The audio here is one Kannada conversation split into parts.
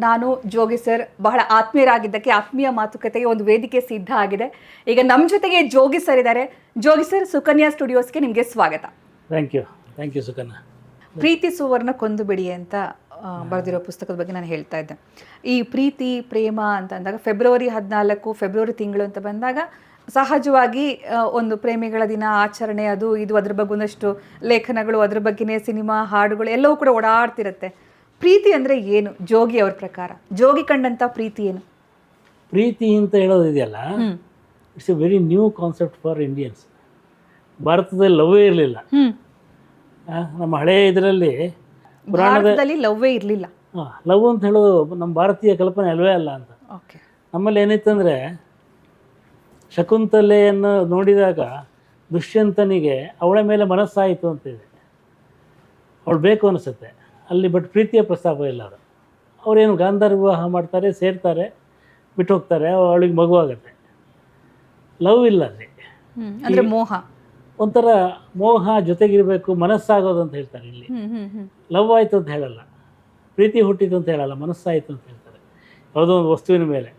ನಾನು ಜೋಗಿ ಸರ್ ಬಹಳ ಆತ್ಮೀಯರಾಗಿದ್ದಕ್ಕೆ ಆತ್ಮೀಯ ಮಾತುಕತೆಗೆ ಒಂದು ವೇದಿಕೆ ಸಿದ್ಧ ಆಗಿದೆ. ಈಗ ನಮ್ಮ ಜೊತೆಗೆ ಜೋಗಿ ಸರ್ ಇದ್ದಾರೆ. ಜೋಗಿ ಸರ್, ಸುಕನ್ಯಾ ಸ್ಟುಡಿಯೋಸ್ಗೆ ನಿಮಗೆ ಸ್ವಾಗತ. Thank you Sukanya. ಪ್ರೀತಿ ಸುವರ್ಣ ಕೊಂದು ಬಿಡಿ ಅಂತ ಬರೆದಿರೋ ಪುಸ್ತಕದ ಬಗ್ಗೆ ನಾನು ಹೇಳ್ತಾ ಇದ್ದೆ. ಈ ಪ್ರೀತಿ ಪ್ರೇಮ ಅಂತ ಅಂದಾಗ ಫೆಬ್ರವರಿ 14 ಫೆಬ್ರವರಿ ತಿಂಗಳು ಅಂತ ಬಂದಾಗ ಸಹಜವಾಗಿ ಒಂದು ಪ್ರೇಮಿಗಳ ದಿನ ಆಚರಣೆ, ಅದು ಇದು, ಅದ್ರ ಬಗ್ಗೆ ಒಂದಷ್ಟು ಲೇಖನಗಳು, ಅದ್ರ ಬಗ್ಗೆನೇ ಸಿನಿಮಾ, ಹಾಡುಗಳು ಎಲ್ಲವೂ ಕೂಡ ಓಡಾಡ್ತಿರುತ್ತೆ. ಪ್ರೀತಿ ಅಂದರೆ ಏನು ಜೋಗಿ ಅವ್ರ ಪ್ರಕಾರ? ಜೋಗಿ ಕಂಡಂಥ ಪ್ರೀತಿ ಏನು? ಪ್ರೀತಿ ಅಂತ ಹೇಳೋದಿದೆಯಲ್ಲ, it's a very new concept for Indians. ಭಾರತದಲ್ಲಿ ಲವ್ವೇ ಇರಲಿಲ್ಲ. ನಮ್ಮ ಹಳೆಯ ಇದರಲ್ಲಿ ಭಾರತದಲ್ಲಿ ಲವ್ವೇ ಇರಲಿಲ್ಲ. ಲವ್ ಅಂತ ಹೇಳೋದು ನಮ್ಮ ಭಾರತೀಯ ಕಲ್ಪನೆ ಅಲ್ವೇ ಅಲ್ಲ ಅಂತ. ನಮ್ಮಲ್ಲಿ ಏನಿತ್ತಂದರೆ, ಶಕುಂತಲೆಯನ್ನು ನೋಡಿದಾಗ ದುಷ್ಯಂತನಿಗೆ ಅವಳ ಮೇಲೆ ಮನಸ್ಸಾಯಿತು ಅಂತಿದೆ, ಅವಳು ಬೇಕು ಅನಿಸುತ್ತೆ ಅಲ್ಲಿ. ಬಟ್ ಪ್ರೀತಿಯ ಪ್ರಸ್ತಾಪ ಇಲ್ಲ. ಅದು ಅವರೇನು ಗಾಂಧಾರ ವಿವಾಹ ಮಾಡ್ತಾರೆ, ಸೇರ್ತಾರೆ, ಬಿಟ್ಟು ಹೋಗ್ತಾರೆ, ಅವಳಿಗೆ ಮಗುವಾಗುತ್ತೆ. ಲವ್ ಇಲ್ಲ ಅಲ್ಲಿ. ಅಂದರೆ ಮೋಹ, ಒಂಥರ ಮೋಹ ಜೊತೆಗಿರಬೇಕು, ಮನಸ್ಸಾಗೋದು ಅಂತ ಹೇಳ್ತಾರೆ. ಇಲ್ಲಿ ಲವ್ ಆಯಿತು ಅಂತ ಹೇಳಲ್ಲ, ಪ್ರೀತಿ ಹುಟ್ಟಿತು ಅಂತ ಹೇಳಲ್ಲ, ಮನಸ್ಸಾಯಿತು ಅಂತ ಹೇಳ್ತಾರೆ ಯಾವುದೋ ಒಂದು ವಸ್ತುವಿನ ಮೇಲೆ.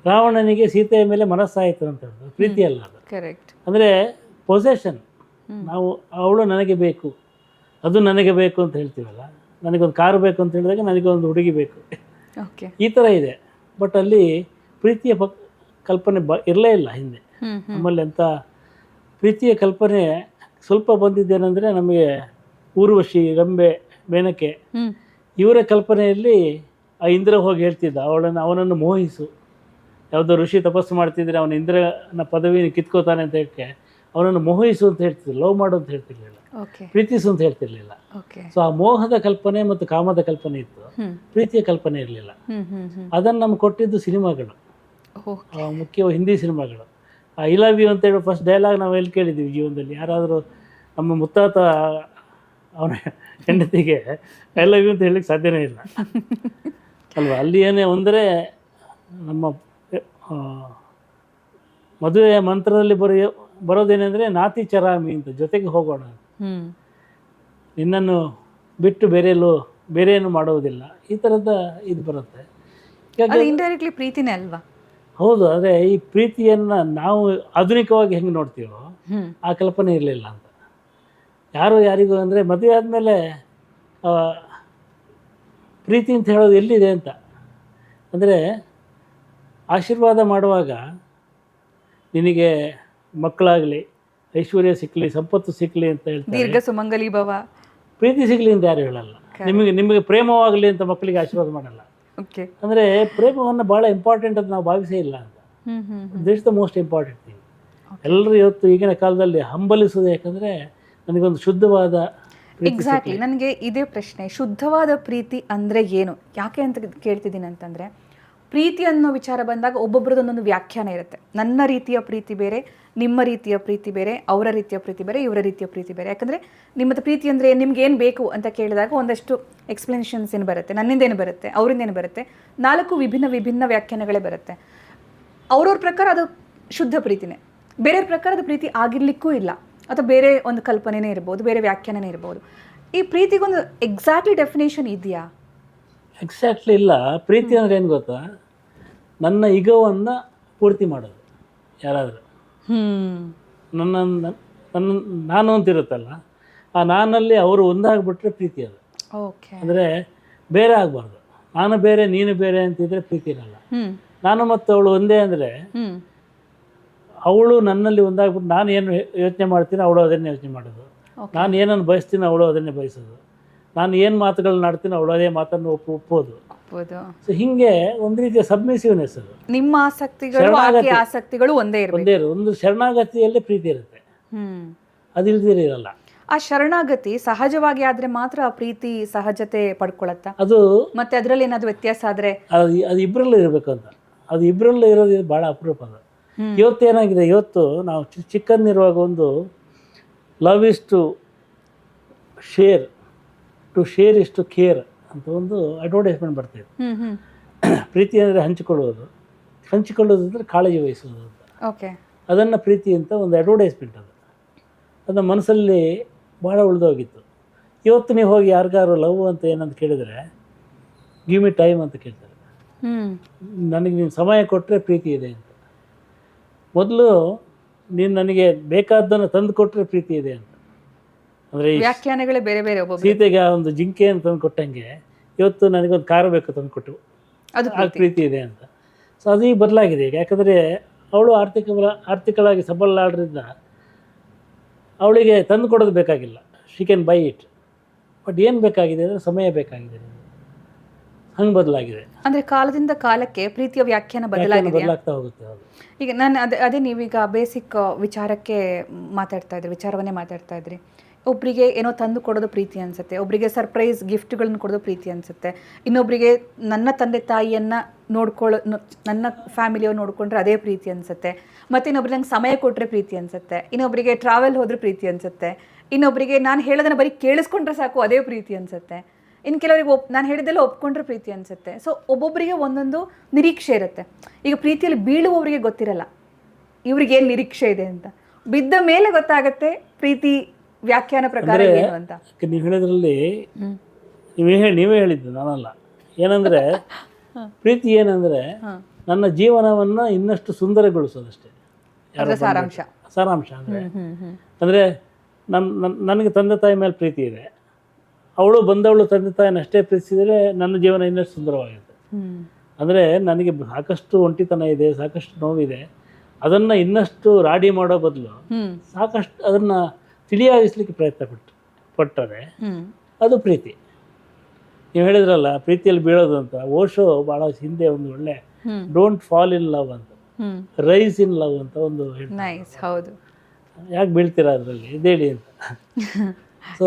ರಾವಣನಿಗೆ ಸೀತೆಯ ಮೇಲೆ ಮನಸ್ಸಾಯಿತು ಅಂತ ಹೇಳ್ತಾರೆ, ಪ್ರೀತಿ ಅಲ್ಲ ಅದು. ಕರೆಕ್ಟ್. ಅಂದರೆ ಪೊಸೆಷನ್. ನಾವು ಅವಳು ನನಗೆ ಬೇಕು, ಅದು ನನಗೆ ಬೇಕು ಅಂತ ಹೇಳ್ತೀವಲ್ಲ. ನನಗೊಂದು ಕಾರು ಬೇಕು ಅಂತ ಹೇಳಿದಾಗ ನನಗೊಂದು ಹುಡುಗಿ ಬೇಕು, ಈ ಥರ ಇದೆ. ಬಟ್ ಅಲ್ಲಿ ಪ್ರೀತಿಯ ಕಲ್ಪನೆ ಇರಲೇ ಇಲ್ಲ ಹಿಂದೆ ನಮ್ಮಲ್ಲಿ. ಅಂತ ಪ್ರೀತಿಯ ಕಲ್ಪನೆ ಸ್ವಲ್ಪ ಬಂದಿದ್ದೇನೆಂದರೆ, ನಮಗೆ ಊರ್ವಶಿ, ರಂಬೆ, ಮೇನಕೆ ಇವರ ಕಲ್ಪನೆಯಲ್ಲಿ ಆ ಇಂದ್ರ ಹೋಗಿ ಹೇಳ್ತಿದ್ದ ಅವನನ್ನು ಮೋಹಿಸು. ಯಾವುದೋ ಋಷಿ ತಪಸ್ಸು ಮಾಡ್ತಿದ್ರೆ ಅವನು ಇಂದ್ರನ ಪದವಿನ ಕಿತ್ಕೋತಾನೆ ಅಂತ ಹೇಳಕ್ಕೆ ಅವನನ್ನು ಮೋಹಿಸು ಅಂತ ಹೇಳ್ತಿದ್ರು, ಲವ್ ಮಾಡು ಅಂತ ಹೇಳ್ತಿರ್ಲಿಲ್ಲ, ಪ್ರೀತಿಸು ಅಂತ ಹೇಳ್ತಿರ್ಲಿಲ್ಲ. ಸೊ ಆ ಮೋಹದ ಕಲ್ಪನೆ ಮತ್ತು ಕಾಮದ ಕಲ್ಪನೆ ಇತ್ತು, ಪ್ರೀತಿಯ ಕಲ್ಪನೆ ಇರಲಿಲ್ಲ. ಅದನ್ನು ನಮ್ಗೆ ಕೊಟ್ಟಿದ್ದು ಸಿನಿಮಾಗಳು, ಮುಖ್ಯವಾಗಿ ಹಿಂದಿ ಸಿನಿಮಾಗಳು. ಐ ಲವ್ ಯು ಅಂತ ಹೇಳೋ ಫಸ್ಟ್ ಡೈಲಾಗ್ ನಾವು ಎಲ್ಲಿ ಕೇಳಿದ್ದೀವಿ ಜೀವನದಲ್ಲಿ? ಯಾರಾದರೂ ನಮ್ಮ ಮುತ್ತಾತ ಅವನ ಹೆಂಡತಿಗೆ ಐ ಲವ್ ಯು ಅಂತ ಹೇಳಲಿಕ್ಕೆ ಸಾಧ್ಯನೇ ಇಲ್ಲ ಅಲ್ವಾ? ಅಲ್ಲಿ ಏನೇ ಅಂದರೆ, ನಮ್ಮ ಮದುವೆಯ ಮಂತ್ರದಲ್ಲಿ ಬರೋದೇನೆಂದರೆ ನಾತಿ ಚರಾಮಿ ಅಂತ, ಜೊತೆಗೆ ಹೋಗೋಣ, ನಿನ್ನನ್ನು ಬಿಟ್ಟು ಬೇರೇನು ಮಾಡೋದಿಲ್ಲ, ಈ ಥರದ ಇದು ಬರುತ್ತೆ. ಇಂಡೈರೆಕ್ಟ್ಲಿ ಪ್ರೀತಿನೇ ಅಲ್ವಾ? ಹೌದು. ಆದರೆ ಈ ಪ್ರೀತಿಯನ್ನು ನಾವು ಆಧುನಿಕವಾಗಿ ಹೆಂಗೆ ನೋಡ್ತೀವೋ ಆ ಕಲ್ಪನೆ ಇರಲಿಲ್ಲ ಅಂತ. ಯಾರಿಗೂ ಅಂದರೆ ಮದುವೆ ಆದಮೇಲೆ ಪ್ರೀತಿ ಅಂತ ಹೇಳೋದು ಎಲ್ಲಿದೆ ಅಂತ. ಅಂದರೆ ಆಶೀರ್ವಾದ ಮಾಡುವಾಗ ನಿನಗೆ ಮಕ್ಕಳಾಗಲಿ, ಐಶ್ವರ್ಯ ಸಿಕ್ಕಲಿ, ಸಂಪತ್ತು ಸಿಕ್ಕಲಿ ಅಂತ ಹೇಳ್ತಾರೆ, ದೀರ್ಘ ಸುಮಂಗಲಿ ಭವ. ಪ್ರೀತಿ ಸಿಗಲಿ ಅಂತ ಯಾರು ಹೇಳಲ್ಲ. ನಿಮಗೆ ಪ್ರೇಮವಾಗಲಿ ಅಂತ ಮಕ್ಕಳಿಗೆ ಆಶೀರ್ವಾದ ಮಾಡಲ್ಲ. ಅಂದರೆ ಪ್ರೇಮವನ್ನು ಭಾಳ ಇಂಪಾರ್ಟೆಂಟ್ ಅಂತ ನಾವು ಭಾವಿಸೇ ಇಲ್ಲ ಅಂತ. This the most important thing. ಎಲ್ಲರೂ ಇವತ್ತು ಈಗಿನ ಕಾಲದಲ್ಲಿ ಹಂಬಲಿಸೋದು ಯಾಕಂದರೆ ನನಗೊಂದು ಶುದ್ಧವಾದ. ಎಕ್ಸಾಕ್ಟ್ಲಿ, ನನಗೆ ಇದೇ ಪ್ರಶ್ನೆ, ಶುದ್ಧವಾದ ಪ್ರೀತಿ ಅಂದರೆ ಏನು, ಯಾಕೆ ಅಂತ ಕೇಳ್ತಿದ್ದೀನಿ ಅಂತಂದರೆ, ಪ್ರೀತಿ ಅನ್ನೋ ವಿಚಾರ ಬಂದಾಗ ಒಬ್ಬೊಬ್ಬರದೊಂದೊಂದು ವ್ಯಾಖ್ಯಾನ ಇರುತ್ತೆ. ನನ್ನ ರೀತಿಯ ಪ್ರೀತಿ ಬೇರೆ, ನಿಮ್ಮ ರೀತಿಯ ಪ್ರೀತಿ ಬೇರೆ, ಅವರ ರೀತಿಯ ಪ್ರೀತಿ ಬೇರೆ, ಇವರ ರೀತಿಯ ಪ್ರೀತಿ ಬೇರೆ. ಯಾಕಂದರೆ ನಿಮ್ಮದು ಪ್ರೀತಿ ಅಂದರೆ ನಿಮ್ಗೆ ಏನು ಬೇಕು ಅಂತ ಕೇಳಿದಾಗ ಒಂದಷ್ಟು ಎಕ್ಸ್ಪ್ಲನೇಷನ್ಸ್ ಏನು ಬರುತ್ತೆ, ನನ್ನಿಂದ ಏನು ಬರುತ್ತೆ, ಅವರಿಂದ ಏನು ಬರುತ್ತೆ, 4 ವಿಭಿನ್ನ ವ್ಯಾಖ್ಯಾನಗಳೇ ಬರುತ್ತೆ. ಅವ್ರವ್ರ ಪ್ರಕಾರ ಅದು ಶುದ್ಧ ಪ್ರೀತಿನೇ, ಬೇರೆಯವ್ರ ಪ್ರಕಾರ ಅದು ಪ್ರೀತಿ ಆಗಿರ್ಲಿಕ್ಕೂ ಇಲ್ಲ, ಅಥವಾ ಬೇರೆ ಒಂದು ಕಲ್ಪನೆನೇ ಇರ್ಬೋದು, ಬೇರೆ ವ್ಯಾಖ್ಯಾನನೇ ಇರ್ಬೋದು. ಈ ಪ್ರೀತಿಗೊಂದು ಎಕ್ಸಾಕ್ಟ್ಲಿ ಡೆಫಿನೇಷನ್ ಇದೆಯಾ? ಎಕ್ಸಾಕ್ಟ್ಲಿ ಇಲ್ಲ. ಪ್ರೀತಿ ಅಂದರೆ ಏನು ಗೊತ್ತಾ? ನನ್ನ ಈಗೋವನ್ನು ಪೂರ್ತಿ ಮಾಡೋದು. ಯಾರಾದರೂ ನಾನು ಅಂತಿರುತ್ತಲ್ಲ, ಆ ನಾನಲ್ಲಿ ಅವರು ಒಂದಾಗ್ಬಿಟ್ರೆ ಪ್ರೀತಿ ಅದು. ಅಂದರೆ ಬೇರೆ ಆಗಬಾರ್ದು. ನಾನು ಬೇರೆ ನೀನು ಬೇರೆ ಅಂತಿದ್ರೆ ಪ್ರೀತಿ ಇರಲ್ಲ. ನಾನು ಮತ್ತು ಅವಳು ಒಂದೇ ಅಂದರೆ, ಅವಳು ನನ್ನಲ್ಲಿ ಒಂದಾಗ್ಬಿಟ್ಟು ನಾನು ಏನು ಯೋಚನೆ ಮಾಡ್ತೀನಿ ಅವಳು ಅದನ್ನೇ ಯೋಚನೆ ಮಾಡೋದು, ನಾನು ಏನನ್ನು ಬಯಸ್ತೀನಿ ಅವಳು ಅದನ್ನೇ ಬಯಸೋದು, ನಾನು ಏನು ಮಾತುಗಳನ್ನ ಆಡ್ತೀನಿ ಅವಳು ಅದೇ ಮಾತನ್ನು ಒಪ್ಪೋದು. ಸೊ ಹಿಂಗೆ ಒಂದು ರೀತಿಯ ಸಬ್ಮಿಸಿವ್ನೆಸ್ ಅದು. ನಿಮ್ಮ ಆಸಕ್ತಿಗಳು ಒಂದೇ ಒಂದು ಶರಣಾಗತಿಯಲ್ಲೇ ಪ್ರೀತಿ ಇರುತ್ತೆ, ಅದಿಲ್ದಿರ ಇರಲ್ಲ. ಆ ಶರಣಾಗತಿ ಸಹಜವಾಗಿ ಆದ್ರೆ ಮಾತ್ರ ಆ ಪ್ರೀತಿ ಸಹಜತೆ ಪಡ್ಕೊಳತ್ತಾ? ಅದು ಮತ್ತೆ ಅದರಲ್ಲಿ ಏನಾದ್ರು ವ್ಯತ್ಯಾಸ ಆದ್ರೆ ಅದು ಇಬ್ಬರಲ್ಲೂ ಇರಬೇಕು ಅಂತ. ಅದು ಇಬ್ಬರಲ್ಲೂ ಇರೋದು ಭಾಳ ಅಪರೂಪ. ಅದು ಇವತ್ತೇನಾಗಿದೆ, ಇವತ್ತು ನಾವು ಚಿಕ್ಕಂದಿರುವಾಗ ಒಂದು love is to share, to share is to care ಅಂತ ಒಂದು ಅಡ್ವರ್ಟೈಸ್ಮೆಂಟ್ ಬರ್ತಾಯಿದೆ. ಪ್ರೀತಿ ಅಂದರೆ ಹಂಚಿಕೊಳ್ಳೋದು ಅಂದರೆ ಕಾಳಜಿ ವಹಿಸೋದು ಅಂತ. ಅದನ್ನು ಪ್ರೀತಿ ಅಂತ ಒಂದು ಅಡ್ವರ್ಟೈಸ್ಮೆಂಟ್. ಅದು ಮನಸ್ಸಲ್ಲಿ ಭಾಳ ಉಳಿದೋಗಿತ್ತು. ಇವತ್ತು ನೀವು ಹೋಗಿ ಯಾರಿಗಾರು ಲವ್ ಅಂತ ಏನಂತ ಕೇಳಿದರೆ ಗಿವ್ ಮಿ ಟೈಮ್ ಅಂತ ಕೇಳ್ತಾರೆ. ಹ್ಮ್ ನನಗೆ ನೀನು ಸಮಯ ಕೊಟ್ಟರೆ ಪ್ರೀತಿ ಇದೆ ಅಂತ. ಮೊದಲು ನೀನು ನನಗೆ ಬೇಕಾದ್ದನ್ನು ತಂದು ಕೊಟ್ಟರೆ ಪ್ರೀತಿ ಇದೆ ಅಂತ. ಅಂದರೆ ವ್ಯಾಖ್ಯಾನಗಳೇ ಬೇರೆ ಬೇರೆ ಒಬ್ಬೊಬ್ಬರು. ಸೀತೆಗೆ ಒಂದು ಜಿಂಕೆಯನ್ನು ತಂದು ಕೊಟ್ಟಂಗೆ ಇವತ್ತು ನನಗೊಂದು ಕಾರು ಬೇಕು ತಂದು ಕೊಟ್ಟು ಅದು ಆ ಪ್ರೀತಿ ಇದೆ ಅಂತ. ಸೊ ಅದು ಈಗ ಬದಲಾಗಿದೆ ಈಗ. ಯಾಕಂದರೆ ಅವಳು ಆರ್ಥಿಕವಾಗಿ ಸಬಲರಾದ್ರಿಂದ ಅವಳಿಗೆ ತಂದು ಕೊಡೋದು ಬೇಕಾಗಿಲ್ಲ. She can buy it. But ಏನು ಬೇಕಾಗಿದೆ ಅಂದರೆ ಸಮಯ ಬೇಕಾಗಿದೆ. ಹಂಗೆ ಬದಲಾಗಿದೆ. ಅಂದ್ರೆ ಕಾಲದಿಂದ ಕಾಲಕ್ಕೆ ಪ್ರೀತಿಯ ವ್ಯಾಖ್ಯಾನ ಬದಲಾಗ್ತಾ ಹೋಗುತ್ತೆ. ಹೌದು. ಈಗ ನಾನು ಅದೇ ನೀವೀಗ ಬೇಸಿಕ್ ವಿಚಾರವನ್ನೇ ಮಾತಾಡ್ತಾ ಇದ್ರಿ. ಒಬ್ಬರಿಗೆ ಏನೋ ತಂದು ಕೊಡೋದು ಪ್ರೀತಿ ಅನ್ಸುತ್ತೆ, ಒಬ್ಬರಿಗೆ ಸರ್ಪ್ರೈಸ್ ಗಿಫ್ಟ್ಗಳನ್ನ ಕೊಡೋದು ಪ್ರೀತಿ ಅನ್ಸುತ್ತೆ, ಇನ್ನೊಬ್ಬರಿಗೆ ನನ್ನ ತಂದೆ ತಾಯಿಯನ್ನು ನನ್ನ ಫ್ಯಾಮಿಲಿಯವ್ರು ನೋಡಿಕೊಂಡ್ರೆ ಅದೇ ಪ್ರೀತಿ ಅನ್ಸುತ್ತೆ, ಮತ್ತು ಇನ್ನೊಬ್ರಿಗೆ ನಂಗೆ ಸಮಯ ಕೊಟ್ಟರೆ ಪ್ರೀತಿ ಅನ್ಸುತ್ತೆ, ಇನ್ನೊಬ್ಬರಿಗೆ ಟ್ರಾವೆಲ್ ಹೋದರೆ ಪ್ರೀತಿ ಅನ್ಸುತ್ತೆ, ಇನ್ನೊಬ್ಬರಿಗೆ ನಾನು ಹೇಳೋದನ್ನ ಬರೀ ಕೇಳಿಸ್ಕೊಂಡ್ರೆ ಸಾಕು ಅದೇ ಪ್ರೀತಿ ಅನ್ಸುತ್ತೆ, ಇನ್ನು ಕೆಲವರಿಗೆ ನಾನು ಹೇಳಿದ್ದೆಲ್ಲ ಒಪ್ಕೊಂಡ್ರೆ ಪ್ರೀತಿ ಅನ್ಸುತ್ತೆ. ಸೊ ಒಬ್ಬೊಬ್ಬರಿಗೆ ಒಂದೊಂದು ನಿರೀಕ್ಷೆ ಇರುತ್ತೆ. ಈಗ ಪ್ರೀತಿಯಲ್ಲಿ ಬೀಳುವವರಿಗೆ ಗೊತ್ತಿರಲ್ಲ ಇವ್ರಿಗೆ ಏನು ನಿರೀಕ್ಷೆ ಇದೆ ಅಂತ. ಬಿದ್ದ ಮೇಲೆ ಗೊತ್ತಾಗತ್ತೆ ಪ್ರೀತಿ ವ್ಯಾಖ್ಯಾನ ಪ್ರಕಾರ ಏನು ಅಂತ. ನೀವು ಹೇಳಿದ್ರಲ್ಲಿ ನೀವೇ ಹೇಳಿದ್ದು, ನಾನಲ್ಲ. ಏನಂದ್ರೆ ಪ್ರೀತಿ ಏನಂದ್ರೆ ನನ್ನ ಜೀವನವನ್ನು ಇನ್ನಷ್ಟು ಸುಂದರಗೊಳಿಸೋದಷ್ಟೇ. ಸಾರಾಂಶ ಅಂದ್ರೆ ನನಗೆ ತಂದೆ ತಾಯಿ ಮೇಲೆ ಪ್ರೀತಿ ಇದೆ, ಅವಳು ಬಂದವಳು ತಂದೆ ತಾಯಿನ ಅಷ್ಟೇ ಪ್ರೀತಿಸಿದರೆ ನನ್ನ ಜೀವನ ಇನ್ನಷ್ಟು ಸುಂದರವಾಗುತ್ತೆ. ಅಂದರೆ ನನಗೆ ಸಾಕಷ್ಟು ಒಂಟಿತನ ಇದೆ, ಸಾಕಷ್ಟು ನೋವಿದೆ, ಅದನ್ನು ಇನ್ನಷ್ಟು ರಾಡಿ ಮಾಡೋ ಬದಲು ಸಾಕಷ್ಟು ಅದನ್ನು ತಿಳಿಯಾಗಿಸ್ಲಿಕ್ಕೆ ಪ್ರಯತ್ನ ಪಟ್ಟರೆ ಅದು ಪ್ರೀತಿ. ನೀವು ಹೇಳಿದ್ರಲ್ಲ ಪ್ರೀತಿಯಲ್ಲಿ ಬೀಳೋದು ಅಂತ. ಓಶೋ ಭಾಳ ಹಿಂದೆ ಒಂದು ಒಳ್ಳೆ ಡೋಂಟ್ ಫಾಲ್ ಇನ್ ಲವ್ ಅಂತ, ರೈಸ್ ಇನ್ ಲವ್ ಅಂತ ಒಂದು ಹೌದು. ಯಾಕೆ ಬೀಳ್ತೀರಾ ಅದರಲ್ಲಿ ಇದೇಳಿ ಅಂತ. ಸೊ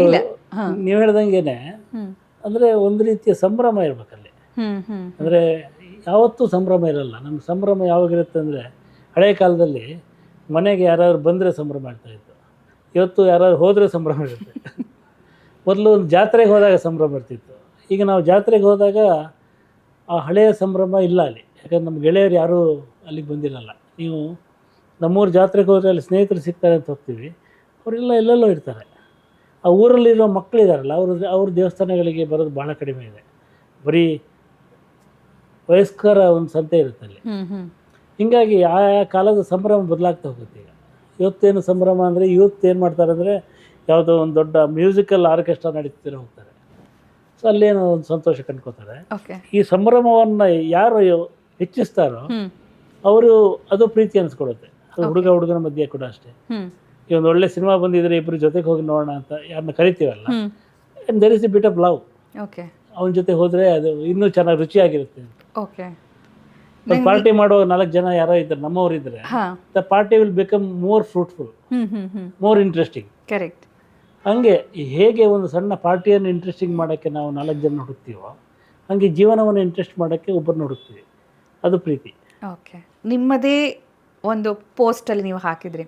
ನೀವು ಹೇಳ್ದಂಗೆನೆ ಅಂದರೆ ಒಂದು ರೀತಿಯ ಸಂಭ್ರಮ ಇರ್ಬೇಕಲ್ಲಿ. ಅಂದರೆ ಯಾವತ್ತೂ ಸಂಭ್ರಮ ಇರಲ್ಲ. ನಮ್ಮ ಸಂಭ್ರಮ ಯಾವಾಗಿರುತ್ತೆ ಅಂದರೆ ಹಳೆಯ ಕಾಲದಲ್ಲಿ ಮನೆಗೆ ಯಾರಾದ್ರು ಬಂದರೆ ಸಂಭ್ರಮ ಇರ್ತಾಯಿತ್ತು. ಇವತ್ತು ಯಾರಾದ್ರು ಹೋದರೆ ಸಂಭ್ರಮ ಇರುತ್ತೆ. ಮೊದಲು ಒಂದು ಜಾತ್ರೆಗೆ ಹೋದಾಗ ಸಂಭ್ರಮ ಇರ್ತಿತ್ತು. ಈಗ ನಾವು ಜಾತ್ರೆಗೆ ಹೋದಾಗ ಆ ಹಳೆಯ ಸಂಭ್ರಮ ಇಲ್ಲ ಅಲ್ಲಿ. ಯಾಕಂದ್ರೆ ನಮ್ಮ ಗೆಳೆಯರು ಯಾರೂ ಅಲ್ಲಿಗೆ ಬಂದಿರಲ್ಲ. ನೀವು ನಮ್ಮೂರ ಜಾತ್ರೆಗೆ ಹೋದರೆ ಅಲ್ಲಿ ಸ್ನೇಹಿತರು ಸಿಗ್ತಾರೆ ಅಂತ ಹೋಗ್ತೀವಿ, ಅವರೆಲ್ಲ ಎಲ್ಲೆಲ್ಲೋ ಇರ್ತಾರೆ. ಆ ಊರಲ್ಲಿರೋ ಮಕ್ಕಳಿದಾರಲ್ಲ ಅವ್ರ ದೇವಸ್ಥಾನಗಳಿಗೆ ಬರೋದು ಭಾಳ ಕಡಿಮೆ ಇದೆ. ಬರೀ ವಯಸ್ಕರ ಒಂದು ಸಂತೆ ಇರುತ್ತೆ ಅಲ್ಲಿ. ಹೀಗಾಗಿ ಆ ಕಾಲದ ಸಂಭ್ರಮ ಬದಲಾಗ್ತಾ ಹೋಗುತ್ತೆ. ಈಗ ಇವತ್ತೇನು ಸಂಭ್ರಮ ಅಂದರೆ ಯೂತ್ ಏನು ಮಾಡ್ತಾರೆ ಅಂದರೆ ಯಾವುದೋ ಒಂದು ದೊಡ್ಡ ಮ್ಯೂಸಿಕಲ್ ಆರ್ಕೆಸ್ಟ್ರಾ ನಡೀತಿರೋ ಹೋಗ್ತಾರೆ. ಸೊ ಅಲ್ಲೇನೋ ಒಂದು ಸಂತೋಷ ಕಂಡ್ಕೋತಾರೆ. ಈ ಸಂಭ್ರಮವನ್ನು ಯಾರು ಹೆಚ್ಚಿಸ್ತಾರೋ ಅವರು ಅದು ಪ್ರೀತಿ ಅನಿಸ್ಕೊಡುತ್ತೆ. ಅದು ಹುಡುಗನ ಮಧ್ಯೆ ಕೂಡ ಅಷ್ಟೇ. ಈ ಒಂದು ಒಳ್ಳೆ ಸಿನಿಮಾ ಬಂದಿದ್ರೆ ಇಬ್ಬರು ಜೊತೆಗೆ ಹೋಗಿ ನೋಡೋಣ ಅಂತ ಯಾರನ್ನ ಕರಿತೀವಲ್ಲ, there is a bit of love. ಅವನ ಜೊತೆ ಹೋದರೆ ಅದು ಇನ್ನೂ ಚೆನ್ನಾಗಿ ರುಚಿಯಾಗಿರುತ್ತೆ ಅಂತ. ಒಂದು ಪಾರ್ಟಿ ಮಾಡೋ 4 ಜನ ಯಾರೋ ಇದ್ದಾರೆ, ನಮ್ಮವ್ರು ಇದ್ರೆ, the party will become more fruitful, more interesting. Correct. ಹಂಗೆ ಹೇಗೆ ಒಂದು ಸಣ್ಣ ಪಾರ್ಟಿಯನ್ನು ಇಂಟ್ರೆಸ್ಟಿಂಗ್ ಮಾಡೋಕ್ಕೆ ನಾವು 4 ಜನ ಹುಡುಕ್ತೀವೋ ಹಾಗೆ ಜೀವನವನ್ನು ಇಂಟ್ರೆಸ್ಟ್ ಮಾಡೋಕ್ಕೆ ಒಬ್ಬರನ್ನ ಹುಡುಕ್ತೀವಿ. ಅದು ಪ್ರೀತಿ. ಓಕೆ. ನಿಮ್ಮದೇ ಒಂದು ಪೋಸ್ಟಲ್ಲಿ ನೀವು ಹಾಕಿದ್ರಿ,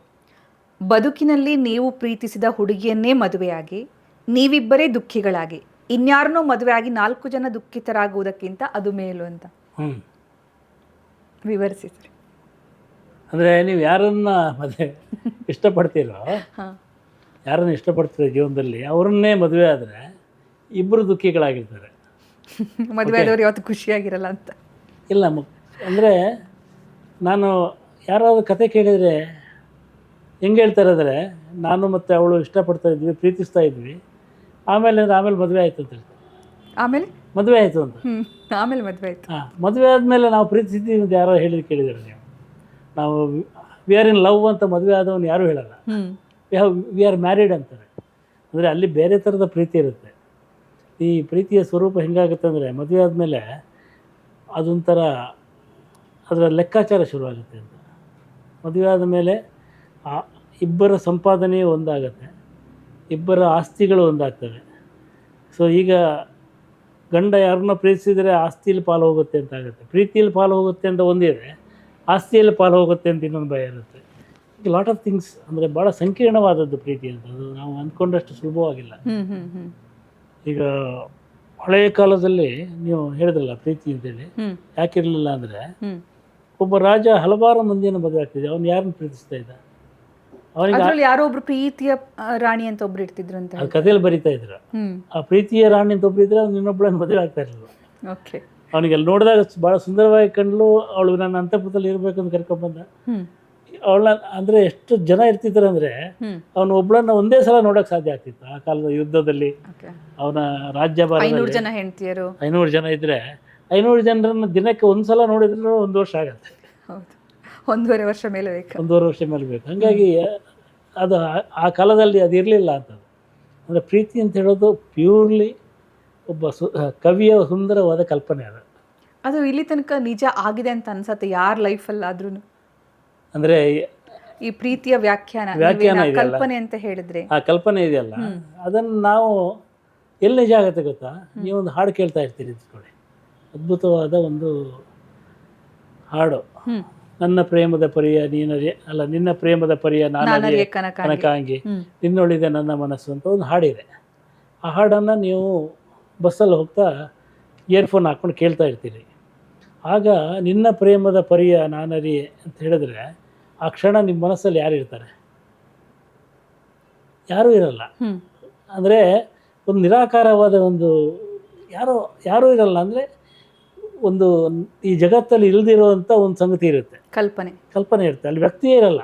ಬದುಕಿನಲ್ಲಿ ನೀವು ಪ್ರೀತಿಸಿದ ಹುಡುಗಿಯನ್ನೇ ಮದುವೆಯಾಗಿ ನೀವಿಬ್ಬರೇ ದುಃಖಿಗಳಾಗಿ ಇನ್ಯಾರನ್ನೋ ಮದುವೆಯಾಗಿ 4 ಜನ ದುಃಖಿತರಾಗುವುದಕ್ಕಿಂತ ಅದು ಮೇಲು ಅಂತ. ವಿವರಿಸಿ ಸರ್. ಅಂದರೆ ನೀವು ಯಾರನ್ನ ಇಷ್ಟಪಡ್ತೀರೋ, ಯಾರನ್ನು ಇಷ್ಟಪಡ್ತೀರೋ ಜೀವನದಲ್ಲಿ ಅವರನ್ನೇ ಮದುವೆ ಆದರೆ ಇಬ್ಬರು ದುಃಖಿಗಳಾಗಿರ್ತಾರೆ. ಮದುವೆ ಆದವ್ರು ಯಾವತ್ತು ಖುಷಿಯಾಗಿರಲ್ಲ ಅಂತ ಇಲ್ಲ. ಅಂದರೆ ನಾನು ಯಾರಾದರೂ ಕತೆ ಕೇಳಿದರೆ ಹೆಂಗೆ ಹೇಳ್ತಾರೆ ಅಂದರೆ, ನಾನು ಮತ್ತು ಅವಳು ಇಷ್ಟಪಡ್ತಾ ಇದ್ವಿ, ಪ್ರೀತಿಸ್ತಾ ಇದ್ವಿ, ಆಮೇಲೆ ಮದುವೆ ಆಯಿತು ಅಂತ ಹೇಳ್ತಾರೆ. ಆಮೇಲೆ ಮದುವೆ ಆಯಿತು ಅಂತ. ಆಮೇಲೆ ಮದುವೆ ಆಯಿತು. ಮದುವೆ ಆದಮೇಲೆ ನಾವು ಪ್ರೀತಿಸಿದ್ದೀವಿ ಅಂತ ಯಾರೋ ಕೇಳಿದ್ದಾರೆ ನೀವು. ನಾವು ವಿ ಆರ್ ಇನ್ ಲವ್ ಅಂತ ಮದುವೆ ಆದವನು ಯಾರೂ ಹೇಳಲ್ಲ. ವಿ ಆರ್ ಮ್ಯಾರಿಡ್ ಅಂತಾರೆ. ಅಂದರೆ ಅಲ್ಲಿ ಬೇರೆ ಥರದ ಪ್ರೀತಿ ಇರುತ್ತೆ. ಈ ಪ್ರೀತಿಯ ಸ್ವರೂಪ ಹೆಂಗಾಗುತ್ತೆ ಅಂದರೆ ಮದುವೆ ಆದಮೇಲೆ ಅದೊಂಥರ ಅದರ ಲೆಕ್ಕಾಚಾರ ಶುರುವಾಗುತ್ತೆ ಅಂತ. ಮದುವೆ ಆದ ಮೇಲೆ ಇಬ್ಬರ ಸಂಪಾದನೆಯು ಒಂದಾಗತ್ತೆ, ಇಬ್ಬರ ಆಸ್ತಿಗಳು ಒಂದಾಗ್ತವೆ. ಸೊ ಈಗ ಗಂಡ ಯಾರನ್ನ ಪ್ರೀತಿಸಿದರೆ ಆಸ್ತಿಯಲ್ಲಿ ಪಾಲು ಹೋಗುತ್ತೆ ಅಂತ ಆಗುತ್ತೆ, ಪ್ರೀತಿಯಲ್ಲಿ ಪಾಲು ಹೋಗುತ್ತೆ ಅಂತ ಒಂದಿದೆ, ಆಸ್ತಿಯಲ್ಲಿ ಪಾಲು ಹೋಗುತ್ತೆ ಅಂತ ಇನ್ನೊಂದು ಭಯ ಇರುತ್ತೆ. ಈಗ ಲಾಟ್ ಆಫ್ ಥಿಂಗ್ಸ್. ಅಂದರೆ ಭಾಳ ಸಂಕೀರ್ಣವಾದದ್ದು ಪ್ರೀತಿ ಅಂತ. ಅದು ನಾವು ಅಂದ್ಕೊಂಡಷ್ಟು ಸುಲಭವಾಗಿಲ್ಲ. ಈಗ ಹಳೆಯ ಕಾಲದಲ್ಲಿ ನೀವು ಹೇಳಿದ್ರಲ್ಲ ಪ್ರೀತಿ ಅಂತೇಳಿ, ಯಾಕಿರಲಿಲ್ಲ ಅಂದರೆ ಒಬ್ಬ ರಾಜ ಹಲವಾರು ಮಂದಿಯನ್ನು ಮದುವೆ ಆಗ್ತಿದ್ದೆ. ಅವನು ಯಾರನ್ನು ಪ್ರೀತಿಸ್ತಾ ಇದ್ದ? ಅವನಿಗೆ ಯಾರೋ ಒಬ್ರು ಪ್ರೀತಿಯ ರಾಣಿ ಅಂತ ಒಬ್ರು ಇರ್ತಿದ್ರು ಅಂತ ಅದು ಕಥೆಯಲ್ಲಿ ಬರೀತಾ ಇದ್ರು. ಆ ಪ್ರೀತಿಯ ರಾಣಿ ಅಂತ ಒಬ್ರು ಇದ್ರೆ ಅವ್ನು ಇನ್ನೊಬ್ಬಳನ್ನು ಮದುವೆ ಆಗ್ತಾ ಇರಲಿಲ್ಲ. ಓಕೆ. ಅವನಿಗೆ ಅಲ್ಲಿ ನೋಡಿದಾಗ ಭಾಳ ಸುಂದರವಾಗಿ ಕಂಡ್ಲು. ಅವಳು ನನ್ನ ಅಂತಃಪುರದಲ್ಲಿ ಇರಬೇಕು ಅಂತ ಕರ್ಕೊಂಡ್ಬಂದ. ಅವಳನ್ನ ಅಂದರೆ ಎಷ್ಟು ಜನ ಇರ್ತಿದ್ರು ಅಂದರೆ ಅವನು ಒಬ್ಬಳನ್ನ ಒಂದೇ ಸಲ ನೋಡೋಕೆ ಸಾಧ್ಯ ಆಗ್ತಿತ್ತು ಆ ಕಾಲದ ಯುದ್ಧದಲ್ಲಿ. ಅವನ ರಾಜ್ಯಭಾರ 500 ಜನ ಹೆಂಡತಿಯರು, 500 ಜನ ಇದ್ದರೆ 500 ಜನರನ್ನು ದಿನಕ್ಕೆ ಒಂದು ಸಲ ನೋಡಿದ್ರೆ 1 ವರ್ಷ ಆಗತ್ತೆ. ಹೌದು, 1.5 ವರ್ಷ ಮೇಲೆ ಬೇಕು, 1.5 ವರ್ಷ ಮೇಲೆ ಬೇಕು. ಹಾಗಾಗಿ ಅದು ಆ ಕಾಲದಲ್ಲಿ ಅದು ಇರಲಿಲ್ಲ ಅಂತದ್ದು. ಅಂದರೆ ಪ್ರೀತಿ ಅಂತ ಹೇಳೋದು ಪ್ಯೂರ್ಲಿ ಒಬ್ಬ ಕವಿಯ ಸುಂದರವಾದ ಕಲ್ಪನೆ ಅದು. ಅದು ಇಲ್ಲಿ ತನಕ ನಿಜ ಆಗಿದೆ ಅಂತ ಅನ್ಸತ್ತೆ ಯಾರ ಲೈಫಲ್ಲಾದ್ರೂ? ಅಂದರೆ ಈ ಪ್ರೀತಿಯ ವ್ಯಾಖ್ಯಾನ ಕಲ್ಪನೆ ಅಂತ ಹೇಳಿದ್ರೆ, ಆ ಕಲ್ಪನೆ ಇದೆಯಲ್ಲ, ಅದನ್ನು ನಾವು ಎಲ್ಲಿ ನಿಜ ಆಗುತ್ತೆ ಗೊತ್ತಾ? ನೀವೊಂದು ಹಾಡು ಕೇಳ್ತಾ ಇರ್ತೀರಿ ಅಂದ್ಕೊಳ್ಳಿ, ಅದ್ಭುತವಾದ ಒಂದು ಹಾಡು, ನನ್ನ ಪ್ರೇಮದ ಪರಿಯ ನೀನರೇ ಅಲ್ಲ, ನಿನ್ನ ಪ್ರೇಮದ ಪರಿಯ ನಾನರೇ ಕನಕಾಂಗಿ, ನಿನ್ನೊಳಿದೆ ನನ್ನ ಮನಸ್ಸು ಅಂತ ಒಂದು ಹಾಡಿದೆ. ಆ ಹಾಡನ್ನು ನೀವು ಬಸ್ಸಲ್ಲಿ ಹೋಗ್ತಾ ಇಯರ್ಫೋನ್ ಹಾಕ್ಕೊಂಡು ಕೇಳ್ತಾ ಇರ್ತೀರಿ. ಆಗ ನಿನ್ನ ಪ್ರೇಮದ ಪರಿಯ ನಾನರಿ ಅಂತ ಹೇಳಿದ್ರೆ ಆ ಕ್ಷಣ ನಿಮ್ಮ ಮನಸ್ಸಲ್ಲಿ ಯಾರು ಇರ್ತಾರೆ? ಯಾರೂ ಇರಲ್ಲ. ಅಂದರೆ ಒಂದು ನಿರಾಕಾರವಾದ ಒಂದು ಯಾರೂ ಇರಲ್ಲ. ಅಂದರೆ ಒಂದು ಈ ಜಗತ್ತಲ್ಲಿ ಇಲ್ದಿರುವಂಥ ಒಂದು ಸಂಗತಿ ಇರುತ್ತೆ, ಕಲ್ಪನೆ ಇರುತ್ತೆ, ಅಲ್ಲಿ ವ್ಯಕ್ತಿಯೇ ಇರಲ್ಲ.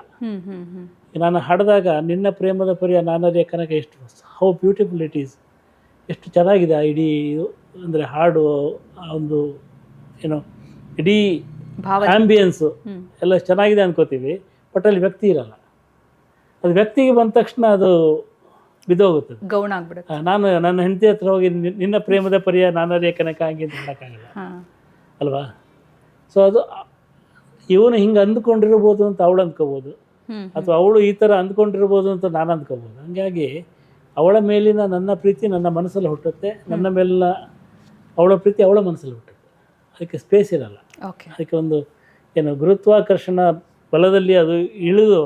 ನಾನು ಹಾಡಿದಾಗ ನಿನ್ನ ಪ್ರೇಮದ ಪರಿಯ ನಾನರಿಯ ಕನಕ, ಎಷ್ಟು ಹೌ ಬ್ಯೂಟಿಫುಲ್ ಇಟ್ ಈಸ್, ಎಷ್ಟು ಚೆನ್ನಾಗಿದೆ ಆ ಇಡೀ ಅಂದರೆ ಹಾಡು, ಒಂದು ಏನೋ ಇಡೀ ಆಂಬಿಯನ್ಸು ಎಲ್ಲ ಚೆನ್ನಾಗಿದೆ ಅನ್ಕೋತೀವಿ. ಬಟ್ ಅಲ್ಲಿ ವ್ಯಕ್ತಿ ಇರಲ್ಲ. ಅದು ವ್ಯಕ್ತಿಗೆ ಬಂದ ತಕ್ಷಣ ಅದು ಬಿದ್ದೋಗುತ್ತೆ, ಗೌಣ ಆಗ್ಬಿಡುತ್ತೆ. ನಾನು ನನ್ನ ಹೆಂಡತಿ ಹತ್ರ ಹೋಗಿ ನಿನ್ನ ಪ್ರೇಮದ ಪರಿಯ ನಾನರೇ ಕನಕಾಂಗಿ ಅಂತ ಹೇಳೋಕ್ಕಾಗಲ್ಲ ಅಲ್ವಾ? ಸೊ ಅದು ಇವನು ಹಿಂಗೆ ಅಂದ್ಕೊಂಡಿರ್ಬೋದು ಅಂತ ಅವಳು ಅಂದ್ಕೋಬೋದು, ಅಥವಾ ಅವಳು ಈ ಥರ ಅಂದ್ಕೊಂಡಿರ್ಬೋದು ಅಂತ ನಾನು ಅಂದ್ಕೋಬೋದು. ಹಂಗಾಗಿ ಅವಳ ಮೇಲಿನ ನನ್ನ ಪ್ರೀತಿ ನನ್ನ ಮನಸ್ಸಲ್ಲಿ ಹುಟ್ಟುತ್ತೆ, ನನ್ನ ಮೇಲಿನ ಅವಳ ಪ್ರೀತಿ ಅವಳ ಮನಸ್ಸಲ್ಲಿ ಹುಟ್ಟುತ್ತೆ. ಅದಕ್ಕೆ ಸ್ಪೇಸ್ ಇರಲ್ಲ. ಅದಕ್ಕೆ ಒಂದು ಏನು ಗುರುತ್ವಾಕರ್ಷಣ ಬಲದಲ್ಲಿ ಅದು ಇಳಿದು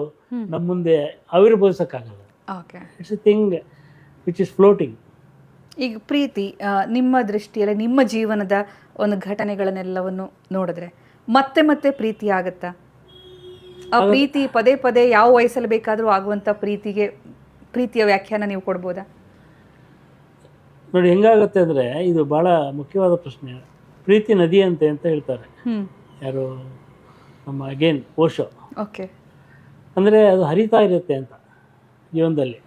ನಮ್ಮ ಮುಂದೆ ಆವಿರ್ಭವಿಸೋಕ್ಕಾಗಲ್ಲ. It's a thing which is floating. ಈಗ ಪ್ರೀತಿ ನಿಮ್ಮ ದೃಷ್ಟಿಯಲ್ಲಿ ನಿಮ್ಮ ಜೀವನದ ಒಂದು ಘಟನೆಗಳನ್ನೆಲ್ಲವನ್ನು ನೋಡಿದ್ರೆ ಮತ್ತೆ ಮತ್ತೆ ಪ್ರೀತಿ ಆಗುತ್ತಾ? ಆ ಪ್ರೀತಿ ಪದೇ ಪದೇ ಯಾವ ವಯಸ್ಸಲ್ಲಿ ಬೇಕಾದರೂ ಆಗುವಂಥ ಪ್ರೀತಿಯ ವ್ಯಾಖ್ಯಾನ ನೀವು ಕೊಡ್ಬೋದಾ? ನೋಡಿ ಹೆಂಗಾಗುತ್ತೆ ಅಂದರೆ, ಇದು ಭಾಳ ಮುಖ್ಯವಾದ ಪ್ರಶ್ನೆ. ಪ್ರೀತಿ ನದಿ ಅಂತೆ ಅಂತ ಹೇಳ್ತಾರೆ ಯಾರು, ನಮ್ಮ ಅಗೇನ್ ಓಶೋ. ಓಕೆ. ಅಂದರೆ ಅದು ಹರಿತಾ ಇರುತ್ತೆ ಅಂತ ಜೀವನದಲ್ಲಿ.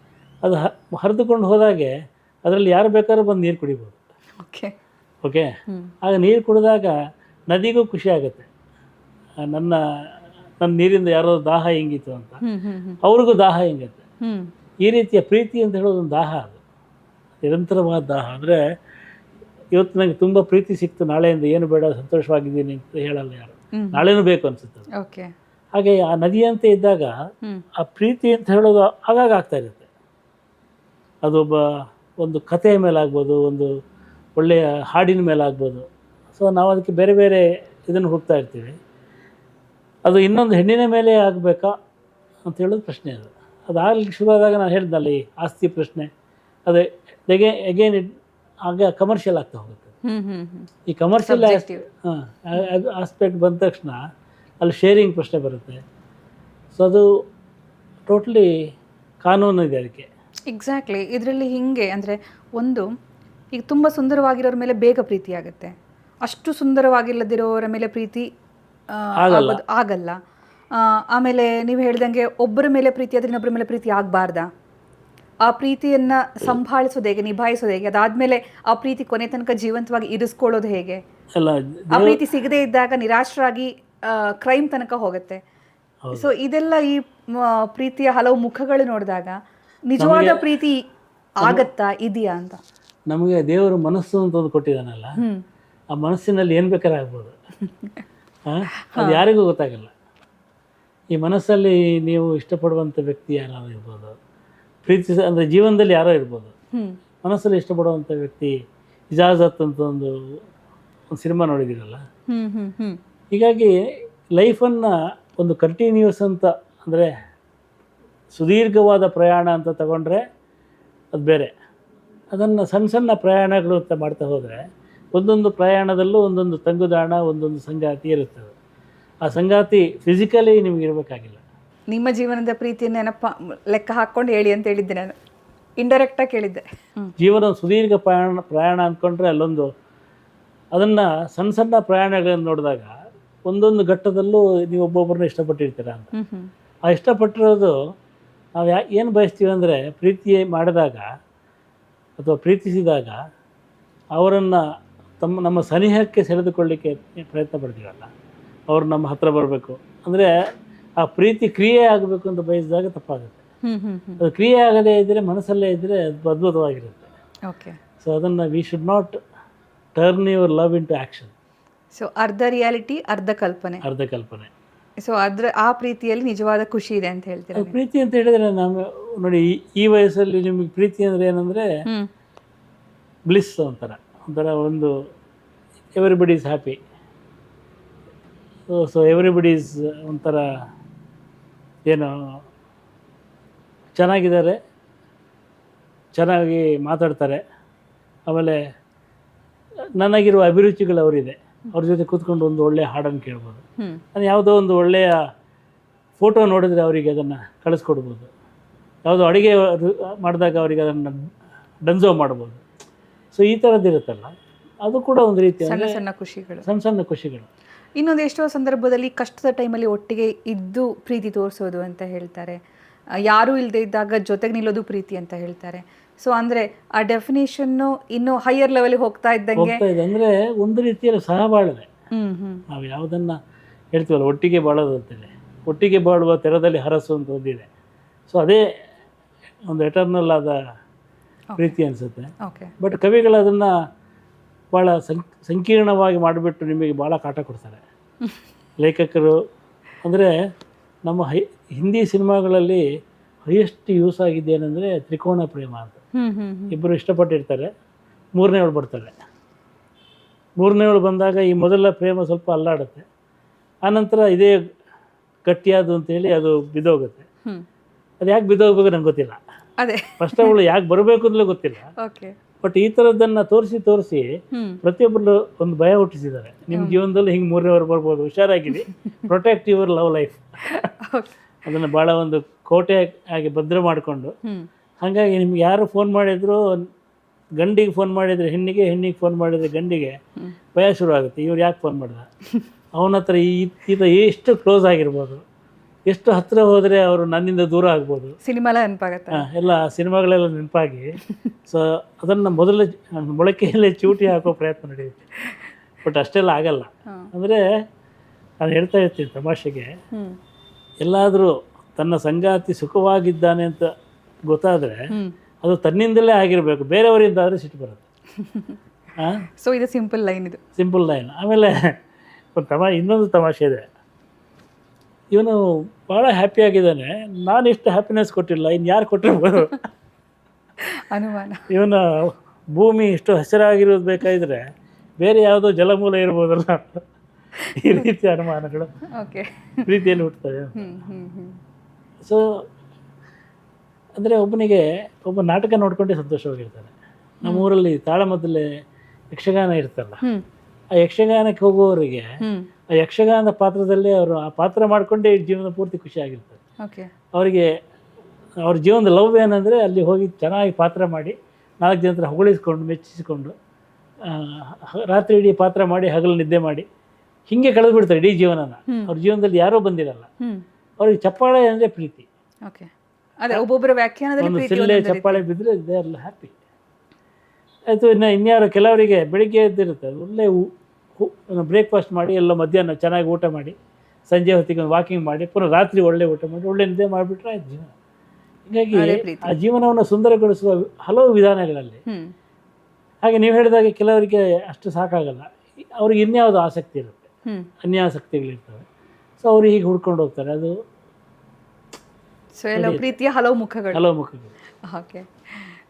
ಅದು ಹರಿದುಕೊಂಡು ಹೋದಾಗೆ ಅದರಲ್ಲಿ ಯಾರು ಬೇಕಾದ್ರೂ ಬಂದು ನೀರು ಕುಡಿಬೋದು. ಓಕೆ. ಆಗ ನೀರು ಕುಡಿದಾಗ ನದಿಗೂ ಖುಷಿ ಆಗುತ್ತೆ, ನನ್ನ ನೀರಿಂದ ಯಾರೋ ದಾಹ ಹಿಂಗಿತ್ತು ಅಂತ, ಅವ್ರಿಗೂ ದಾಹ ಹಿಂಗತ್ತೆ. ಈ ರೀತಿಯ ಪ್ರೀತಿ ಅಂತ ಹೇಳೋದು ಒಂದು ದಾಹ, ಅದು ನಿರಂತರವಾದ ದಾಹ. ಅಂದರೆ ಇವತ್ತು ನನಗೆ ತುಂಬ ಪ್ರೀತಿ ಸಿಕ್ತು, ನಾಳೆಯಿಂದ ಏನು ಬೇಡ ಸಂತೋಷವಾಗಿದ್ದೀನಿ ಅಂತ ಹೇಳಲ್ಲ ಯಾರು, ನಾಳೆನೂ ಬೇಕು ಅನಿಸುತ್ತೆ. ಹಾಗೆ ಆ ನದಿಯಂತೆ ಇದ್ದಾಗ ಆ ಪ್ರೀತಿ ಅಂತ ಹೇಳೋದು ಆಗಾಗ ಆಗ್ತಾ ಇರುತ್ತೆ. ಅದು ಒಂದು ಕಥೆಯ ಮೇಲೆ ಆಗ್ಬೋದು, ಒಂದು ಒಳ್ಳೆಯ ಹಾಡಿನ ಮೇಲೆ ಆಗ್ಬೋದು. ಸೊ ನಾವು ಅದಕ್ಕೆ ಬೇರೆ ಬೇರೆ ಇದನ್ನು ಹುಡುಕ್ತಾ ಇರ್ತೀವಿ. ಅದು ಇನ್ನೊಂದು ಹೆಣ್ಣಿನ ಮೇಲೆ ಆಗಬೇಕಾ ಅಂತ ಹೇಳೋದು ಪ್ರಶ್ನೆ. ಅದು ಆಗಲಿಕ್ಕೆ ಶುರುವಾದಾಗ ನಾನು ಹೇಳಿದ್ನಲ್ಲ ಈ ಆಸ್ತಿ ಪ್ರಶ್ನೆ, ಅದು ಅಗೇನ್ ಆಗ ಕಮರ್ಷಿಯಲ್ ಆಗ್ತಾ ಹೋಗುತ್ತೆ. ಈ ಕಮರ್ಷಿಯಲ್ ಆಸ್ಪೆಕ್ಟ್ ಬಂದ ತಕ್ಷಣ ಅಲ್ಲಿ ಶೇರಿಂಗ್ ಪ್ರಶ್ನೆ ಬರುತ್ತೆ. ಸೊ ಅದು ಟೋಟ್ಲಿ ಕಾನೂನು ಇದೆ ಅದಕ್ಕೆ. ಎಕ್ಸಾಕ್ಟ್ಲಿ. ಇದರಲ್ಲಿ ಹಿಂಗೆ ಅಂದರೆ ಒಂದು ಈಗ ತುಂಬ ಸುಂದರವಾಗಿರೋರ ಮೇಲೆ ಬೇಗ ಪ್ರೀತಿ ಆಗುತ್ತೆ, ಅಷ್ಟು ಸುಂದರವಾಗಿಲ್ಲದಿರೋರ ಮೇಲೆ ಪ್ರೀತಿ ಆಗಲ್ಲ. ಆಮೇಲೆ ನೀವು ಹೇಳ್ದಂಗೆ ಒಬ್ಬರ ಮೇಲೆ ಪ್ರೀತಿ ಆದರೆ ಇನ್ನೊಬ್ಬರ ಮೇಲೆ ಪ್ರೀತಿ ಆಗಬಾರ್ದಾ? ಆ ಪ್ರೀತಿಯನ್ನು ಸಂಭಾಳಿಸೋದು ಹೇಗೆ, ನಿಭಾಯಿಸೋದು ಹೇಗೆ? ಅದಾದಮೇಲೆ ಆ ಪ್ರೀತಿ ಕೊನೆ ತನಕ ಜೀವಂತವಾಗಿ ಇರಿಸ್ಕೊಳ್ಳೋದು ಹೇಗೆ? ಆ ಪ್ರೀತಿ ಸಿಗದೇ ಇದ್ದಾಗ ನಿರಾಶರಾಗಿ ಕ್ರೈಮ್ ತನಕ ಹೋಗುತ್ತೆ. ಸೊ ಇದೆಲ್ಲ ಈ ಪ್ರೀತಿಯ ಹಲವು ಮುಖಗಳು ನೋಡಿದಾಗ ನಿಜವಾದ ಪ್ರೀತಿ ಆಗತ್ತಾ, ಇದೆಯಾ ಅಂತ. ನಮಗೆ ದೇವರು ಮನಸ್ಸು ಅಂತ ಒಂದು ಕೊಟ್ಟಿದ್ದಾನಲ್ಲ, ಆ ಮನಸ್ಸಿನಲ್ಲಿ ಏನು ಬೇಕಾದ್ರೆ ಆಗ್ಬೋದು. ಅದು ಯಾರಿಗೂ ಗೊತ್ತಾಗಲ್ಲ. ಈ ಮನಸ್ಸಲ್ಲಿ ನೀವು ಇಷ್ಟಪಡುವಂಥ ವ್ಯಕ್ತಿ ಯಾರೋ ಇರ್ಬೋದು, ಪ್ರೀತಿ ಅಂದರೆ ಜೀವನದಲ್ಲಿ ಯಾರೋ ಇರ್ಬೋದು. ಮನಸ್ಸಲ್ಲಿ ಇಷ್ಟಪಡುವಂಥ ವ್ಯಕ್ತಿ ಇಜಾಜತ್ ಅಂತ ಒಂದು ಸಿನಿಮಾ ನೋಡಿದ್ದೀರಲ್ಲ. ಹೀಗಾಗಿ ಲೈಫನ್ನು ಒಂದು ಕಂಟಿನ್ಯೂಸ್ ಅಂತ, ಅಂದರೆ ಸುದೀರ್ಘವಾದ ಪ್ರಯಾಣ ಅಂತ ತಗೊಂಡ್ರೆ ಅದು ಬೇರೆ. ಅದನ್ನು ಸಣ್ಣ ಸಣ್ಣ ಪ್ರಯಾಣಗಳು ಅಂತ ಮಾಡ್ತಾ ಹೋದರೆ ಒಂದೊಂದು ಪ್ರಯಾಣದಲ್ಲೂ ಒಂದೊಂದು ತಂಗುದಾಣ, ಒಂದೊಂದು ಸಂಗಾತಿ ಇರುತ್ತದೆ. ಆ ಸಂಗಾತಿ ಫಿಸಿಕಲಿ ನಿಮ್ಗೆ ಇರಬೇಕಾಗಿಲ್ಲ. ನಿಮ್ಮ ಜೀವನದ ಪ್ರೀತಿಯನ್ನು ಲೆಕ್ಕ ಹಾಕ್ಕೊಂಡು ಹೇಳಿ ಅಂತ ಹೇಳಿದ್ದೆ ನಾನು, ಇಂಡೈರೆಕ್ಟಾಗಿ ಕೇಳಿದ್ದೆ. ಜೀವನ ಸುದೀರ್ಘ ಪ್ರಯಾಣ ಅಂದ್ಕೊಂಡ್ರೆ ಅಲ್ಲೊಂದು ಅದನ್ನು ಸಣ್ಣ ಸಣ್ಣ ಪ್ರಯಾಣಗಳನ್ನು ನೋಡಿದಾಗ ಒಂದೊಂದು ಘಟ್ಟದಲ್ಲೂ ನೀವು ಒಬ್ಬೊಬ್ಬರನ್ನ ಇಷ್ಟಪಟ್ಟಿರ್ತೀರ ಅಂತ. ಆ ಇಷ್ಟಪಟ್ಟಿರೋದು ನಾವು ಏನು ಬಯಸ್ತೀವಿ ಅಂದರೆ ಪ್ರೀತಿ ಮಾಡಿದಾಗ ಅಥವಾ ಪ್ರೀತಿಸಿದಾಗ ಅವರನ್ನು ನಮ್ಮ ಸನಿಹಕ್ಕೆ ಸೆಳೆದುಕೊಳ್ಳಿಕ್ಕೆ ಪ್ರಯತ್ನ ಪಡ್ತೀವಲ್ಲ, ಅವ್ರು ನಮ್ಮ ಹತ್ರ ಬರಬೇಕು ಅಂದರೆ ಆ ಪ್ರೀತಿ ಕ್ರಿಯೆ ಆಗಬೇಕು ಅಂತ ಬಯಸಿದಾಗ ತಪ್ಪಾಗುತ್ತೆ. ಅದು ಕ್ರಿಯೆ ಆಗದೇ ಇದ್ದರೆ ಮನಸ್ಸಲ್ಲೇ ಇದ್ದರೆ ಅದು ಅದ್ಭುತವಾಗಿರುತ್ತೆ. ಓಕೆ. ಸೊ ಅದನ್ನು we should not turn your love into action. So ಅರ್ಧ ರಿಯಾಲಿಟಿ ಅರ್ಧ ಕಲ್ಪನೆ. ಅರ್ಧ ಕಲ್ಪನೆ. ಸೊ ಆ ಪ್ರೀತಿಯಲ್ಲಿ ನಿಜವಾದ ಖುಷಿ ಇದೆ ಅಂತ ಹೇಳ್ತೀರಾ? ಪ್ರೀತಿ ಅಂತ ಹೇಳಿದ್ರೆ ನಾವು ನೋಡಿ, ಈ ವಯಸ್ಸಲ್ಲಿ ನಿಮಗೆ ಪ್ರೀತಿ ಅಂದರೆ ಏನಂದರೆ ಬ್ಲಿಸ್ ಒಂಥರ ಒಂದು everybody is happy. So everybody is ಒಂಥರ ಏನು ಚೆನ್ನಾಗಿದ್ದಾರೆ, ಚೆನ್ನಾಗಿ ಮಾತಾಡ್ತಾರೆ, ಆಮೇಲೆ ನನಗಿರುವ ಅಭಿರುಚಿಗಳು ಅವರಿದೆ, ಅವ್ರ ಜೊತೆ ಕೂತ್ಕೊಂಡು ಒಂದು ಒಳ್ಳೆಯ ಹಾಡನ್ನು ಕೇಳ್ಬೋದು. ನಾನು ಯಾವುದೋ ಒಂದು ಒಳ್ಳೆಯ ಫೋಟೋ ನೋಡಿದರೆ ಅವರಿಗೆ ಅದನ್ನು ಕಳಿಸ್ಕೊಡ್ಬೋದು, ಯಾವುದೋ ಅಡುಗೆ ಮಾಡಿದಾಗ ಅವರಿಗೆ ಅದನ್ನು ಡನ್ಸೋ ಮಾಡ್ಬೋದು. ಸೊ ಈ ಥರದ್ದಿರುತ್ತಲ್ಲ, ಅದು ಕೂಡ ಒಂದು ರೀತಿಯ ಸಣ್ಣ ಸಣ್ಣ ಖುಷಿಗಳು, ಸಣ್ಣ ಸಣ್ಣ ಖುಷಿಗಳು. ಇನ್ನೊಂದು ಎಷ್ಟೋ ಸಂದರ್ಭದಲ್ಲಿ ಕಷ್ಟದ ಟೈಮಲ್ಲಿ ಒಟ್ಟಿಗೆ ಇದ್ದು ಪ್ರೀತಿ ತೋರಿಸೋದು ಅಂತ ಹೇಳ್ತಾರೆ. ಯಾರೂ ಇಲ್ಲದೆ ಇದ್ದಾಗ ಜೊತೆಗೆ ನಿಲ್ಲೋದು ಪ್ರೀತಿ ಅಂತ ಹೇಳ್ತಾರೆ. ಸೊ ಅಂದರೆ ಆ ಡೆಫಿನೇಷನ್ನು ಇನ್ನೂ ಹೈಯರ್ ಲೆವೆಲ್ಗೆ ಹೋಗ್ತಾ ಇದ್ದಂಗೆ ಅಂದರೆ ಒಂದು ರೀತಿಯಲ್ಲಿ ಸಹಬಾಳ್ವೆ. ನಾವು ಯಾವುದನ್ನು ಹೇಳ್ತೀವಲ್ಲ ಒಟ್ಟಿಗೆ ಬಾಳೋದು ಅಂತೇಳಿ, ಒಟ್ಟಿಗೆ ಬಾಳುವ ತೆರದಲ್ಲಿ ಹರಸು ಅಂತ ಒಂದಿದೆ. ಸೊ ಅದೇ ಒಂದು ಎಟರ್ನಲ್ ಆದ ಪ್ರೀತಿ ಅನಿಸುತ್ತೆ. ಬಟ್ ಕವಿಗಳು ಅದನ್ನು ಭಾಳ ಸಂಕೀರ್ಣವಾಗಿ ಮಾಡಿಬಿಟ್ಟು ನಿಮಗೆ ಭಾಳ ಕಾಟ ಕೊಡ್ತಾರೆ ಲೇಖಕರು. ಅಂದರೆ ನಮ್ಮ ಹಿಂದಿ ಸಿನಿಮಾಗಳಲ್ಲಿ ಹೈಯೆಸ್ಟ್ ಯೂಸ್ ಆಗಿದೆ ಏನಂದರೆ ತ್ರಿಕೋಣ ಪ್ರೇಮ ಅಂತ. ಇಬ್ಬರು ಇಷ್ಟಪಟ್ಟಿರ್ತಾರೆ, ಮೂರನೇವಳು ಬರ್ತಾಳೆ. ಮೂರನೇವಳು ಬಂದಾಗ ಈ ಮೊದಲ ಪ್ರೇಮ ಸ್ವಲ್ಪ ಅಲ್ಲಾಡುತ್ತೆ, ಆನಂತರ ಇದೇ ಗಟ್ಟಿಯಾದು ಅಂತೇಳಿ ಅದು ಬಿದ್ದೋಗುತ್ತೆ. ಅದು ಯಾಕೆ ಬಿದ್ದೋಗ್ಬೇಕು ನಂಗೆ ಗೊತ್ತಿಲ್ಲ. ಅದೇ ಫಸ್ಟ್ ಅವಳು ಯಾಕೆ ಬರಬೇಕು ಅಂತಲೇ ಗೊತ್ತಿಲ್ಲ. ಬಟ್ ಈ ಥರದ್ದನ್ನು ತೋರಿಸಿ ಪ್ರತಿಯೊಬ್ಬರು ಒಂದು ಭಯ ಹುಟ್ಟಿಸಿದ್ದಾರೆ. ನಿಮ್ಮ ಜೀವನದಲ್ಲಿ ಹಿಂಗೆ ಮೂರನೇವರು ಬರ್ಬೋದು, ಹುಷಾರಾಗಿರಿ, ಪ್ರೊಟೆಕ್ಟ್ ಯುವರ್ ಲವ್ ಲೈಫ್. ಅದನ್ನು ಭಾಳ ಒಂದು ಕೋಟೆ ಆಗಿ ಭದ್ರ ಮಾಡಿಕೊಂಡು, ಹಾಗಾಗಿ ನಿಮ್ಗೆ ಯಾರು ಫೋನ್ ಮಾಡಿದ್ರು, ಗಂಡಿಗೆ ಫೋನ್ ಮಾಡಿದರೆ ಹೆಣ್ಣಿಗೆ, ಹೆಣ್ಣಿಗೆ ಫೋನ್ ಮಾಡಿದರೆ ಗಂಡಿಗೆ ಭಯ ಶುರು ಆಗುತ್ತೆ. ಇವ್ರು ಯಾಕೆ ಫೋನ್ ಮಾಡ್ದ, ಅವನ ಹತ್ರ ಈತ ಎಷ್ಟು ಕ್ಲೋಸ್ ಆಗಿರ್ಬೋದು, ಎಷ್ಟು ಹತ್ತಿರ ಹೋದರೆ ಅವರು ನನ್ನಿಂದ ದೂರ ಆಗ್ಬೋದು. ಸಿನಿಮಾಲ ನೆನಪಾಗತ್ತೆ, ಎಲ್ಲ ಸಿನಿಮಾಗಳೆಲ್ಲ ನೆನಪಾಗಿ. ಸೊ ಅದನ್ನು ಮೊಳಕೆಯಲ್ಲೇ ಚೂಟಿ ಹಾಕೋ ಪ್ರಯತ್ನ ನಡೆಯುತ್ತೆ. ಬಟ್ ಅಷ್ಟೆಲ್ಲ ಆಗಲ್ಲ. ಅಂದರೆ ನಾನು ಹೇಳ್ತಾ ಇರ್ತೀನಿ ತಮಾಷೆಗೆ, ಎಲ್ಲಾದರೂ ತನ್ನ ಸಂಗಾತಿ ಸುಖವಾಗಿದ್ದಾನೆ ಅಂತ ಗೊತ್ತಾದರೆ ಅದು ತನ್ನಿಂದಲೇ ಆಗಿರಬೇಕು, ಬೇರೆಯವರಿಂದ ಆದರೆ ಸಿಟ್ಟು ಬರುತ್ತೆ. ಸೊ ಇದು ಸಿಂಪಲ್ ಲೈನ್, ಇದು ಸಿಂಪಲ್ ಲೈನ್. ಆಮೇಲೆ ಇನ್ನೊಂದು ತಮಾಷೆ ಇದೆ. ಇವನು ಭಾಳ ಹ್ಯಾಪಿಯಾಗಿದ್ದಾನೆ, ನಾನು ಎಷ್ಟು ಹ್ಯಾಪಿನೆಸ್ ಕೊಟ್ಟಿಲ್ಲ, ಇನ್ನು ಯಾರು ಕೊಟ್ಟಿರ್ಬೋದು ಅನುಮಾನ. ಇವನ ಭೂಮಿ ಇಷ್ಟು ಹಸಿರಾಗಿರೋದು ಬೇಕಾದರೆ ಬೇರೆ ಯಾವುದೋ ಜಲಮೂಲ ಇರ್ಬೋದಲ್ಲ, ಈ ರೀತಿ ಅನುಮಾನಗಳು ಪ್ರೀತಿಯಲ್ಲಿ ಹುಟ್ಟುತ್ತವೆ. ಸೊ ಅಂದರೆ ಒಬ್ಬ ನಾಟಕ ನೋಡ್ಕೊಂಡೇ ಸಂತೋಷವಾಗಿರ್ತಾನೆ. ನಮ್ಮೂರಲ್ಲಿ ತಾಳಮದ್ದಲೆ ಯಕ್ಷಗಾನ ಇರ್ತಲ್ಲ, ಆ ಯಕ್ಷಗಾನಕ್ಕೆ ಹೋಗುವವರಿಗೆ ಆ ಯಕ್ಷಗಾನದ ಪಾತ್ರದಲ್ಲೇ ಅವರು ಆ ಪಾತ್ರ ಮಾಡಿಕೊಂಡೇ ಜೀವನ ಪೂರ್ತಿ ಖುಷಿಯಾಗಿರ್ತಾರೆ. ಅವರಿಗೆ ಅವ್ರ ಜೀವನದ ಲವ್ ಏನಂದರೆ ಅಲ್ಲಿ ಹೋಗಿ ಚೆನ್ನಾಗಿ ಪಾತ್ರ ಮಾಡಿ 4 ಜನ ಹತ್ರ ಹೊಗಳಿಸ್ಕೊಂಡು ಮೆಚ್ಚಿಸಿಕೊಂಡು ರಾತ್ರಿ ಇಡೀ ಪಾತ್ರ ಮಾಡಿ ಹಗಲು ನಿದ್ದೆ ಮಾಡಿ ಹೀಗೆ ಕಳೆದು ಬಿಡ್ತಾರೆ ಇಡೀ ಜೀವನನ. ಅವ್ರ ಜೀವನದಲ್ಲಿ ಯಾರೋ ಬಂದಿರಲ್ಲ, ಅವ್ರಿಗೆ ಚಪ್ಪಾಳೆ ಅಂದರೆ ಪ್ರೀತಿ. ಒಬ್ಬೊಬ್ಬರ ವ್ಯಾಖ್ಯಾನದಲ್ಲಿ ಸಿಳ್ಳೆ ಚಪ್ಪಾಳೆ ಬಿದ್ದರೆ ದೇ ಆರ್ ಹ್ಯಾಪಿ. ಆಯಿತು. ಇನ್ಯಾರು ಕೆಲವರಿಗೆ ಬೆಳಿಗ್ಗೆ ಎದ್ದಿರುತ್ತೆ, ಒಳ್ಳೆ ಬ್ರೇಕ್ಫಾಸ್ಟ್ ಮಾಡಿ ಎಲ್ಲ ಮಧ್ಯಾಹ್ನ ಚೆನ್ನಾಗಿ ಊಟ ಮಾಡಿ ಸಂಜೆ ಹೊತ್ತಿಗೆ ಒಂದು ವಾಕಿಂಗ್ ಮಾಡಿ ಪುನಃ ರಾತ್ರಿ ಒಳ್ಳೆ ಊಟ ಮಾಡಿ ಒಳ್ಳೆ ನಿದ್ದೆ ಮಾಡಿಬಿಟ್ರೆ ಆಯ್ತು ಜೀವನ. ಹೀಗಾಗಿ ಆ ಜೀವನವನ್ನು ಸುಂದರಗೊಳಿಸುವ ಹಲವು ವಿಧಾನಗಳಲ್ಲಿ. ಹಾಗೆ ನೀವು ಹೇಳಿದಾಗೆ ಕೆಲವರಿಗೆ ಅಷ್ಟು ಸಾಕಾಗಲ್ಲ, ಅವ್ರಿಗೆ ಇನ್ಯಾವುದು ಆಸಕ್ತಿ ಇರುತ್ತೆ, ಅನ್ಯಾಸಕ್ತಿಗಳಿರ್ತವೆ. ಸೊ ಅವರು ಹೀಗೆ ಹುಡ್ಕೊಂಡು ಹೋಗ್ತಾರೆ. ಅದು ಪ್ರೀತಿಯ ಹಲವು ಮುಖಗಳು.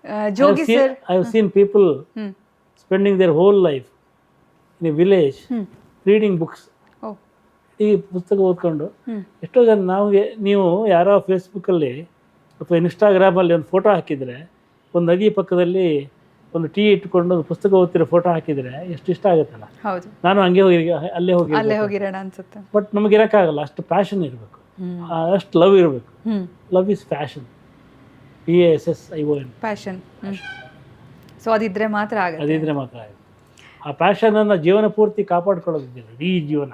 I have seen people spending their whole life in a village reading books. ಈ ಪುಸ್ತಕ ಓದ್ಕೊಂಡು ಎಷ್ಟೋ ಜನ ನೀವು ಯಾರೋ ಫೇಸ್ಬುಕ್ಕಲ್ಲಿ ಅಥವಾ ಇನ್ಸ್ಟಾಗ್ರಾಮಲ್ಲಿ ಒಂದು ಫೋಟೋ ಹಾಕಿದರೆ, ಒಂದು ನದಿ ಪಕ್ಕದಲ್ಲಿ ಒಂದು ಟೀ ಇಟ್ಕೊಂಡು ಒಂದು ಪುಸ್ತಕ ಓದ್ತಿರೋ ಫೋಟೋ ಹಾಕಿದರೆ ಎಷ್ಟು ಇಷ್ಟ ಆಗುತ್ತಲ್ಲ. ನಾನು ಹಂಗೆ ಅಲ್ಲೇ ಹೋಗಿರೋಣ ಅನ್ಸುತ್ತೆ. ಬಟ್ ನಮಗಿರೋಕ್ಕಾಗಲ್ಲ, ಅಷ್ಟು ಪ್ಯಾಷನ್ ಇರಬೇಕು, ಅಷ್ಟು ಲವ್ ಇರಬೇಕು. Love is passion, PASSION, passion. So ಅದಿದ್ರೆ ಮಾತ್ರ ಆಗುತ್ತೆ. ಅದಿದ್ರೆ ಮಾತ್ರ ಆಗುತ್ತೆ. ಆ ಪ್ಯಾಷನನ್ನು ಜೀವನ ಪೂರ್ತಿ ಕಾಪಾಡ್ಕೊಳ್ಳೋದಿದೆಯಲ್ಲ ಇಡೀ ಜೀವನ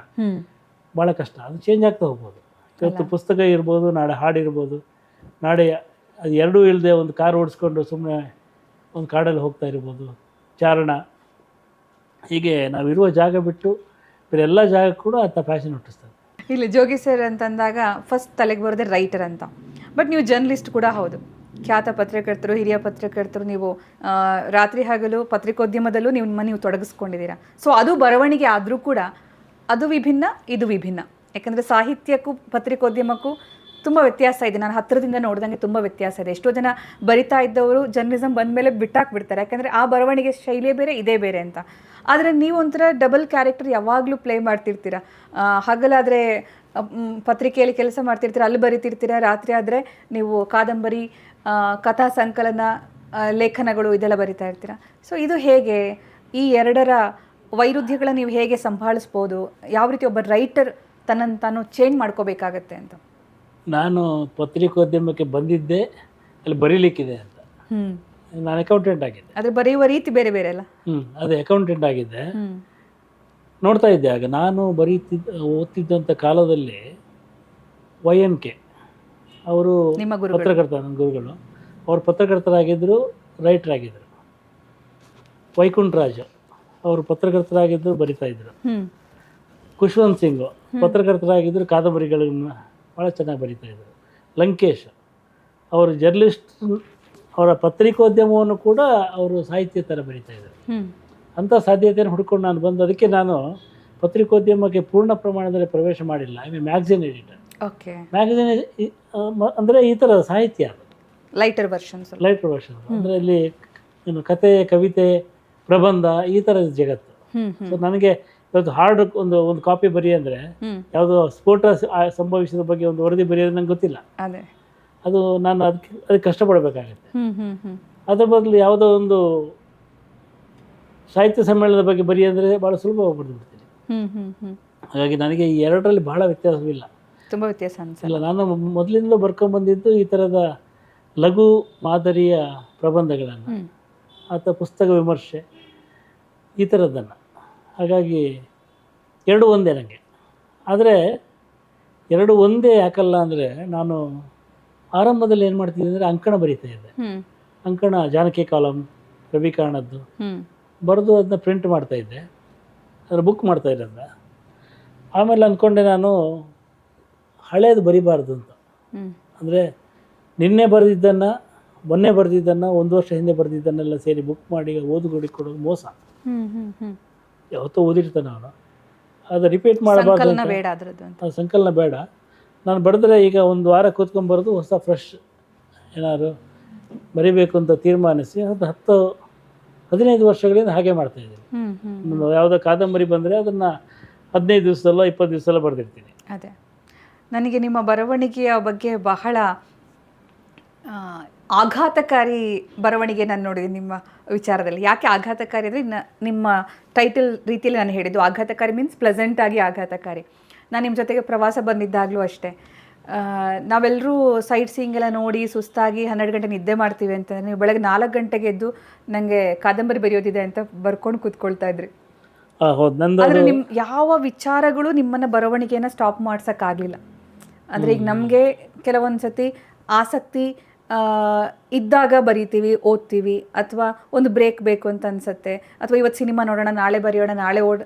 ಭಾಳ ಕಷ್ಟ. ಅದು ಚೇಂಜ್ ಆಗ್ತಾ ಹೋಗ್ಬೋದು. ಇವತ್ತು ಪುಸ್ತಕ ಇರ್ಬೋದು, ನಾಳೆ ಹಾಡಿರ್ಬೋದು, ನಾಳೆ ಅದು ಎರಡೂ ಇಲ್ಲದೆ ಒಂದು ಕಾರ್ ಓಡಿಸ್ಕೊಂಡು ಸುಮ್ಮನೆ ಒಂದು ಕಾಡಲ್ಲಿ ಹೋಗ್ತಾ ಇರ್ಬೋದು, ಚಾರಣ. ಹೀಗೆ ನಾವಿರುವ ಜಾಗ ಬಿಟ್ಟು ಬೇರೆ ಎಲ್ಲ ಜಾಗ ಕೂಡ ಆತ ಪ್ಯಾಷನ್ ಹುಟ್ಟಿಸ್ತದೆ. ಇಲ್ಲಿ ಜೋಗಿ ಸರ್ ಅಂತಂದಾಗ ಫಸ್ಟ್ ತಲೆಗೆ ಬರೋದೇ ರೈಟರ್ ಅಂತ. ಬಟ್ ನೀವು ಜರ್ನಲಿಸ್ಟ್ ಕೂಡ ಹೌದು, ಖ್ಯಾತ ಪತ್ರಕರ್ತರು, ಹಿರಿಯ ಪತ್ರಕರ್ತರು. ನೀವು ರಾತ್ರಿ ಹಗಲು ಪತ್ರಿಕೋದ್ಯಮದಲ್ಲೂ ನೀವು ತೊಡಗಿಸ್ಕೊಂಡಿದ್ದೀರಾ. ಸೊ ಅದು ಬರವಣಿಗೆ ಆದರೂ ಕೂಡ ಅದು ವಿಭಿನ್ನ, ಇದು ವಿಭಿನ್ನ. ಯಾಕಂದರೆ ಸಾಹಿತ್ಯಕ್ಕೂ ಪತ್ರಿಕೋದ್ಯಮಕ್ಕೂ ತುಂಬ ವ್ಯತ್ಯಾಸ ಇದೆ. ನಾನು ಹತ್ತಿರದಿಂದ ನೋಡ್ದಂಗೆ ತುಂಬ ವ್ಯತ್ಯಾಸ ಇದೆ. ಎಷ್ಟೋ ಜನ ಬರಿತಾ ಇದ್ದವರು ಜರ್ನಲಿಸಮ್ ಬಂದಮೇಲೆ ಬಿಟ್ಟಾಕ್ಬಿಡ್ತಾರೆ, ಯಾಕಂದರೆ ಆ ಬರವಣಿಗೆ ಶೈಲಿಯೇ ಬೇರೆ, ಇದೇ ಬೇರೆ ಅಂತ. ಆದರೆ ನೀವು ಒಂಥರ ಡಬಲ್ ಕ್ಯಾರೆಕ್ಟರ್ ಯಾವಾಗಲೂ ಪ್ಲೇ ಮಾಡ್ತಿರ್ತೀರ. ಹಗಲಾದರೆ ಪತ್ರಿಕೆಯಲ್ಲಿ ಕೆಲಸ ಮಾಡ್ತಿರ್ತೀರ, ಅಲ್ಲಿ ಬರಿತಿರ್ತೀರ. ರಾತ್ರಿ ಆದರೆ ನೀವು ಕಾದಂಬರಿ, ಕಥಾ ಸಂಕಲನ, ಲೇಖನಗಳು ಇದೆಲ್ಲ ಬರಿತಾ ಇರ್ತೀರ. ಸೊ ಇದು ಹೇಗೆ, ಈ ಎರಡರ ವೈರುಧ್ಯಗಳನ್ನ ನೀವು ಹೇಗೆ ಸಂಭಾಳಿಸ್ಬೋದು? ಯಾವ ರೀತಿ ಒಬ್ಬ ರೈಟರ್ ತನ್ನನ್ನು ತಾನು ಚೇಂಜ್ ಮಾಡ್ಕೋಬೇಕಾಗತ್ತೆ ಅಂತ? ನಾನು ಪತ್ರಿಕೋದ್ಯಮಕ್ಕೆ ಬಂದಿದ್ದೆ ಅಲ್ಲಿ ಬರೀಲಿಕ್ಕಿದೆ ಅಂತ. ನಾನು ಅಕೌಂಟೆಂಟ್ ಆಗಿದ್ದೆ. ಆದರೆ ಬರೆಯುವ ರೀತಿ ಬೇರೆ ಬೇರೆ ಅಲ್ಲ? ಅದೇ ಅಕೌಂಟೆಂಟ್ ಆಗಿದ್ದೆ. ನೋಡ್ತಾ ಇದ್ದೆ ಆಗ ನಾನು ಓದ್ತಿದ್ದಂಥ ಕಾಲದಲ್ಲಿ YNK ಅವರು ಪತ್ರಕರ್ತ, ನನ್ನ ಗುರುಗಳು. ಅವರು ಪತ್ರಕರ್ತರಾಗಿದ್ದರು, ರೈಟರ್ ಆಗಿದ್ದರು. ವೈಕುಂಠರಾಜ್ ಅವರು ಪತ್ರಕರ್ತರಾಗಿದ್ದರು, ಬರಿತಾ ಇದ್ರು. ಖುಷ್ವಂತ್ ಸಿಂಗ್ ಪತ್ರಕರ್ತರಾಗಿದ್ದರು, ಕಾದಂಬರಿಗಳನ್ನ ಭಾಳ ಚೆನ್ನಾಗಿ ಬರಿತಾ ಇದ್ರು. ಲಂಕೇಶ್ ಅವರು ಜರ್ನಲಿಸ್ಟ್, ಅವರ ಪತ್ರಿಕೋದ್ಯಮವನ್ನು ಕೂಡ ಅವರು ಸಾಹಿತ್ಯ ಥರ ಬರಿತಾ ಇದ್ರು. ಅಂಥ ಸಾಧ್ಯತೆಯನ್ನು ಹುಡ್ಕೊಂಡು ನಾನು ಬಂದು, ಅದಕ್ಕೆ ನಾನು ಪತ್ರಿಕೋದ್ಯಮಕ್ಕೆ ಪೂರ್ಣ ಪ್ರಮಾಣದಲ್ಲಿ ಪ್ರವೇಶ ಮಾಡಿಲ್ಲ. I mean magazine editor. Okay. Magazine ಅಂದರೆ ಈ ಥರ ಸಾಹಿತ್ಯ, ಅದು ಲೈಟರ್ ವರ್ಷನ್. ಅಂದರೆ ಇಲ್ಲಿ ಏನು ಕತೆ, ಕವಿತೆ, ಪ್ರಬಂಧ, ಈ ಥರದ ಜಗತ್ತು. ಸೊ ನನಗೆ ಇವತ್ತು ಹಾರ್ಡ್ ಒಂದು ಕಾಪಿ ಬರಿ ಅಂದರೆ, ಯಾವುದೋ ಸ್ಫೋಟ ಸಂಭವಿಸಿದ ಬಗ್ಗೆ ಒಂದು ವರದಿ ಬರೆಯೋದು ನಂಗೆ ಗೊತ್ತಿಲ್ಲ. ಅದು ನಾನು ಅದಕ್ಕೆ ಕಷ್ಟಪಡಬೇಕಾಗತ್ತೆ. ಅದ್ರ ಬದಲು ಯಾವುದೋ ಒಂದು ಸಾಹಿತ್ಯ ಸಮ್ಮೇಳನದ ಬಗ್ಗೆ ಬರಿ ಅಂದರೆ ಭಾಳ ಸುಲಭವಾಗಿ ಬರೆದುಬಿಡ್ತೀನಿ. ಹಾಗಾಗಿ ನನಗೆ ಈ ಎರಡರಲ್ಲಿ ಬಹಳ ವ್ಯತ್ಯಾಸವಿಲ್ಲ, ತುಂಬ ವ್ಯತ್ಯಾಸ ಅನಿಸಲ್ಲ. ನಾನು ಮೊದಲಿಂದಲೂ ಬರ್ಕೊಂಡ್ಬಂದಿದ್ದು ಈ ಥರದ ಲಘು ಮಾದರಿಯ ಪ್ರಬಂಧಗಳನ್ನು ಅಥವಾ ಪುಸ್ತಕ ವಿಮರ್ಶೆ, ಈ ಥರದ್ದನ್ನು. ಹಾಗಾಗಿ ಎರಡು ಒಂದೇ ನನಗೆ. ಆದರೆ ಎರಡು ಒಂದೇ ಯಾಕಲ್ಲ ಅಂದರೆ, ನಾನು ಆರಂಭದಲ್ಲಿ ಏನು ಮಾಡ್ತಿದ್ದೆ ಅಂದರೆ ಅಂಕಣ ಬರೀತಾ ಇದ್ದೆ. ಅಂಕಣ, ಜಾನಕಿ ಕಾಲಂ, ರವಿಕಾರಣದ್ದು ಬರೆದು ಅದನ್ನ ಪ್ರಿಂಟ್ ಮಾಡ್ತಾಯಿದ್ದೆ, ಅದರ ಬುಕ್ ಮಾಡ್ತಾಯಿದ್ದೆ ಅಂತ. ಆಮೇಲೆ ಅಂದ್ಕೊಂಡೆ ನಾನು ಹಳೇದು ಬರಿಬಾರ್ದು ಅಂತ. ಅಂದರೆ ನಿನ್ನೆ ಬರೆದಿದ್ದನ್ನು, ಮೊನ್ನೆ ಬರೆದಿದ್ದನ್ನು, ಒಂದು ವರ್ಷ ಹಿಂದೆ ಬರೆದಿದ್ದನ್ನೆಲ್ಲ ಸೇರಿ ಬುಕ್ ಮಾಡಿ ಓದುಗಡಿ ಕೊಡೋದು ಮೋಸ. ಯಾವತ್ತೋ ಓದಿರ್ತಾನೆ ಅವನು, ಅದು ರಿಪೀಟ್ ಮಾಡಬಾರ್ದು, ಅದು ಸಂಕಲನ ಬೇಡ. ನಾನು ಬರೆದ್ರೆ ಈಗ ಒಂದು ವಾರ ಕೂತ್ಕೊಂಡ್ಬರೋದು, ಹೊಸ ಫ್ರೆಶ್ ಏನಾದ್ರು ಬರಿಬೇಕು ಅಂತ ತೀರ್ಮಾನಿಸಿ ಅದು 10-15 ವರ್ಷಗಳಿಂದ ಹಾಗೆ ಮಾಡ್ತಾಯಿದ್ದೀನಿ. ಯಾವುದೋ ಕಾದಂಬರಿ ಬಂದರೆ ಅದನ್ನು 15 ದಿವಸದಲ್ಲೋ 20 ದಿವಸದಲ್ಲೋ ಬರೆದಿರ್ತೀನಿ. ಅದೇ ನನಗೆ ನಿಮ್ಮ ಬರವಣಿಗೆಯ ಬಗ್ಗೆ ಬಹಳ ಆಘಾತಕಾರಿ ಬರವಣಿಗೆ ನಾನು ನೋಡಿದ್ದೀನಿ ನಿಮ್ಮ ವಿಚಾರದಲ್ಲಿ. ಯಾಕೆ ಆಘಾತಕಾರಿ ಅಂದರೆ, ನಿಮ್ಮ ಟೈಟಲ್ ರೀತಿಯಲ್ಲಿ ನಾನು ಹೇಳಿದ್ದು ಆಘಾತಕಾರಿ ಮೀನ್ಸ್ ಪ್ಲೆಸೆಂಟಾಗಿ ಆಘಾತಕಾರಿ. ನಾನು ನಿಮ್ಮ ಜೊತೆಗೆ ಪ್ರವಾಸ ಬಂದಿದ್ದಾಗಲೂ ಅಷ್ಟೇ, ನಾವೆಲ್ಲರೂ ಸೈಟ್ ಸೀಯಿಂಗ್ ಎಲ್ಲ ನೋಡಿ ಸುಸ್ತಾಗಿ 12 ಗಂಟೆ ನಿದ್ದೆ ಮಾಡ್ತೀವಿ ಅಂತಂದರೆ, ನೀವು ಬೆಳಗ್ಗೆ 4 ಗಂಟೆಗೆ ಎದ್ದು ನನಗೆ ಕಾದಂಬರಿ ಬರೆಯೋದಿದೆ ಅಂತ ಬರ್ಕೊಂಡು ಕೂತ್ಕೊಳ್ತಾ ಇದ್ರಿ. ಆದರೆ ನಿಮ್ಮ ಯಾವ ವಿಚಾರಗಳು ನಿಮ್ಮನ್ನು ಬರವಣಿಗೆಯನ್ನು ಸ್ಟಾಪ್ ಮಾಡ್ಸೋಕ್ಕಾಗಲಿಲ್ಲ. ಅಂದರೆ ಈಗ ನಮಗೆ ಕೆಲವೊಂದು ಸತಿ ಆಸಕ್ತಿ ಇದ್ದಾಗ ಬರಿತೀವಿ, ಓದ್ತೀವಿ, ಅಥವಾ ಒಂದು ಬ್ರೇಕ್ ಬೇಕು ಅಂತ ಅನಿಸುತ್ತೆ, ಅಥವಾ ಇವತ್ತು ಸಿನಿಮಾ ನೋಡೋಣ, ನಾಳೆ ಬರೆಯೋಣ, ನಾಳೆ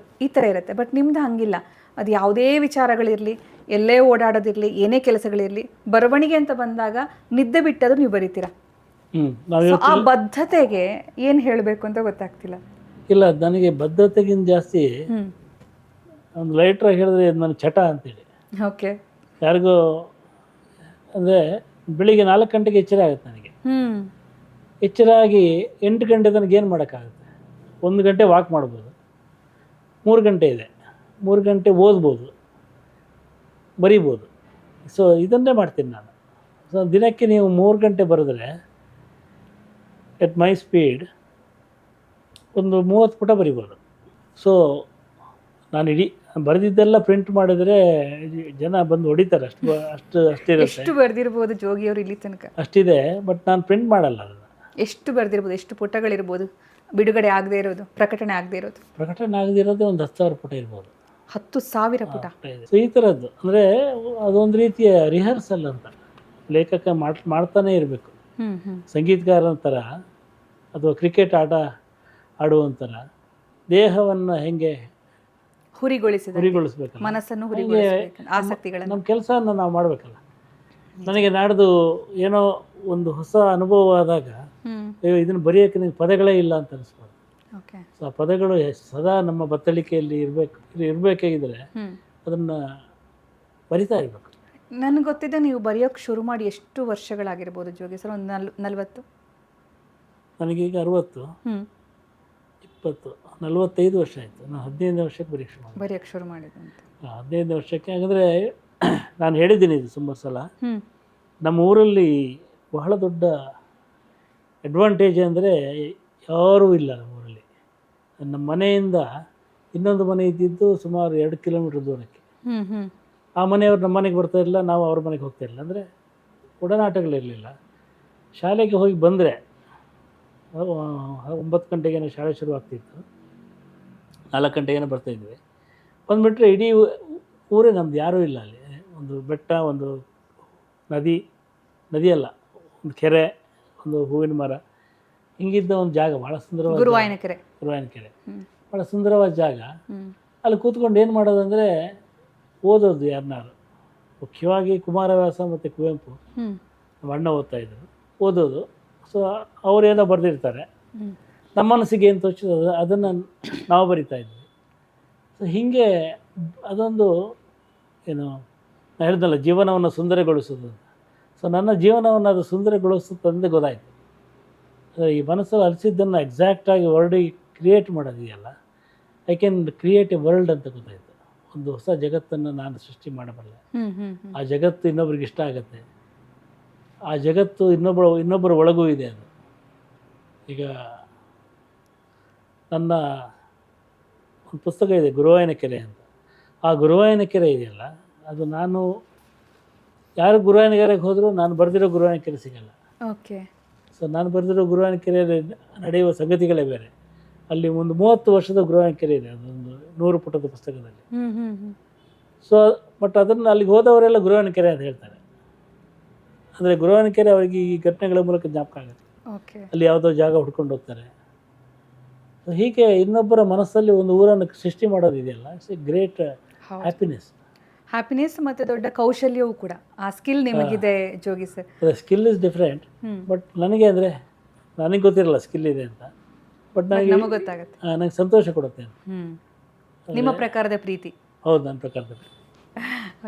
ಈ ಥರ ಇರುತ್ತೆ. ಬಟ್ ನಿಮ್ದು ಹಂಗಿಲ್ಲ. ಅದು ಯಾವುದೇ ವಿಚಾರಗಳಿರಲಿ, ಎಲ್ಲೇ ಓಡಾಡೋದಿರಲಿ, ಏನೇ ಕೆಲಸಗಳಿರಲಿ, ಬರವಣಿಗೆ ಅಂತ ಬಂದಾಗ ನಿದ್ದೆ ಬಿಟ್ಟದು ನೀವು ಬರಿತೀರಾ. ಆ ಬದ್ಧತೆಗೆ ಏನು ಹೇಳಬೇಕು ಅಂತ ಗೊತ್ತಾಗ್ತಿಲ್ಲ. ಇಲ್ಲ, ನನಗೆ ಬದ್ಧತೆಗಿಂತ ಜಾಸ್ತಿ ಒಂದು ಲೈಟ್ರಾಗಿ ಹೇಳಿದ್ರೆ ನನ್ನ ಚಟ ಅಂತೇಳಿ. ಓಕೆ. ಯಾರಿಗೂ ಅಂದರೆ ಬೆಳಿಗ್ಗೆ 4 ಗಂಟೆಗೆ ಎಚ್ಚರ ಆಗುತ್ತೆ ನನಗೆ. ಎಚ್ಚರ ಆಗಿ 8 ಗಂಟೆ ತನಕ ಏನು ಮಾಡೋಕ್ಕಾಗುತ್ತೆ? 1 ಗಂಟೆ ವಾಕ್ ಮಾಡ್ಬೋದು, 3 ಗಂಟೆ ಇದೆ, 3 ಗಂಟೆ ಓದ್ಬೋದು, ಬರಿಬೋದು. ಸೊ ಇದನ್ನೇ ಮಾಡ್ತೀನಿ ನಾನು. ಸೊ ದಿನಕ್ಕೆ ನೀವು 3 ಗಂಟೆ ಬರೆದ್ರೆ ಎಟ್ ಮೈ ಸ್ಪೀಡ್ ಒಂದು 30 ಪುಟ ಬರಿಬೋದು. ಸೊ ನಾನು ಇಡೀ ಬರೆದಿದ್ದೆಲ್ಲ ಪ್ರಿಂಟ್ ಮಾಡಿದರೆ ಜನ ಬಂದು ಹೊಡಿತಾರೆ. ಅಷ್ಟಿರುತ್ತೆ. ಎಷ್ಟು ಬರೆದಿರ್ಬೋದು ಜೋಗಿಯವರು ಇಲ್ಲಿ ತನಕ? ಅಷ್ಟಿದೆ, ಬಟ್ ನಾನು ಪ್ರಿಂಟ್ ಮಾಡಲ್ಲ ಅದನ್ನು. ಎಷ್ಟು ಬರೆದಿರ್ಬೋದು? ಎಷ್ಟು ಪುಟಗಳಿರ್ಬೋದು? ಬಿಡುಗಡೆ ಆಗದೆ ಇರೋದು, ಪ್ರಕಟಣೆ ಆಗದೆ ಇರೋದು? ಪ್ರಕಟಣೆ ಆಗದಿರೋದೇ ಒಂದು 10,000 ಪುಟ ಇರ್ಬೋದು. 10,000 ಪುಟ. ಸೊ ಈ ಥರದ್ದು ಅಂದರೆ ಅದೊಂದು ರೀತಿಯ ರಿಹರ್ಸಲ್ ಅಂತ ಲೇಖಕ ಮಾಡ್ತಾನೆ ಇರಬೇಕು. ಸಂಗೀತಗಾರನ ಥರ ಅಥವಾ ಕ್ರಿಕೆಟ್ ಆಟ ಆಡುವಂಥರ ದೇಹವನ್ನು ಹೆಂಗೆ ಹುರಿಗೊಳಿಸ್ಬೇಕಲ್ಲ, ಮನಸ್ಸನ್ನು ಹುರಿಗೊಳಿಸಬೇಕು, ಆಸಕ್ತಿಗಳನ್ನು, ನಮ್ಮ ಕೆಲಸವನ್ನು ನಾವು ಮಾಡಬೇಕಲ್ಲ. ನನಗೆ ನಾಡ್ದು ಏನೋ ಒಂದು ಹೊಸ ಅನುಭವ ಆದಾಗ ಇದನ್ನು ಬರೆಯೋಕ್ಕೆ ನನಗೆ ಪದಗಳೇ ಇಲ್ಲ ಅಂತ ಅನಿಸ್ಬಾರ್ದು. ಸೊ ಆ ಪದಗಳು ಸದಾ ನಮ್ಮ ಬತ್ತಳಿಕೆಯಲ್ಲಿ ಇರಬೇಕಾಗಿದ್ರೆ ಅದನ್ನು ಬರಿತಾ ಇರಬೇಕು. ನನಗೆ ಗೊತ್ತಿದ್ದೆ ನೀವು ಬರೆಯೋಕ್ಕೆ ಶುರು ಮಾಡಿ ಎಷ್ಟು ವರ್ಷಗಳಾಗಿರ್ಬೋದು ಜೋಗಿ ಸರ್? ಒಂದು 40? ನನಗೀಗ 60, 20, 45 ವರ್ಷ ಆಯಿತು. ನಾನು 15 ವರ್ಷಕ್ಕೆ ಬರೆಯೋಕ್ಕೆ ಶುರು ಮಾಡಿದ್ದೆ ಅಂತ. 15 ವರ್ಷಕ್ಕೆ. ಹಾಗಾದರೆ ನಾನು ಹೇಳಿದ್ದೀನಿ ಇದು ಸುಮಾರು ಸಲ. ನಮ್ಮ ಊರಲ್ಲಿ ಬಹಳ ದೊಡ್ಡ ಅಡ್ವಾಂಟೇಜ್ ಅಂದರೆ ಯಾರೂ ಇಲ್ಲ ನಮ್ಮ ಊರಲ್ಲಿ. ನಮ್ಮ ಮನೆಯಿಂದ ಇನ್ನೊಂದು ಮನೆ ಇದ್ದಿದ್ದು ಸುಮಾರು 2 ಕಿಲೋಮೀಟ್ರ್ ದೂರಕ್ಕೆ. ಆ ಮನೆಯವ್ರು ನಮ್ಮ ಮನೆಗೆ ಬರ್ತಾ ಇರಲಿಲ್ಲ, ನಾವು ಅವ್ರ ಮನೆಗೆ ಹೋಗ್ತಾ ಇರಲಿಲ್ಲ. ಅಂದರೆ ಒಡನಾಟಗಳಿರಲಿಲ್ಲ. ಶಾಲೆಗೆ ಹೋಗಿ ಬಂದರೆ 9 ಗಂಟೆಗೇನೋ ಶಾಲೆ ಶುರು ಆಗ್ತಿತ್ತು, 4 ಗಂಟೆಗೇನೋ ಬರ್ತಾಯಿದ್ವಿ. ಬಂದುಬಿಟ್ರೆ ಇಡೀ ಊರೇ ನಮ್ದು, ಯಾರೂ ಇಲ್ಲ ಅಲ್ಲಿ. ಒಂದು ಬೆಟ್ಟ, ಒಂದು ನದಿಯಲ್ಲ, ಒಂದು ಕೆರೆ, ಒಂದು ಹೂವಿನ ಮರ, ಹಿಂಗಿದ್ದ ಒಂದು ಜಾಗ, ಭಾಳ ಸುಂದರವಾದ ಗುರುವಾಯನ ಕೆರೆ, ಭಾಳ ಸುಂದರವಾದ ಜಾಗ. ಅಲ್ಲಿ ಕೂತ್ಕೊಂಡು ಏನು ಮಾಡೋದಂದರೆ ಓದೋದು. ಯಾರನ್ನಾರು ಮುಖ್ಯವಾಗಿ ಕುಮಾರವ್ಯಾಸ ಮತ್ತು ಕುವೆಂಪು ನಮ್ಮ ಅಣ್ಣ ಓದ್ತಾಯಿದ್ರು, ಓದೋದು. ಸೊ ಅವರೇನೋ ಬರೆದಿರ್ತಾರೆ, ನಮ್ಮ ಮನಸ್ಸಿಗೆ ಏನು ತೋಚಿದ ಅದನ್ನು ನಾವು ಬರಿತಾ ಇದ್ವಿ. ಸೊ ಹೀಗೆ ಅದೊಂದು ಏನು ನಾನು ಹೇಳಿದ್ನಲ್ಲ, ಜೀವನವನ್ನು ಸುಂದರಗೊಳಿಸೋದು. ಸೊ ನನ್ನ ಜೀವನವನ್ನು ಅದು ಸುಂದರಗೊಳಿಸುತ್ತಂದೇ ಗೊತ್ತಾಯಿತು. ಅಂದರೆ ಈ ಮನಸ್ಸಲ್ಲಿ ಅನಿಸಿದ್ದನ್ನು ಎಕ್ಸಾಕ್ಟಾಗಿ ವರ್ಡಿಗೆ ಕ್ರಿಯೇಟ್ ಮಾಡೋದಿದೆಯಲ್ಲ, I can create a world ಅಂತ ಗೊತ್ತಾಯಿತು. ಒಂದು ಹೊಸ ಜಗತ್ತನ್ನು ನಾನು ಸೃಷ್ಟಿ ಮಾಡಬಲ್ಲೆ. ಆ ಜಗತ್ತು ಇನ್ನೊಬ್ರಿಗೆ ಇಷ್ಟ ಆಗುತ್ತೆ. ಆ ಜಗತ್ತು ಇನ್ನೊಬ್ಬರ ಒಳಗೂ ಇದೆ. ಅದು ಈಗ ನನ್ನ ಒಂದು ಪುಸ್ತಕ ಇದೆ, ಗುರುವಾಯನ ಕೆರೆ ಅಂತ. ಆ ಗುರುವಾಯನ ಕೆರೆ ಇದೆಯಲ್ಲ, ಅದು ನಾನು ಯಾರು ಗುರುವಾಯನ ಕೆರೆಗೆ ಹೋದರೂ ನಾನು ಬರೆದಿರೋ ಗುರುವಾಯನ ಕೆರೆ ಸಿಗಲ್ಲ. ಓಕೆ. ಸೊ ನಾನು ಬರೆದಿರೋ ಗುರುವಾಯನ ಕೆರೆಯಲ್ಲಿ ನಡೆಯುವ ಸಂಗತಿಗಳೇ ಬೇರೆ. ಅಲ್ಲಿ ಒಂದು 30 ವರ್ಷದ ಗುರುವಾಯನ ಕೆರೆ ಇದೆ, ಅದೊಂದು 100 ಪುಟದ ಪುಸ್ತಕದಲ್ಲಿ. ಸೊ ಬಟ್ ಅದನ್ನು ಅಲ್ಲಿಗೆ ಹೋದವರೆಲ್ಲ ಗುರುವಾಯನ ಕೆರೆ ಅಂತ ಹೇಳ್ತಾರೆ. ಅಂದರೆ ಗುರುವಾಯನ ಕೆರೆ ಅವರಿಗೆ ಈ ಘಟನೆಗಳ ಮೂಲಕ ಜ್ಞಾಪಕ ಆಗುತ್ತೆ. ಅಲ್ಲಿ ಯಾವುದೋ ಜಾಗ ಹುಡ್ಕೊಂಡು ಹೋಗ್ತಾರೆ. ಸೊ ಹೀಗೆ ಇನ್ನೊಬ್ಬರ ಮನಸ್ಸಲ್ಲಿ ಒಂದು ಊರನ್ನು ಸೃಷ್ಟಿ ಮಾಡೋದಿದೆಯಲ್ಲ, ಇಟ್ಸ್ ಎ ಗ್ರೇಟ್ ಹ್ಯಾಪಿನೆಸ್ ಮತ್ತು ದೊಡ್ಡ ಕೌಶಲ್ಯವೂ ಕೂಡ. ಆ ಸ್ಕಿಲ್ ನಿಮಗಿದೆ Jogi sir. Skill is different. But ನನಗೆ ಅಂದರೆ ನನಗೆ ಗೊತ್ತಿರಲ್ಲ ಸ್ಕಿಲ್ ಇದೆ ಅಂತ. ಬಟ್ ನಮಗೆ ಗೊತ್ತಾಗುತ್ತೆ, ನನಗೆ ಸಂತೋಷ ಕೊಡುತ್ತೆ. ನಿಮ್ಮ ಪ್ರಕಾರದ ಪ್ರೀತಿ. ಹೌದು, ನನ್ನ ಪ್ರಕಾರದ ಪ್ರೀತಿ.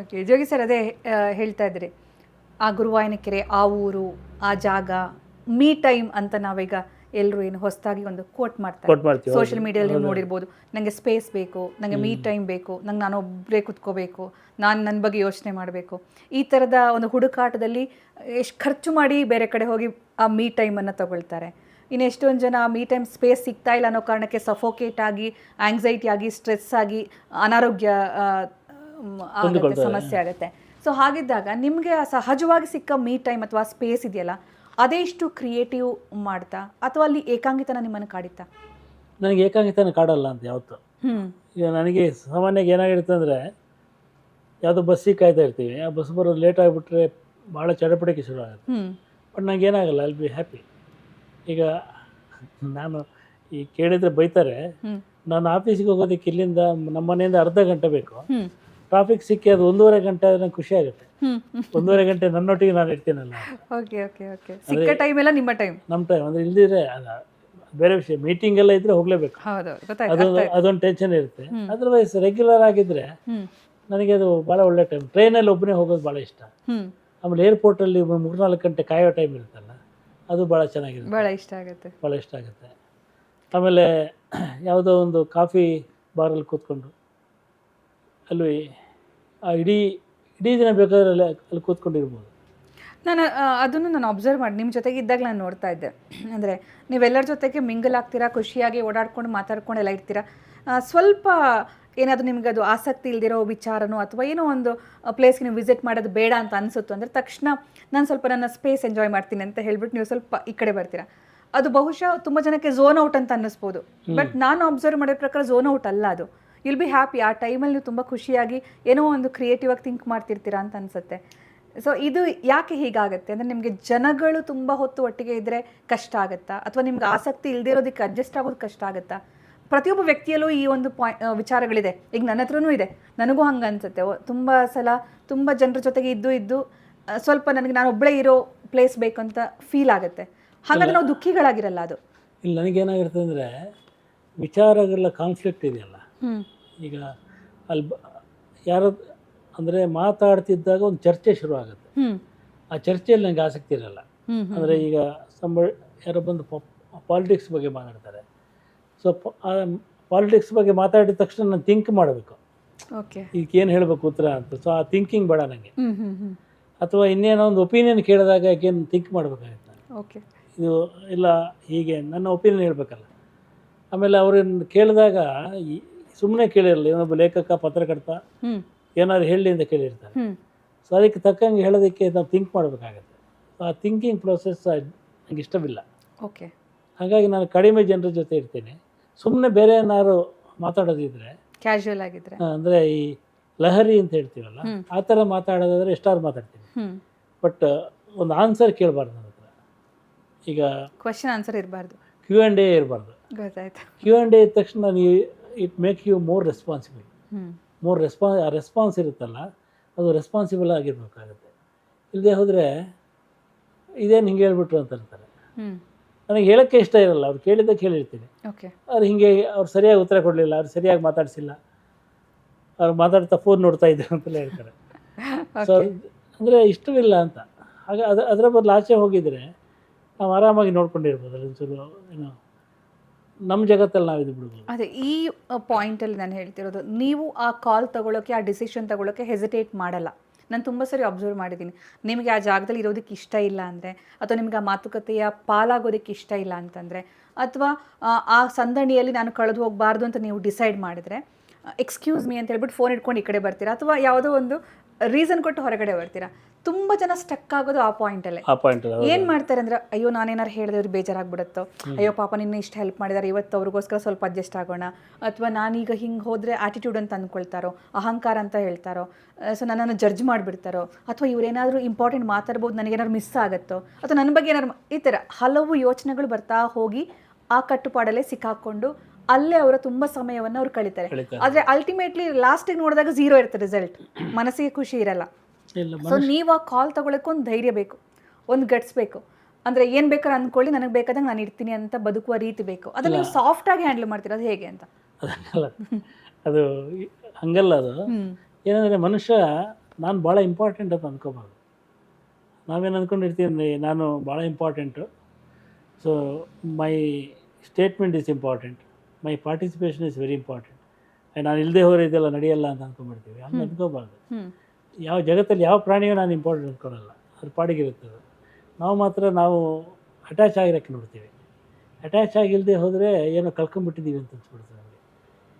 ಓಕೆ ಜೋಗಿ ಸರ್, ಅದೇ ಹೇಳ್ತಾ ಇದ್ರಿ, ಆ ಗುರುವಾಯನ ಕೆರೆ, ಆ ಊರು, ಆ ಜಾಗ, ಮೀ ಟೈಮ್ ಅಂತ ನಾವೀಗ ಎಲ್ಲರೂ ಏನು ಹೊಸದಾಗಿ ಒಂದು ಕೋಟ್ ಮಾಡ್ತಾರೆ ಸೋಷಿಯಲ್ ಮೀಡಿಯಲ್ಲಿ ನೀವು ನೋಡಿರ್ಬೋದು. ನನಗೆ ಸ್ಪೇಸ್ ಬೇಕು, ನನಗೆ ಮೀ ಟೈಮ್ ಬೇಕು, ನಂಗೆ ನಾನೊಬ್ಬರೇ ಕುತ್ಕೋಬೇಕು, ನಾನು ನನ್ನ ಬಗ್ಗೆ ಯೋಚನೆ ಮಾಡಬೇಕು. ಈ ಥರದ ಒಂದು ಹುಡುಕಾಟದಲ್ಲಿ ಎಷ್ಟು ಖರ್ಚು ಮಾಡಿ ಬೇರೆ ಕಡೆ ಹೋಗಿ ಆ ಮೀ ಟೈಮನ್ನು ತಗೊಳ್ತಾರೆ. ಇನ್ನು ಎಷ್ಟೊಂದು ಜನ ಮೀ ಟೈಮ್ ಸ್ಪೇಸ್ ಸಿಗ್ತಾ ಇಲ್ಲ ಅನ್ನೋ ಕಾರಣಕ್ಕೆ ಸಫೋಕೇಟ್ ಆಗಿ, ಆಂಗ್ಸೈಟಿ ಆಗಿ, ಸ್ಟ್ರೆಸ್ ಆಗಿ, ಅನಾರೋಗ್ಯ ಆಗುತ್ತೆ, ಸಮಸ್ಯೆ ಆಗುತ್ತೆ. ಸೊ ಹಾಗಿದ್ದಾಗ ನಿಮಗೆ ಸಹಜವಾಗಿ ಸಿಕ್ಕ ಮೀ ಟೈಮ್ ಅಥವಾ ಸ್ಪೇಸ್ ಇದೆಯಲ್ಲ, ಅದೆಷ್ಟು ಕ್ರಿಯೇಟಿವ್ ಮಾಡ್ತಾ ಅಥವಾ ಅಲ್ಲಿ ಏಕಾಂಗಿತನ ನಿಮ್ಮನ್ನು ಕಾಡಿತ್ತಾ? ನನಗೆ ಏಕಾಂಗಿತನ ಕಾಡಲ್ಲ ಅಂತ ಯಾವತ್ತು. ಈಗ ನನಗೆ ಸಾಮಾನ್ಯವಾಗಿ ಏನಾಗಿರುತ್ತೆ ಅಂದರೆ, ಯಾವುದೋ ಬಸ್ಸಿಗೆ ಕಾಯ್ತಾ ಇರ್ತೀವಿ, ಆ ಬಸ್ ಬರೋದು ಲೇಟ್ ಆಗಿಬಿಟ್ರೆ ಭಾಳ ಚಡಪಡಿಕೆ ಶುರು ಆಗುತ್ತೆ. ಬಟ್ ನನಗೆ ಏನಾಗಲ್ಲ, ಐ ವಿಲ್ ಬಿ ಹ್ಯಾಪಿ. ಈಗ ನಾನು ಈ ಕೇಳಿದರೆ ಬೈತಾರೆ, ನಾನು ಆಫೀಸಿಗೆ ಹೋಗೋದಕ್ಕೆ ಇಲ್ಲಿಂದ ನಮ್ಮ ಮನೆಯಿಂದ ಅರ್ಧ ಗಂಟೆ ಬೇಕು, ಟ್ರಾಫಿಕ್ ಸಿಕ್ಕಿ ಅದು 1.5 ಗಂಟೆ ಆದರೆ ನಂಗೆ ಖುಷಿ ಆಗುತ್ತೆ. 1.5 ಗಂಟೆ ನನ್ನೊಟ್ಟಿಗೆ ನಾನು ಇರ್ತೀನಲ್ಲ. ಸಿಕ್ಕ ಟೈಮ್ ಎಲ್ಲ ನಿಮ್ಮ ಟೈಮ್, ನಮ್ಮ ಟೈಮ್. ಅಂದರೆ ಇಲ್ದಿದ್ರೆ ಬೇರೆ ವಿಷಯ, ಮೀಟಿಂಗ್ ಎಲ್ಲ ಇದ್ದರೆ ಹೋಗಲೇಬೇಕು, ಅದೊಂದು ಟೆನ್ಷನ್ ಇರುತ್ತೆ. ಅದರ್ವೈಸ್ ರೆಗ್ಯುಲರ್ ಆಗಿದ್ದರೆ ನನಗೆ ಅದು ಭಾಳ ಒಳ್ಳೆ ಟೈಮ್. ಟ್ರೈನಲ್ಲಿ ಒಬ್ಬನೇ ಹೋಗೋದು ಭಾಳ ಇಷ್ಟ. ಆಮೇಲೆ ಏರ್ಪೋರ್ಟಲ್ಲಿ 3-4 ಗಂಟೆ ಕಾಯೋ ಟೈಮ್ ಇರುತ್ತಲ್ಲ, ಅದು ಭಾಳ ಚೆನ್ನಾಗಿರುತ್ತೆ, ಭಾಳ ಇಷ್ಟ ಆಗುತ್ತೆ. ಆಮೇಲೆ ಯಾವುದೋ ಒಂದು ಕಾಫಿ ಬಾರಲ್ಲಿ ಕೂತ್ಕೊಂಡು ಅಲ್ಲಿ ಇಡೀ ದಿನ ಬೇಕಾದ್ರೆ ಅಲ್ಲಿ ಕೂತ್ಕೊಂಡಿರ್ಬೋದು. ಅದನ್ನು ನಾನು ಅಬ್ಸರ್ವ್ ಮಾಡಿ ನಿಮ್ಮ ಜೊತೆಗೆ ಇದ್ದಾಗ ನಾನು ನೋಡ್ತಾ ಇದ್ದೆ. ಅಂದರೆ ನೀವೆಲ್ಲರ ಜೊತೆಗೆ ಮಿಂಗಲ್ ಆಗ್ತೀರಾ, ಖುಷಿಯಾಗಿ ಓಡಾಡ್ಕೊಂಡು ಮಾತಾಡ್ಕೊಂಡು ಎಲ್ಲ ಇರ್ತೀರಾ. ಸ್ವಲ್ಪ ಏನಾದರೂ ನಿಮ್ಗೆ ಅದು ಆಸಕ್ತಿ ಇಲ್ದಿರೋ ವಿಚಾರನೋ ಅಥವಾ ಏನೋ ಒಂದು ಪ್ಲೇಸ್ಗೆ ನೀವು ವಿಸಿಟ್ ಮಾಡೋದು ಬೇಡ ಅಂತ ಅನಿಸುತ್ತೋ ಅಂದರೆ ತಕ್ಷಣ ನಾನು ಸ್ವಲ್ಪ ನನ್ನ ಸ್ಪೇಸ್ ಎಂಜಾಯ್ ಮಾಡ್ತೀನಿ ಅಂತ ಹೇಳ್ಬಿಟ್ಟು ನೀವು ಸ್ವಲ್ಪ ಈ ಕಡೆ ಬರ್ತೀರಾ. ಅದು ಬಹುಶಃ ತುಂಬ ಜನಕ್ಕೆ ಝೋನ್ ಔಟ್ ಅಂತ ಅನ್ನಿಸ್ಬೋದು. ಬಟ್ ನಾನು ಅಬ್ಸರ್ವ್ ಮಾಡಿದ ಪ್ರಕಾರ ಝೋನ್ ಔಟ್ ಅಲ್ಲ ಅದು. Will be happy. ಆ ಟೈಮಲ್ಲಿ ನೀವು ತುಂಬ ಖುಷಿಯಾಗಿ ಏನೋ ಒಂದು ಕ್ರಿಯೇಟಿವ್ ಆಗಿ ಥಿಂಕ್ ಮಾಡ್ತಿರ್ತೀರಾ ಅಂತ ಅನ್ಸುತ್ತೆ. ಸೊ ಇದು ಯಾಕೆ ಹೀಗಾಗುತ್ತೆ ಅಂದರೆ ನಿಮಗೆ ಜನಗಳು ತುಂಬ ಹೊತ್ತು ಒಟ್ಟಿಗೆ ಇದ್ದರೆ ಕಷ್ಟ ಆಗುತ್ತಾ, ಅಥವಾ ನಿಮ್ಗೆ ಆಸಕ್ತಿ ಇಲ್ಲದೆ ಇರೋದಕ್ಕೆ ಅಡ್ಜಸ್ಟ್ ಆಗೋದು ಕಷ್ಟ ಆಗುತ್ತಾ? ಪ್ರತಿಯೊಬ್ಬ ವ್ಯಕ್ತಿಯಲ್ಲೂ ಈ ಒಂದು ವಿಚಾರಗಳಿದೆ. ಈಗ ನನ್ನ ಹತ್ರನೂ ಇದೆ, ನನಗೂ ಹಂಗೆ ಅನ್ಸುತ್ತೆ. ತುಂಬ ಸಲ ತುಂಬ ಜನರ ಜೊತೆಗೆ ಇದ್ದು ಸ್ವಲ್ಪ ನನಗೆ ನಾನು ಒಬ್ಬಳೇ ಇರೋ ಪ್ಲೇಸ್ ಬೇಕು ಅಂತ ಫೀಲ್ ಆಗುತ್ತೆ. ಹಾಗಾದ್ರೆ ನಾವು ದುಃಖಿಗಳಾಗಿರಲ್ಲ ಅದು. ಇಲ್ಲಿ ನನಗೇನಾಗಿರುತ್ತೆ ಅಂದರೆ ವಿಚಾರಗಳ ಕಾನ್ಫ್ಲಿಕ್ಟ್ ಇದೆಯಲ್ಲ, ಈಗ ಅಲ್ಲಿ ಯಾರು ಅಂದರೆ ಮಾತಾಡ್ತಿದ್ದಾಗ ಒಂದು ಚರ್ಚೆ ಶುರು ಆಗುತ್ತೆ. ಆ ಚರ್ಚೆಯಲ್ಲಿ ನನಗೆ ಆಸಕ್ತಿ ಇರಲ್ಲ. ಅಂದರೆ ಈಗ ಯಾರೋ ಬಂದು ಪಾಲಿಟಿಕ್ಸ್ ಬಗ್ಗೆ ಮಾತಾಡ್ತಾರೆ. ಸೊ ಪಾಲಿಟಿಕ್ಸ್ ಬಗ್ಗೆ ಮಾತಾಡಿದ ತಕ್ಷಣ ನಾನು ಥಿಂಕ್ ಮಾಡಬೇಕು, ಓಕೆ ಇದಕ್ಕೇನು ಹೇಳಬೇಕು ಉತ್ತರ ಅಂತ. ಸೊ ಆ ಥಿಂಕಿಂಗ್ ಬೇಡ ನನಗೆ. ಅಥವಾ ಇನ್ನೇನೋ ಒಂದು ಒಪಿನಿಯನ್ ಕೇಳಿದಾಗ ಏನು ಥಿಂಕ್ ಮಾಡಬೇಕಾಗುತ್ತೆ ನಾನು. ಓಕೆ, ಇದು ಇಲ್ಲ ಹೀಗೆ ನನ್ನ ಒಪಿನಿಯನ್ ಹೇಳಬೇಕಲ್ಲ. ಆಮೇಲೆ ಅವ್ರನ್ನ ಕೇಳಿದಾಗ ಸುಮ್ಮನೆ ಕೇಳಿರಲ್ಲ, ಇವನೊಬ್ಬ ಲೇಖಕ ಪತ್ರಕರ್ತ ಏನಾದ್ರು ಹೇಳಿ ಅಂತ ಕೇಳಿರ್ತಾರೆ. ಸೊ ಅದಕ್ಕೆ ತಕ್ಕಂಗೆ ಹೇಳೋದಕ್ಕೆ ನಾವು ಥಿಂಕ್ ಮಾಡಬೇಕಾಗತ್ತೆ. ಆ ಥಿಂಕಿಂಗ್ ಪ್ರೊಸೆಸ್ ನನಗೆ ಇಷ್ಟವಿಲ್ಲ. ಓಕೆ, ಹಾಗಾಗಿ ನಾನು ಕಡಿಮೆ ಜನರ ಜೊತೆ ಇರ್ತೀನಿ. ಸುಮ್ಮನೆ ಬೇರೆ ಏನಾದ್ರು ಮಾತಾಡೋದಿದ್ರೆ, ಕ್ಯಾಶುವಲ್ ಆಗಿದ್ರೆ, ಅಂದರೆ ಈ ಲಹರಿ ಅಂತ ಹೇಳ್ತೀವಲ್ಲ ಆ ಥರ ಮಾತಾಡೋದಾದ್ರೆ ಎಷ್ಟಾದ್ರು ಮಾತಾಡ್ತೀನಿ. ಬಟ್ ಒಂದು ಆನ್ಸರ್ ಕೇಳಬಾರ್ದು ನನ್ನ ಹತ್ರ. ಈಗ ಕ್ವಶನ್ ಆನ್ಸರ್ ಇರಬಾರ್ದು, Q&A ಇರಬಾರ್ದು. ಗೊತ್ತಾಯ್ತು. Q&A ಇದ್ದ ತಕ್ಷಣ ನೀವು it make you more responsible. ಆ ರೆಸ್ಪಾನ್ಸ್ ಇರುತ್ತಲ್ಲ, ಅದು ರೆಸ್ಪಾನ್ಸಿಬಲ್ ಆಗಿರ್ಬೇಕಾಗುತ್ತೆ. ಇಲ್ಲದೆ ಹೋದರೆ ಇದೇನು ಹಿಂಗೆ ಹೇಳ್ಬಿಟ್ರು ಅಂತ ಅಂತಾರೆ. ನನಗೆ ಹೇಳೋಕ್ಕೆ ಇಷ್ಟ ಇರಲ್ಲ. ಅವ್ರು ಕೇಳಿದ್ದಕ್ಕೆ ಹೇಳಿರ್ತೀನಿ. ಅವ್ರು ಹಿಂಗೆ ಅವ್ರು ಸರಿಯಾಗಿ ಉತ್ತರ ಕೊಡಲಿಲ್ಲ, ಅವ್ರು ಸರಿಯಾಗಿ ಮಾತಾಡಿಸಿಲ್ಲ, ಅವ್ರು ಮಾತಾಡ್ತಾ ಫೋನ್ ನೋಡ್ತಾ ಇದ್ರು ಅಂತೆಲ್ಲ ಹೇಳ್ತಾರೆ. ಸೊ ಅಂದರೆ ಇಷ್ಟವಿಲ್ಲ ಅಂತ. ಹಾಗೆ ಅದರ ಬದಲು ಆಚೆ ಹೋಗಿದರೆ ನಾವು ಆರಾಮಾಗಿ ನೋಡ್ಕೊಂಡಿರ್ಬೋದು. ಒಂಚೂರು ಏನೋ ನಮ್ಮ ಜಗತ್ತಲ್ಲಿ ನಾವು ಇದು ಬಿಡ್ಬೋದು. ಅದೇ ಈ ಪಾಯಿಂಟಲ್ಲಿ ನಾನು ಹೇಳ್ತಿರೋದು, ನೀವು ಆ ಕಾಲ್ ತಗೊಳ್ಳೋಕ್ಕೆ, ಆ ಡಿಸಿಷನ್ ತಗೊಳ್ಳೋಕ್ಕೆ ಹೆಸಿಟೇಟ್ ಮಾಡಲ್ಲ. ನಾನು ತುಂಬ ಸರಿ ಅಬ್ಸರ್ವ್ ಮಾಡಿದ್ದೀನಿ. ನಿಮಗೆ ಆ ಜಾಗದಲ್ಲಿ ಇರೋದಕ್ಕೆ ಇಷ್ಟ ಇಲ್ಲ ಅಂದರೆ, ಅಥವಾ ನಿಮಗೆ ಆ ಮಾತುಕತೆಯ ಪಾಲಾಗೋದಕ್ಕೆ ಇಷ್ಟ ಇಲ್ಲ ಅಂತಂದರೆ, ಅಥವಾ ಆ ಸಂದಣಿಯಲ್ಲಿ ನಾನು ಕಳೆದು ಹೋಗಬಾರ್ದು ಅಂತ ನೀವು ಡಿಸೈಡ್ ಮಾಡಿದರೆ, ಎಕ್ಸ್ಕ್ಯೂಸ್ ಮೀ ಅಂತ ಹೇಳ್ಬಿಟ್ಟು ಫೋನ್ ಇಟ್ಕೊಂಡು ಈ ಕಡೆ ಬರ್ತೀರಾ, ಅಥವಾ ಯಾವುದೋ ಒಂದು ರೀಸನ್ ಕೊಟ್ಟು ಹೊರಗಡೆ ಬರ್ತೀರಾ. ತುಂಬ ಜನ ಸ್ಟಕ್ ಆಗೋದು ಆ ಪಾಯಿಂಟಲ್ಲೇ. ಏನು ಮಾಡ್ತಾರೆ ಅಂದರೆ, ಅಯ್ಯೋ ನಾನೇನಾರು ಹೇಳಿದೆ ಅವ್ರಿಗೆ ಬೇಜಾರಾಗ್ಬಿಡುತ್ತೋ, ಅಯ್ಯೋ ಪಾಪ ನಿನ್ನೆ ಇಷ್ಟು ಹೆಲ್ಪ್ ಮಾಡಿದ್ದಾರೆ, ಇವತ್ತು ಅವ್ರಿಗೋಸ್ಕರ ಸ್ವಲ್ಪ ಅಡ್ಜಸ್ಟ್ ಆಗೋಣ, ಅಥವಾ ನಾನೀಗ ಹಿಂಗೆ ಹೋದರೆ ಆ್ಯಟಿಟ್ಯೂಡ್ ಅಂತ ಅಂದ್ಕೊಳ್ತಾರೋ, ಅಹಂಕಾರ ಅಂತ ಹೇಳ್ತಾರೋ, ಸೊ ನನ್ನನ್ನು ಜಡ್ಜ್ ಮಾಡಿಬಿಡ್ತಾರೋ, ಅಥವಾ ಇವರೇನಾದರೂ ಇಂಪಾರ್ಟೆಂಟ್ ಮಾತಾಡ್ಬೋದು, ನನಗೇನಾದ್ರು ಮಿಸ್ ಆಗುತ್ತೋ, ಅಥವಾ ನನ್ನ ಬಗ್ಗೆ ಏನಾದ್ರು ಈ ಥರ ಹಲವು ಯೋಚನೆಗಳು ಬರ್ತಾ ಹೋಗಿ ಆ ಕಟ್ಟುಪಾಡಲ್ಲೇ ಸಿಕ್ಕಾಕೊಂಡು ಅಲ್ಲೇ ಅವರ ತುಂಬ ಸಮಯವನ್ನು ಅವ್ರು ಕಳೀತಾರೆ. ಆದರೆ ಅಲ್ಟಿಮೇಟ್ಲಿ ಲಾಸ್ಟಿಗೆ ನೋಡಿದಾಗ ಝೀರೋ ಇರುತ್ತೆ ರಿಸಲ್ಟ್, ಮನಸ್ಸಿಗೆ ಖುಷಿ ಇರಲ್ಲ. ಸೊ ನೀವು ಆ ಕಾಲ್ ತಗೊಳಕ್ಕೆ ಒಂದು ಧೈರ್ಯ ಬೇಕು, ಒಂದು ಗಟ್ಸ್ ಬೇಕು. ಅಂದರೆ ಏನು ಬೇಕಾದ್ರೆ ಅಂದ್ಕೊಳ್ಳಿ, ನನಗೆ ಬೇಕಾದಂಗೆ ನಾನು ಇರ್ತೀನಿ ಅಂತ ಬದುಕುವ ರೀತಿ ಬೇಕು. ಅದನ್ನು ನೀವು ಸಾಫ್ಟಾಗಿ ಹ್ಯಾಂಡಲ್ ಮಾಡ್ತೀರ, ಅದು ಹೇಗೆ ಅಂತ? ಅದು ಹಂಗಲ್ಲ. ಅದು ಏನಂದರೆ ಮನುಷ್ಯ ನಾನು ಭಾಳ ಇಂಪಾರ್ಟೆಂಟ್ ಅಂತ ಅಂದ್ಕೋಬಾರ್ದು. ನಾವೇನು ಅಂದ್ಕೊಂಡಿರ್ತೀವಿ, ನಾನು ಭಾಳ important, so my statement is important, my participation is very important, ನಾನು ಇಲ್ಲದೆ ಹೋದ್ರೆ ಇದೆಲ್ಲ ನಡೆಯಲ್ಲ ಅಂತ ಅಂದ್ಕೊಂಡ್ಬಿಡ್ತೀವಿ. ಹಂಗೆ ಅಂದ್ಕೋಬಾರ್ದು. ಯಾವ ಜಗತ್ತಲ್ಲಿ ಯಾವ ಪ್ರಾಣಿಯೂ ನಾನು ಇಂಪಾರ್ಟೆಂಟ್ ಅಂದ್ಕೊಳಲ್ಲ, ಅದು ಪಾಡಿಗಿರುತ್ತದೆ. ನಾವು ಮಾತ್ರ ನಾವು ಅಟ್ಯಾಚ್ ಆಗಿರೋಕ್ಕೆ ನೋಡ್ತೀವಿ. ಅಟ್ಯಾಚ್ ಆಗಿಲ್ಲದೆ ಹೋದರೆ ಏನೋ ಕಳ್ಕೊಂಬಿಟ್ಟಿದ್ದೀವಿ ಅಂತ ಅನ್ಸ್ಬಿಡ್ತದೆ ನಮಗೆ.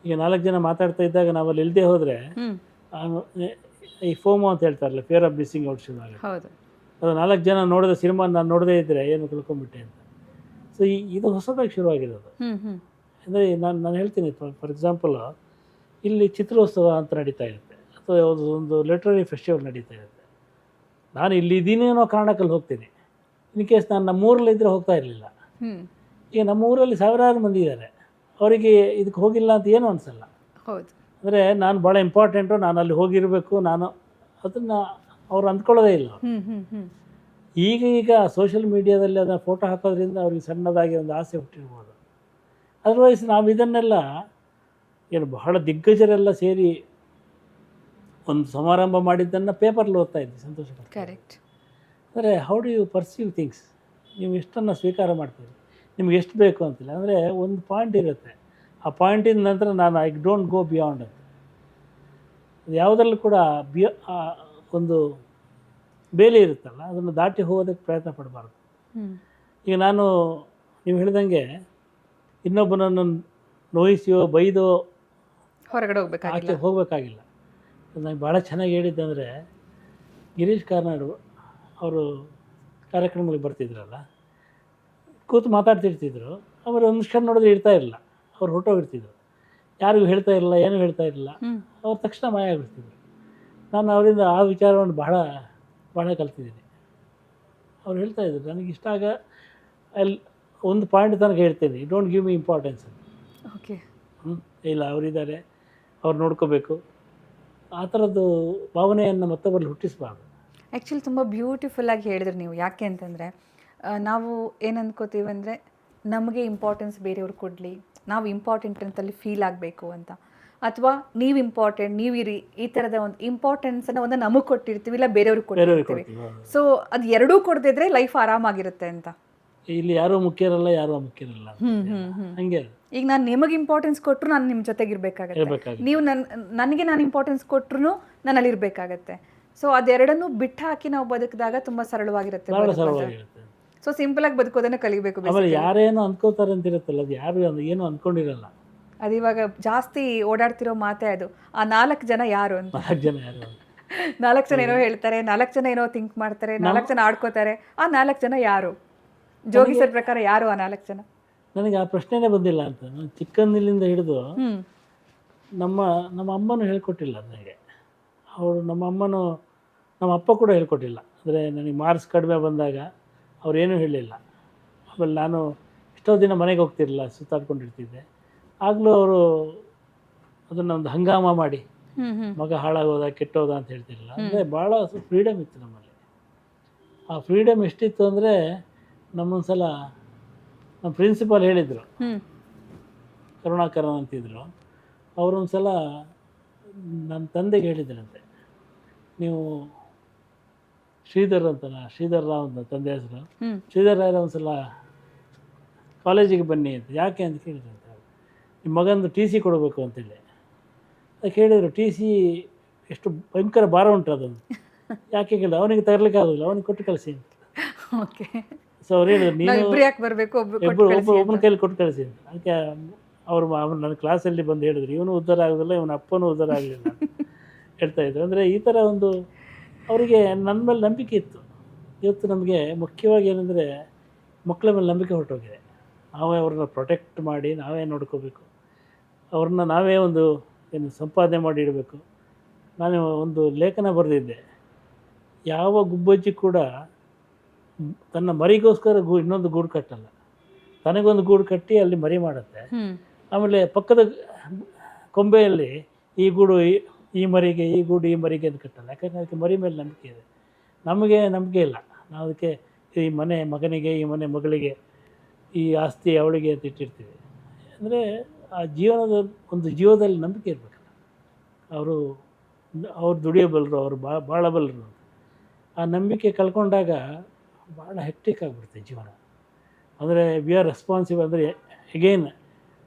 ಈಗ 4 ಜನ ಮಾತಾಡ್ತಾ ಇದ್ದಾಗ ನಾವಲ್ಲಿ ಇಲ್ಲದೆ ಹೋದರೆ ಈ ಫೋಮೋ ಅಂತ ಹೇಳ್ತಾರಲ್ಲ, ಫಿಯರ್ ಆಫ್ ಮಿಸ್ಸಿಂಗ್ ಔಟ್ ಶುರು ಆಗುತ್ತೆ. ಅದು 4 ಜನ ನೋಡಿದ ಸಿನಿಮಾ ನಾನು ನೋಡದೇ ಇದ್ದರೆ ಏನು ಕಳ್ಕೊಂಬಿಟ್ಟೆ ಅಂತ. ಸೊ ಇದು ಹೊಸದಾಗಿ ಶುರುವಾಗಿರೋದು. ಅಂದರೆ ನಾನು ಹೇಳ್ತೀನಿ, ಫಾರ್ ಎಕ್ಸಾಂಪಲ್ ಇಲ್ಲಿ ಚಿತ್ರೋತ್ಸವ ಅಂತ ನಡೀತಾ ಇರುತ್ತೆ, ಅಥವಾ ಒಂದು ಲಿಟ್ರರಿ ಫೆಸ್ಟಿವಲ್ ನಡೀತಾ ಇರುತ್ತೆ. ನಾನು ಇಲ್ಲಿದ್ದೀನಿ ಅನ್ನೋ ಕಾರಣಕ್ಕಲ್ಲಿ ಹೋಗ್ತೀನಿ. ಇನ್ ಕೇಸ್ ನಾನು ನಮ್ಮೂರಲ್ಲಿದ್ದರೆ ಹೋಗ್ತಾ ಇರಲಿಲ್ಲ. ಈಗ ನಮ್ಮ ಊರಲ್ಲಿ ಸಾವಿರಾರು ಮಂದಿ ಇದ್ದಾರೆ, ಅವರಿಗೆ ಇದಕ್ಕೆ ಹೋಗಿಲ್ಲ ಅಂತ ಏನೂ ಅನಿಸಲ್ಲ. ಹೌದು, ಅಂದರೆ ನಾನು ಭಾಳ ಇಂಪಾರ್ಟೆಂಟು, ನಾನು ಅಲ್ಲಿ ಹೋಗಿರಬೇಕು, ನಾನು ಅದನ್ನು ಅವ್ರು ಅಂದ್ಕೊಳ್ಳೋದೇ ಇಲ್ಲ. ಈಗ ಸೋಷಿಯಲ್ ಮೀಡಿಯಾದಲ್ಲಿ ಅದನ್ನು ಫೋಟೋ ಹಾಕೋದ್ರಿಂದ ಅವ್ರಿಗೆ ಸಣ್ಣದಾಗಿ ಒಂದು ಆಸೆ ಹುಟ್ಟಿರ್ಬೋದು. ಅದರ್ವೈಸ್ ನಾವು ಇದನ್ನೆಲ್ಲ ಏನು ಬಹಳ ದಿಗ್ಗಜರೆಲ್ಲ ಸೇರಿ ಒಂದು ಸಮಾರಂಭ ಮಾಡಿದ್ದನ್ನು ಪೇಪರ್ಲ್ಲಿ ಓದ್ತಾ ಇದ್ದೆ, ಸಂತೋಷ. ಕರೆಕ್ಟ್. ಅಂದರೆ how do you perceive things, ನೀವು ಎಷ್ಟನ್ನು ಸ್ವೀಕಾರ ಮಾಡ್ತೀರಿ, ನಿಮ್ಗೆ ಎಷ್ಟು ಬೇಕು ಅಂತಿಲ್ಲ. ಅಂದರೆ ಒಂದು ಪಾಯಿಂಟ್ ಇರುತ್ತೆ, ಆ ಪಾಯಿಂಟಿನ ನಂತರ ನಾನು ಐ ಡೋಂಟ್ ಗೋ ಬಿಯಾಂಡ್ ಅಂತ. ಯಾವುದರಲ್ಲೂ ಕೂಡ ಒಂದು ಬೇಲಿ ಇರುತ್ತಲ್ಲ, ಅದನ್ನು ದಾಟಿ ಹೋಗೋದಕ್ಕೆ ಪ್ರಯತ್ನ ಪಡಬಾರ್ದು. ಈಗ ನಾನು ನೀವು ಹೇಳಿದಂಗೆ ಇನ್ನೊಬ್ಬನನ್ನು ನೋಯಿಸಿಯೋ ಬೈದೋ ಹೊರಗಡೆ ಹೋಗಬೇಕಾಗಿಲ್ಲ. ನನಗೆ ಭಾಳ ಚೆನ್ನಾಗಿ ಹೇಳಿದ್ದಂದರೆ, ಗಿರೀಶ್ ಕಾರ್ನಾಡ್ ಅವರು ಕಾರ್ಯಕ್ರಮಗಳಿಗೆ ಬರ್ತಿದ್ರಲ್ಲ, ಕೂತು ಮಾತಾಡ್ತಿರ್ತಿದ್ರು. ಆಮೇಲೆ ಒಂದು ಕ್ಷಣ ನೋಡಿದ್ರೆ ಇರ್ತಾ ಇರಲಿಲ್ಲ, ಅವ್ರು ಹೊರಟೋಗಿರ್ತಿದ್ರು, ಯಾರಿಗೂ ಹೇಳ್ತಾ ಇರಲಿಲ್ಲ, ಏನೂ ಹೇಳ್ತಾ ಇರಲಿಲ್ಲ. ಅವ್ರು ತಕ್ಷಣ ಮಾಯ ಆಗಿಬಿಡ್ತಿದ್ರು. ನಾನು ಅವರಿಂದ ಆ ವಿಚಾರವನ್ನು ಬಹಳ ಬಹಳ ಕಲ್ತಿದ್ದೀನಿ. ಅವ್ರು ಹೇಳ್ತಾ ಇದ್ರು, ನನಗೆ ಇಷ್ಟ ಆಗ ಅಲ್ಲಿ ಒಂದು ಪಾಯಿಂಟ್ ತನಕ ಹೇಳ್ತೀನಿ, ಡೋಂಟ್ ಗಿವ್ ಮಿ ಇಂಪಾರ್ಟೆನ್ಸ್ ಅಂತ. ಓಕೆ. ಇಲ್ಲ ಅವರಿದ್ದಾರೆ, ಅವ್ರು ನೋಡ್ಕೋಬೇಕು, ಆ ಥರದ್ದು ಭಾವನೆಯನ್ನು ಮತ್ತೊಬ್ಬರಲ್ಲಿ ಹುಟ್ಟಿಸಬಾರ್ದು. ಆ್ಯಕ್ಚುಲಿ ತುಂಬ ಬ್ಯೂಟಿಫುಲ್ಲಾಗಿ ಹೇಳಿದ್ರಿ ನೀವು. ಯಾಕೆ ಅಂತಂದರೆ ನಾವು ಏನು ಅಂದ್ಕೋತೀವಿ ಅಂದರೆ ನಮಗೆ ಇಂಪಾರ್ಟೆನ್ಸ್ ಬೇರೆಯವ್ರು ಕೊಡಲಿ, ನಾವು ಇಂಪಾರ್ಟೆಂಟ್ ಅಂತಲ್ಲಿ ಫೀಲ್ ಆಗಬೇಕು ಅಂತ, ಅಥವಾ ನೀವು ಇಂಪಾರ್ಟೆಂಟ್, ನೀವು ಇರಿ, ಈ ಥರದ ಒಂದು ಇಂಪಾರ್ಟೆನ್ಸನ್ನು ಒಂದು ನಮಗೆ ಕೊಟ್ಟಿರ್ತೀವಿ, ಇಲ್ಲ ಬೇರೆಯವ್ರಿಗೆ ಕೊಟ್ಟಿರ್ತೀವಿ. ಸೊ ಅದು ಎರಡೂ ಕೊಡದಿದ್ರೆ ಲೈಫ್ ಆರಾಮಾಗಿರುತ್ತೆ ಅಂತ. ಇಲ್ಲಿ ಯಾರೂ ಮುಖ್ಯರಲ್ಲ, ಯಾರೂ ಅಮುಖ್ಯರಲ್ಲ, ಹಂಗೆ. ಈಗ ನಾನು ನಿಮಗೆ ಇಂಪಾರ್ಟೆನ್ಸ್ ಕೊಟ್ಟರು ನಾನು ನಿಮ್ಮ ಜೊತೆಗೆ ಇರಬೇಕಾಗತ್ತೆ, ನೀವು ನನಗೆ ನಾನು ಇಂಪಾರ್ಟೆನ್ಸ್ ಕೊಟ್ಟರು ನಾನು ಅಲ್ಲಿ ಇರಬೇಕಾಗತ್ತೆ. ಸೊ ಅದೆರಡನ್ನೂ ಬಿಟ್ಟು ಹಾಕಿ ನಾವು ಬದುಕಿದಾಗ ತುಂಬ ಸರಳವಾಗಿರುತ್ತೆ. ಸೊ ಸಿಂಪಲ್ ಆಗಿ ಬದುಕೋದನ್ನ ಕಲಿಬೇಕು. ಆಮೇಲೆ ಯಾರೇನೋ ಅನ್ಕೋತಾರೆ ಅಂತ ಇರುತ್ತಲ್ಲ, ಅದು ಯಾರು ಏನು ಅನ್ಕೊಂಡಿರಲ್ಲ. ಅದು ಇವಾಗ ಜಾಸ್ತಿ ಓಡಾಡ್ತಿರೋ ಮಾತೇ ಅದು, ಆ 4 ಜನ ಯಾರು ಅಂತ. 4 ಜನ ಯಾರು? 4 ಜನ ಏನೋ ಹೇಳ್ತಾರೆ, 4 ಜನ ಏನೋ ಥಿಂಕ್ ಮಾಡ್ತಾರೆ, 4 ಜನ ಆಡ್ಕೋತಾರೆ. ಆ 4 ಜನ ಯಾರು? ಜೋಗಿ ಸರ್ ಪ್ರಕಾರ ಯಾರು ಆ 4 ಜನ? ನನಗೆ ಆ ಪ್ರಶ್ನೆನೇ ಬಂದಿಲ್ಲ ಅಂತ. ನಾನು ಚಿಕ್ಕಂದಿನಿಂದ ಹಿಡಿದು ನಮ್ಮ ಅಮ್ಮನೂ ಹೇಳ್ಕೊಟ್ಟಿಲ್ಲ ನನಗೆ. ಅವರು ನಮ್ಮ ಅಪ್ಪ ಕೂಡ ಹೇಳ್ಕೊಟ್ಟಿಲ್ಲ. ಅಂದರೆ ನನಗೆ ಮಾರ್ಕ್ಸ್ ಕಡಿಮೆ ಬಂದಾಗ ಅವರೇನೂ ಹೇಳಲಿಲ್ಲ. ಆಮೇಲೆ ನಾನು ಎಷ್ಟೋ ದಿನ ಮನೆಗೆ ಹೋಗ್ತಿರಲಿಲ್ಲ, ಸುತ್ತಾಡ್ಕೊಂಡಿರ್ತಿದ್ದೆ. ಆಗಲೂ ಅವರು ಅದನ್ನು ಒಂದು ಹಂಗಾಮ ಮಾಡಿ ಮಗ ಹಾಳಾಗೋದ ಕೆಟ್ಟೋದ ಅಂತ ಹೇಳ್ತಿರಲಿಲ್ಲ. ಅಂದರೆ ಭಾಳ ಫ್ರೀಡಮ್ ಇತ್ತು ನಮ್ಮಲ್ಲಿ. ಆ ಫ್ರೀಡಮ್ ಎಷ್ಟಿತ್ತು ಅಂದರೆ, ನಮ್ಮೊಂದ್ಸಲ ನಮ್ಮ ಪ್ರಿನ್ಸಿಪಾಲ್ ಹೇಳಿದರು, ಕರುಣಾಕರನ್ ಅಂತಿದ್ರು. ಅವರೊಂದ್ಸಲ ನನ್ನ ತಂದೆಗೆ ಹೇಳಿದ್ರಂತೆ, ನೀವು ಶ್ರೀಧರ್ ಶ್ರೀಧರ್ ರಾವ್ ಅಂತ ತಂದೆ ಹೆಸರು, ಶ್ರೀಧರ್ ರಾಯರ ಒಂದ್ಸಲ ಕಾಲೇಜಿಗೆ ಬನ್ನಿ ಅಂತ. ಯಾಕೆ ಅಂತ ಕೇಳಿದ್ರಂತೆ, ನಿಮ್ಮ ಮಗಂದು ಟಿ ಸಿ ಕೊಡಬೇಕು ಅಂತೇಳಿ. ಅದಕ್ಕೆ ಹೇಳಿದರು, ಟಿ ಸಿ ಎಷ್ಟು ಭಯಂಕರ ಭಾರ ಉಂಟು ಅದೊಂದು, ಯಾಕೆ ಕೇಳಿದ, ಅವನಿಗೆ ತರಲಿಕ್ಕೆ ಆಗೋದಿಲ್ಲ, ಅವನಿಗೆ ಕೊಟ್ಟು ಕಳಿಸಿ ಅಂತ. ಓಕೆ. ಸೊ ಅವ್ರು ಹೇಳಿದ್ರು, ನೀನು ಒಬ್ಬನ ಕೈಲಿ ಕೊಟ್ಟು ಕಳಿಸಿ ಅಂತ. ಅದಕ್ಕೆ ಅವರು ನನ್ನ ಕ್ಲಾಸಲ್ಲಿ ಬಂದು ಹೇಳಿದ್ರು, ಇವನು ಉದ್ಧಾರ ಆಗೋದಿಲ್ಲ, ಇವನ ಅಪ್ಪನೂ ಉದ್ಧಾರ ಆಗಲಿಲ್ಲ ಹೇಳ್ತಾ ಇದ್ರು. ಅಂದರೆ ಈ ಥರ ಒಂದು ಅವರಿಗೆ ನನ್ನ ಮೇಲೆ ನಂಬಿಕೆ ಇತ್ತು. ಇವತ್ತು ನಮಗೆ ಮುಖ್ಯವಾಗಿ ಏನಂದರೆ ಮಕ್ಕಳ ಮೇಲೆ ನಂಬಿಕೆ ಹೊರಟೋಗಿದೆ. ನಾವೇ ಅವ್ರನ್ನ ಪ್ರೊಟೆಕ್ಟ್ ಮಾಡಿ ನಾವೇ ನೋಡ್ಕೋಬೇಕು, ಅವ್ರನ್ನ ನಾವೇ ಒಂದು ಸಂಪಾದನೆ ಮಾಡಿ ಇಡಬೇಕು. ನಾನು ಒಂದು ಲೇಖನ ಬರೆದಿದ್ದೆ, ಯಾವ ಗುಬ್ಬಜ್ಜಿ ಕೂಡ ತನ್ನ ಮರಿಗೋಸ್ಕರ ಇನ್ನೊಂದು ಗೂಡು ಕಟ್ಟಲ್ಲ, ತನಗೊಂದು ಗೂಡು ಕಟ್ಟಿ ಅಲ್ಲಿ ಮರಿ ಮಾಡುತ್ತೆ. ಆಮೇಲೆ ಪಕ್ಕದ ಕೊಂಬೆಯಲ್ಲಿ ಈ ಗೂಡು ಈ ಮರಿಗೆ, ಈ ಗೂಡು ಈ ಮರಿಗೆ ಅಂತ ಕಟ್ಟಲ್ಲ. ಯಾಕಂದರೆ ಅದಕ್ಕೆ ಮರಿ ಮೇಲೆ ನಂಬಿಕೆ ಇದೆ. ನಮಗೆ ನಂಬಿಕೆ ಇಲ್ಲ. ನಾವು ಅದಕ್ಕೆ ಈ ಮನೆ ಮಗನಿಗೆ, ಈ ಮನೆ ಮಗಳಿಗೆ, ಈ ಆಸ್ತಿ ಅವಳಿಗೆ ಅಂತ ಇಟ್ಟಿರ್ತೀವಿ. ಅಂದರೆ ಆ ಜೀವದಲ್ಲಿ ನಂಬಿಕೆ ಇರಬೇಕಲ್ಲ. ಅವ್ರು ದುಡಿಯಬಲ್ಲರು, ಅವರು ಬಾಳಬಲ್ಲರು. ಆ ನಂಬಿಕೆ ಕಳ್ಕೊಂಡಾಗ ಭಾಳ ಹೆಕ್ಟಿಕ್ ಆಗಿಬಿಡುತ್ತೆ ಜೀವನ. ಅಂದರೆ ವಿ ಆರ್ ರೆಸ್ಪಾನ್ಸಿಬಲ್. ಅಂದರೆ ಎಗೇನ್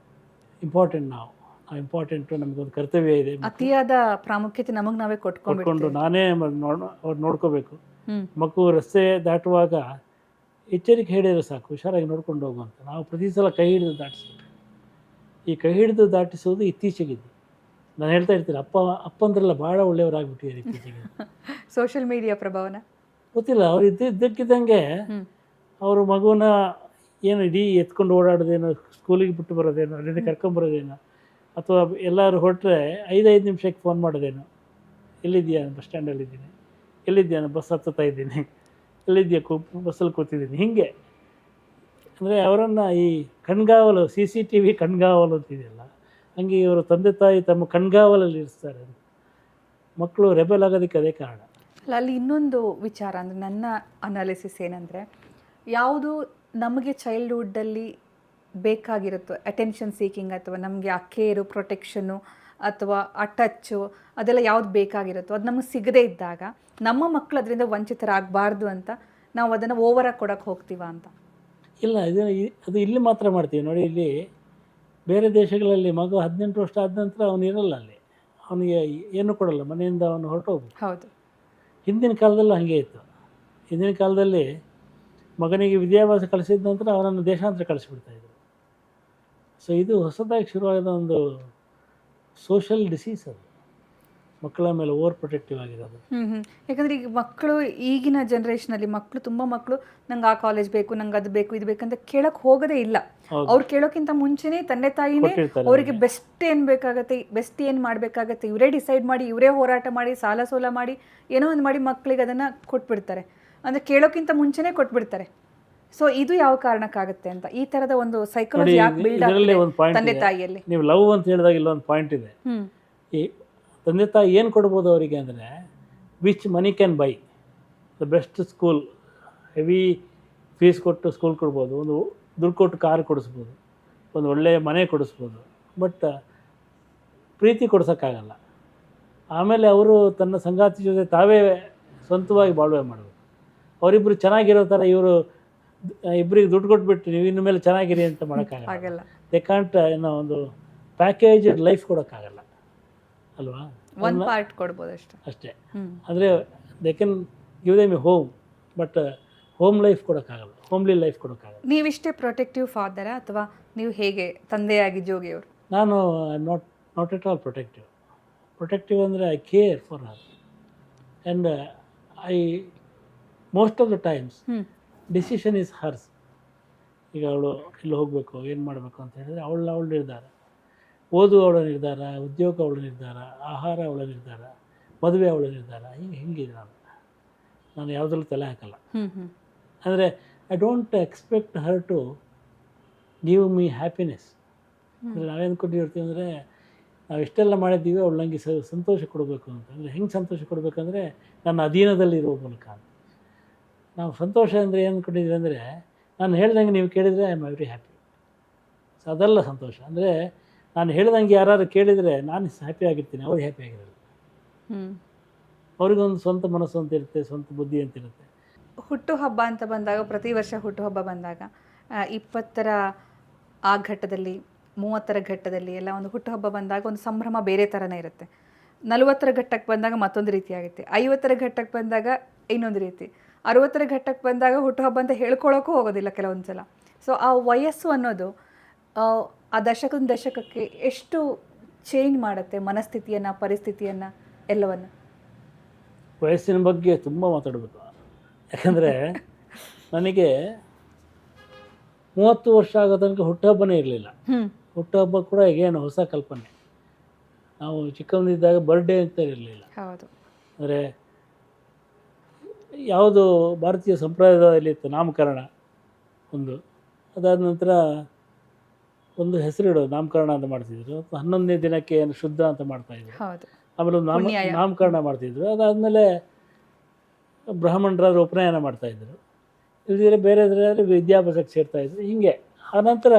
ಇಂಪಾರ್ಟೆಂಟ್, ನಾವು ಇಂಪಾರ್ಟೆಂಟು, ನಮಗೊಂದು ಕರ್ತವ್ಯ ಇದೆ. ಅತಿಯಾದ ಪ್ರಾಮುಖ್ಯತೆ ನಮಗೆ ನಾವೇ ಕೊಟ್ಕೊಂಡು ನಾನೇ ಅವ್ರು ನೋಡ್ಕೋಬೇಕು. ಮಗು ರಸ್ತೆ ದಾಟುವಾಗ ಎಚ್ಚರಿಕೆ ಹೇಳಿದ್ರೆ ಸಾಕು, ಹುಷಾರಾಗಿ ನೋಡ್ಕೊಂಡು ಹೋಗುವಂತ. ನಾವು ಪ್ರತಿ ಸಲ ಕೈ ಹಿಡಿದು ದಾಟಿಸ್ಬೇಕು. ಈ ಕೈ ಹಿಡಿದು ದಾಟಿಸೋದು ಇತ್ತೀಚೆಗಿದ್ದು. ನಾನು ಹೇಳ್ತಾ ಇರ್ತೀನಿ, ಅಪ್ಪಂದ್ರೆಲ್ಲ ಭಾಳ ಒಳ್ಳೆಯವರಾಗ್ಬಿಟ್ಟಿದ್ದಾರೆ ಇತ್ತೀಚೆಗೆ. ಸೋಷಿಯಲ್ ಮೀಡಿಯಾ ಪ್ರಭಾವನ ಗೊತ್ತಿಲ್ಲ. ಅವ್ರು ಇದ್ದಕ್ಕಿದ್ದಂಗೆ ಅವರು ಮಗುನ ಏನು ಇಡೀ ಎತ್ಕೊಂಡು ಓಡಾಡೋದೇನೋ, ಸ್ಕೂಲಿಗೆ ಬಿಟ್ಟು ಬರೋದೇನೋ, ಅಲ್ಲಿಂದ ಕರ್ಕೊಂಬರೋದೇನೋ, ಅಥವಾ ಎಲ್ಲರೂ ಹೊರಟ್ರೆ 5 ನಿಮಿಷಕ್ಕೆ ಫೋನ್ ಮಾಡೋದೇನೋ, ಎಲ್ಲಿದ್ದೀಯಾ, ಬಸ್ ಸ್ಟ್ಯಾಂಡಲ್ಲಿದ್ದೀನಿ, ಎಲ್ಲಿದ್ದೀಯಾ, ಬಸ್ ಹತ್ತುತ್ತಾ ಇದ್ದೀನಿ, ಎಲ್ಲಿದ್ದೀಯಾ, ಬಸ್ಸಲ್ಲಿ ಕೂತಿದ್ದೀನಿ, ಹೀಗೆ. ಅಂದರೆ ಅವರನ್ನು ಈ ಕಣ್ಗಾವಲು, CCTV ಕಣ್ಗಾವಲು ಅಂತಿದೆಯಲ್ಲ, ಹಂಗೆ ಇವರು ತಂದೆ ತಾಯಿ ತಮ್ಮ ಕಣ್ಗಾವಲಲ್ಲಿ ಇರಿಸ್ತಾರೆ. ಮಕ್ಕಳು ರೆಬೆಲ್ ಆಗೋದಕ್ಕೆ ಅದೇ ಕಾರಣ. ಅಲ್ಲ, ಅಲ್ಲಿ ಇನ್ನೊಂದು ವಿಚಾರ ಅಂದರೆ ನನ್ನ ಅನಾಲಿಸಿಸ್ ಏನಂದರೆ, ಯಾವುದು ನಮಗೆ ಚೈಲ್ಡ್ಹುಡ್ಡಲ್ಲಿ ಬೇಕಾಗಿರುತ್ತೋ, ಅಟೆನ್ಷನ್ ಸೀಕಿಂಗ್ ಅಥವಾ ನಮಗೆ ಆ ಕೇರು, ಪ್ರೊಟೆಕ್ಷನ್ನು ಅಥವಾ ಆ ಟಚ್ಚು, ಅದೆಲ್ಲ ಯಾವ್ದು ಬೇಕಾಗಿರುತ್ತೋ ಅದು ನಮಗೆ ಸಿಗದೇ ಇದ್ದಾಗ ನಮ್ಮ ಮಕ್ಕಳು ಅದರಿಂದ ವಂಚಿತರಾಗಬಾರ್ದು ಅಂತ ನಾವು ಅದನ್ನು ಓವರಾಗಿ ಕೊಡೋಕ್ಕೆ ಹೋಗ್ತೀವ ಅಂತ. ಇಲ್ಲ, ಅದು ಇಲ್ಲಿ ಮಾತ್ರ ಮಾಡ್ತೀವಿ ನೋಡಿ. ಇಲ್ಲಿ ಬೇರೆ ದೇಶಗಳಲ್ಲಿ ಮಗು 18 ವರ್ಷ ಆದ ನಂತರ ಅವನು ಇರಲ್ಲ, ಅಲ್ಲಿ ಅವನಿಗೆ ಏನು ಕೊಡಲ್ಲ, ಮನೆಯಿಂದ ಅವನು ಹೊರಟೋಗ್ಬೇಕು. ಹೌದು. ಹಿಂದಿನ ಕಾಲದಲ್ಲೂ ಹಾಗೆ ಇತ್ತು. ಹಿಂದಿನ ಕಾಲದಲ್ಲಿ ಮಗನಿಗೆ ವಿದ್ಯಾಭ್ಯಾಸ ಕಳಿಸಿದ ನಂತರ ಅವನನ್ನು ದೇಶಾಂತರ ಕಳಿಸಿಬಿಡ್ತಾಯಿದ್ರು. ಸೊ ಇದು ಹೊಸದಾಗಿ ಶುರುವಾದ ಒಂದು ಸೋಷಲ್ ಡಿಸೀಸ್. ಅದು ಮಕ್ಕಳ ಮೇಲೆ ಓವರ್ ಪ್ರೊಟೆಕ್ಟಿವ್ ಆಗಿರೋದು. ಯಾಕಂದ್ರೆ ಈಗ ಮಕ್ಕಳು ಈಗಿನ ಜನ್ರೇಷನಲ್ಲಿ ಮಕ್ಕಳು ತುಂಬಾ ಮಕ್ಕಳು ನಂಗೆ ಆ ಕಾಲೇಜ್ ಬೇಕು, ನಂಗೆ ಅದು ಬೇಕು, ಇದು ಬೇಕಂತ ಕೇಳಕ್ ಹೋಗೋದೇ ಇಲ್ಲ. ಅವ್ರು ಕೇಳೋಕ್ಕಿಂತ ಮುಂಚೆನೆ ತಂದೆ ತಾಯಿನೇ ಅವರಿಗೆ ಬೆಸ್ಟ್ ಏನ್ ಬೇಕಾಗತ್ತೆ, ಬೆಸ್ಟ್ ಏನ್ ಮಾಡ್ಬೇಕಾಗತ್ತೆ ಇವರೇ ಡಿಸೈಡ್ ಮಾಡಿ, ಇವರೇ ಹೋರಾಟ ಮಾಡಿ, ಸಾಲ ಸೋಲ ಮಾಡಿ, ಏನೋ ಒಂದು ಮಾಡಿ ಮಕ್ಕಳಿಗೆ ಅದನ್ನ ಕೊಟ್ಬಿಡ್ತಾರೆ. ಅಂದ್ರೆ ಕೇಳೋಕ್ಕಿಂತ ಮುಂಚೆನೆ ಕೊಟ್ಬಿಡ್ತಾರೆ. ಸೊ ಇದು ಯಾವ ಕಾರಣಕ್ಕಾಗತ್ತೆ ಅಂತ, ಈ ತರದ ಒಂದು ಸೈಕಾಲಜಿ ಯಾಕೆ ಬಿಲ್ಡ್ ಆಗುತ್ತೆ ತಂದೆ ತಾಯಿಯಲ್ಲಿ? ನೀವು ಲವ್ ಅಂತ ಹೇಳಿದಾಗ ಇಲ್ಲೊಂದು ಪಾಯಿಂಟ್ ಇದೆ. ಈ ತಂದೆ ತಾಯಿ ಏನು ಕೊಡ್ಬೋದು ಅವರಿಗೆ ಅಂದರೆ, which money can buy the best school, heavy fees ಕೊಟ್ಟು ಸ್ಕೂಲ್ ಕೊಡ್ಬೋದು, ಒಂದು ದುಡ್ಡು ಕೊಟ್ಟು ಕಾರ್ ಕೊಡಿಸ್ಬೋದು, ಒಂದು ಒಳ್ಳೆಯ ಮನೆ ಕೊಡಿಸ್ಬೋದು, ಬಟ್ ಪ್ರೀತಿ ಕೊಡ್ಸೋಕ್ಕಾಗಲ್ಲ. ಆಮೇಲೆ ಅವರು ತನ್ನ ಸಂಗಾತಿ ಜೊತೆ ತಾವೇ ಸ್ವಂತವಾಗಿ ಬಾಳ್ವೆ ಮಾಡಬೇಕು. ಅವರಿಬ್ಬರು ಚೆನ್ನಾಗಿರೋ ಥರ ಇವರು ಇಬ್ಬರಿಗೆ ದುಡ್ಡು ಕೊಟ್ಬಿಟ್ಟು ನೀವು ಇನ್ನು ಮೇಲೆ ಚೆನ್ನಾಗಿರಿ ಅಂತ ಮಾಡೋಕ್ಕಾಗಲ್ಲ. ದೇ ಕಾಂಟ್ ಏನೋ ಒಂದು ಪ್ಯಾಕೇಜ್ ಲೈಫ್ ಕೊಡೋಕ್ಕಾಗಲ್ಲ ಅಲ್ವಾ? ಒನ್ ಪಾರ್ಟ್ ಕೊಡ್ಬೋದು ಅಷ್ಟೇ. ಅಂದರೆ they can give them a home, but home life ಕೊಡೋಕ್ಕಾಗಲ್ಲ, ಹೋಮ್ಲಿ ಲೈಫ್ ಕೊಡೋಕ್ಕಾಗಲ್ಲ. ನೀವಿಷ್ಟೇ ಪ್ರೊಟೆಕ್ಟಿವ್ ಫಾದರ ಅಥವಾ ನೀವು ಹೇಗೆ ತಂದೆಯಾಗಿ ಜೋಗಿಯವರು? ನಾನು ನಾಟ್ ಎಟ್ ಆಲ್ ಪ್ರೊಟೆಕ್ಟಿವ್ ಅಂದರೆ I care for her and I most of the times decision is hers. ಈಗ ಅವಳು ಎಲ್ಲಿ ಹೋಗಬೇಕು, ಏನು ಮಾಡಬೇಕು ಅಂತ ಹೇಳಿದರೆ ಅವಳ ನಿರ್ಧಾರ, ಓದು ಅವಳ ನಿರ್ಧಾರ, ಉದ್ಯೋಗ ಅವಳ ನಿರ್ಧಾರ, ಆಹಾರ ಅವಳ ನಿರ್ಧಾರ, ಮದುವೆ ಅವಳ ನಿರ್ಧಾರ. ಹಿಂಗಿದೆ ನಾನು ಯಾವುದ್ರಲ್ಲೂ ತಲೆ ಹಾಕಲ್ಲ. ಅಂದರೆ I don't expect her to give me happiness. ಅಂದರೆ ನಾವೇನು ಕೊಟ್ಟಿರ್ತೀವಿ ಅಂದರೆ, ನಾವು ಇಷ್ಟೆಲ್ಲ ಮಾಡಿದ್ದೀವಿ ಅವಳು ನನಗೆ ಸಂತೋಷ ಕೊಡಬೇಕು ಅಂತ. ಅಂದರೆ ಹೆಂಗೆ ಸಂತೋಷ ಕೊಡಬೇಕಂದ್ರೆ ನನ್ನ ಅಧೀನದಲ್ಲಿರೋ ಮೂಲಕ ಅಂತ. ನಾವು ಸಂತೋಷ ಅಂದರೆ ಏನು ಕೊಟ್ಟಿದ್ದೀವಿ ಅಂದರೆ, ನಾನು ಹೇಳ್ದಂಗೆ ನೀವು ಕೇಳಿದರೆ I am very happy. So ಅದೆಲ್ಲ ಸಂತೋಷ. ಅಂದರೆ ನಾನು ಹೇಳ್ದಂಗೆ ಯಾರು ಕೇಳಿದರೆ ನಾನು ಹ್ಯಾಪಿ ಆಗಿರ್ತೀನಿ, ಅವ್ರು ಹ್ಯಾಪಿ ಆಗಿರಲ್ಲ. ಅವ್ರಿಗೊಂದು ಸ್ವಂತ ಮನಸ್ಸು ಅಂತ ಇರುತ್ತೆ, ಸ್ವಂತ ಬುದ್ಧಿ ಅಂತ ಇರುತ್ತೆ. ಹುಟ್ಟುಹಬ್ಬ ಅಂತ ಬಂದಾಗ, ಪ್ರತಿ ವರ್ಷ ಹುಟ್ಟುಹಬ್ಬ ಬಂದಾಗ 20ರ ಆ ಘಟ್ಟದಲ್ಲಿ, 30ರ ಘಟ್ಟದಲ್ಲಿ ಎಲ್ಲ ಒಂದು ಹುಟ್ಟುಹಬ್ಬ ಬಂದಾಗ ಒಂದು ಸಂಭ್ರಮ ಬೇರೆ ಥರನೇ ಇರುತ್ತೆ. 40ರ ಘಟ್ಟಕ್ಕೆ ಬಂದಾಗ ಮತ್ತೊಂದು ರೀತಿ ಆಗುತ್ತೆ, 50ರ ಘಟ್ಟಕ್ಕೆ ಬಂದಾಗ ಇನ್ನೊಂದು ರೀತಿ, 60ರ ಘಟ್ಟಕ್ಕೆ ಬಂದಾಗ ಹುಟ್ಟುಹಬ್ಬ ಅಂತ ಹೇಳ್ಕೊಳ್ಳೋಕ್ಕೂ ಹೋಗೋದಿಲ್ಲ ಕೆಲವೊಂದು ಸಲ. ಸೊ ಆ ವಯಸ್ಸು ಅನ್ನೋದು ಆ ದಶಕದಿಂದ ದಶಕಕ್ಕೆ ಎಷ್ಟು ಚೇಂಜ್ ಮಾಡುತ್ತೆ ಮನಸ್ಥಿತಿಯನ್ನು, ಪರಿಸ್ಥಿತಿಯನ್ನು, ಎಲ್ಲವನ್ನು? ವಯಸ್ಸಿನ ಬಗ್ಗೆ ತುಂಬ ಮಾತಾಡಬೇಕು. ಯಾಕಂದರೆ ನನಗೆ 30 ವರ್ಷ ಆಗೋ ತನಕ ಹುಟ್ಟುಹಬ್ಬನೇ ಇರಲಿಲ್ಲ. ಹುಟ್ಟುಹಬ್ಬ ಕೂಡ ಈಗೇನು ಹೊಸ ಕಲ್ಪನೆ. ನಾವು ಚಿಕ್ಕವನಿದ್ದಾಗ ಬರ್ಡೇ ಅಂತ ಇರಲಿಲ್ಲ. ಹೌದು. ಅಂದರೆ ಯಾವುದು ಭಾರತೀಯ ಸಂಪ್ರದಾಯದಲ್ಲಿ ಇತ್ತು, ನಾಮಕರಣ ಒಂದು, ಅದಾದ ನಂತರ ಒಂದು ಹೆಸರಿಡೋದು, ನಾಮಕರಣ ಅಂತ ಮಾಡ್ತಿದ್ರು. 11ನೇ ದಿನಕ್ಕೆ ಏನು ಶುದ್ಧ ಅಂತ ಮಾಡ್ತಾಯಿದ್ರು. ಆಮೇಲೆ ಒಂದು ನಾಮಕರಣ ಮಾಡ್ತಿದ್ರು. ಅದಾದಮೇಲೆ ಬ್ರಾಹ್ಮಣರಾದ್ರು ಉಪನಯನ ಮಾಡ್ತಾಯಿದ್ರು. ಇಲ್ಲದಿದ್ದರೆ ಬೇರೆದ್ರಲ್ಲಿ ವಿದ್ಯಾಭ್ಯಾಸಕ್ಕೆ ಸೇರ್ತಾಯಿದ್ರು. ಹೀಗೆ ಆನಂತರ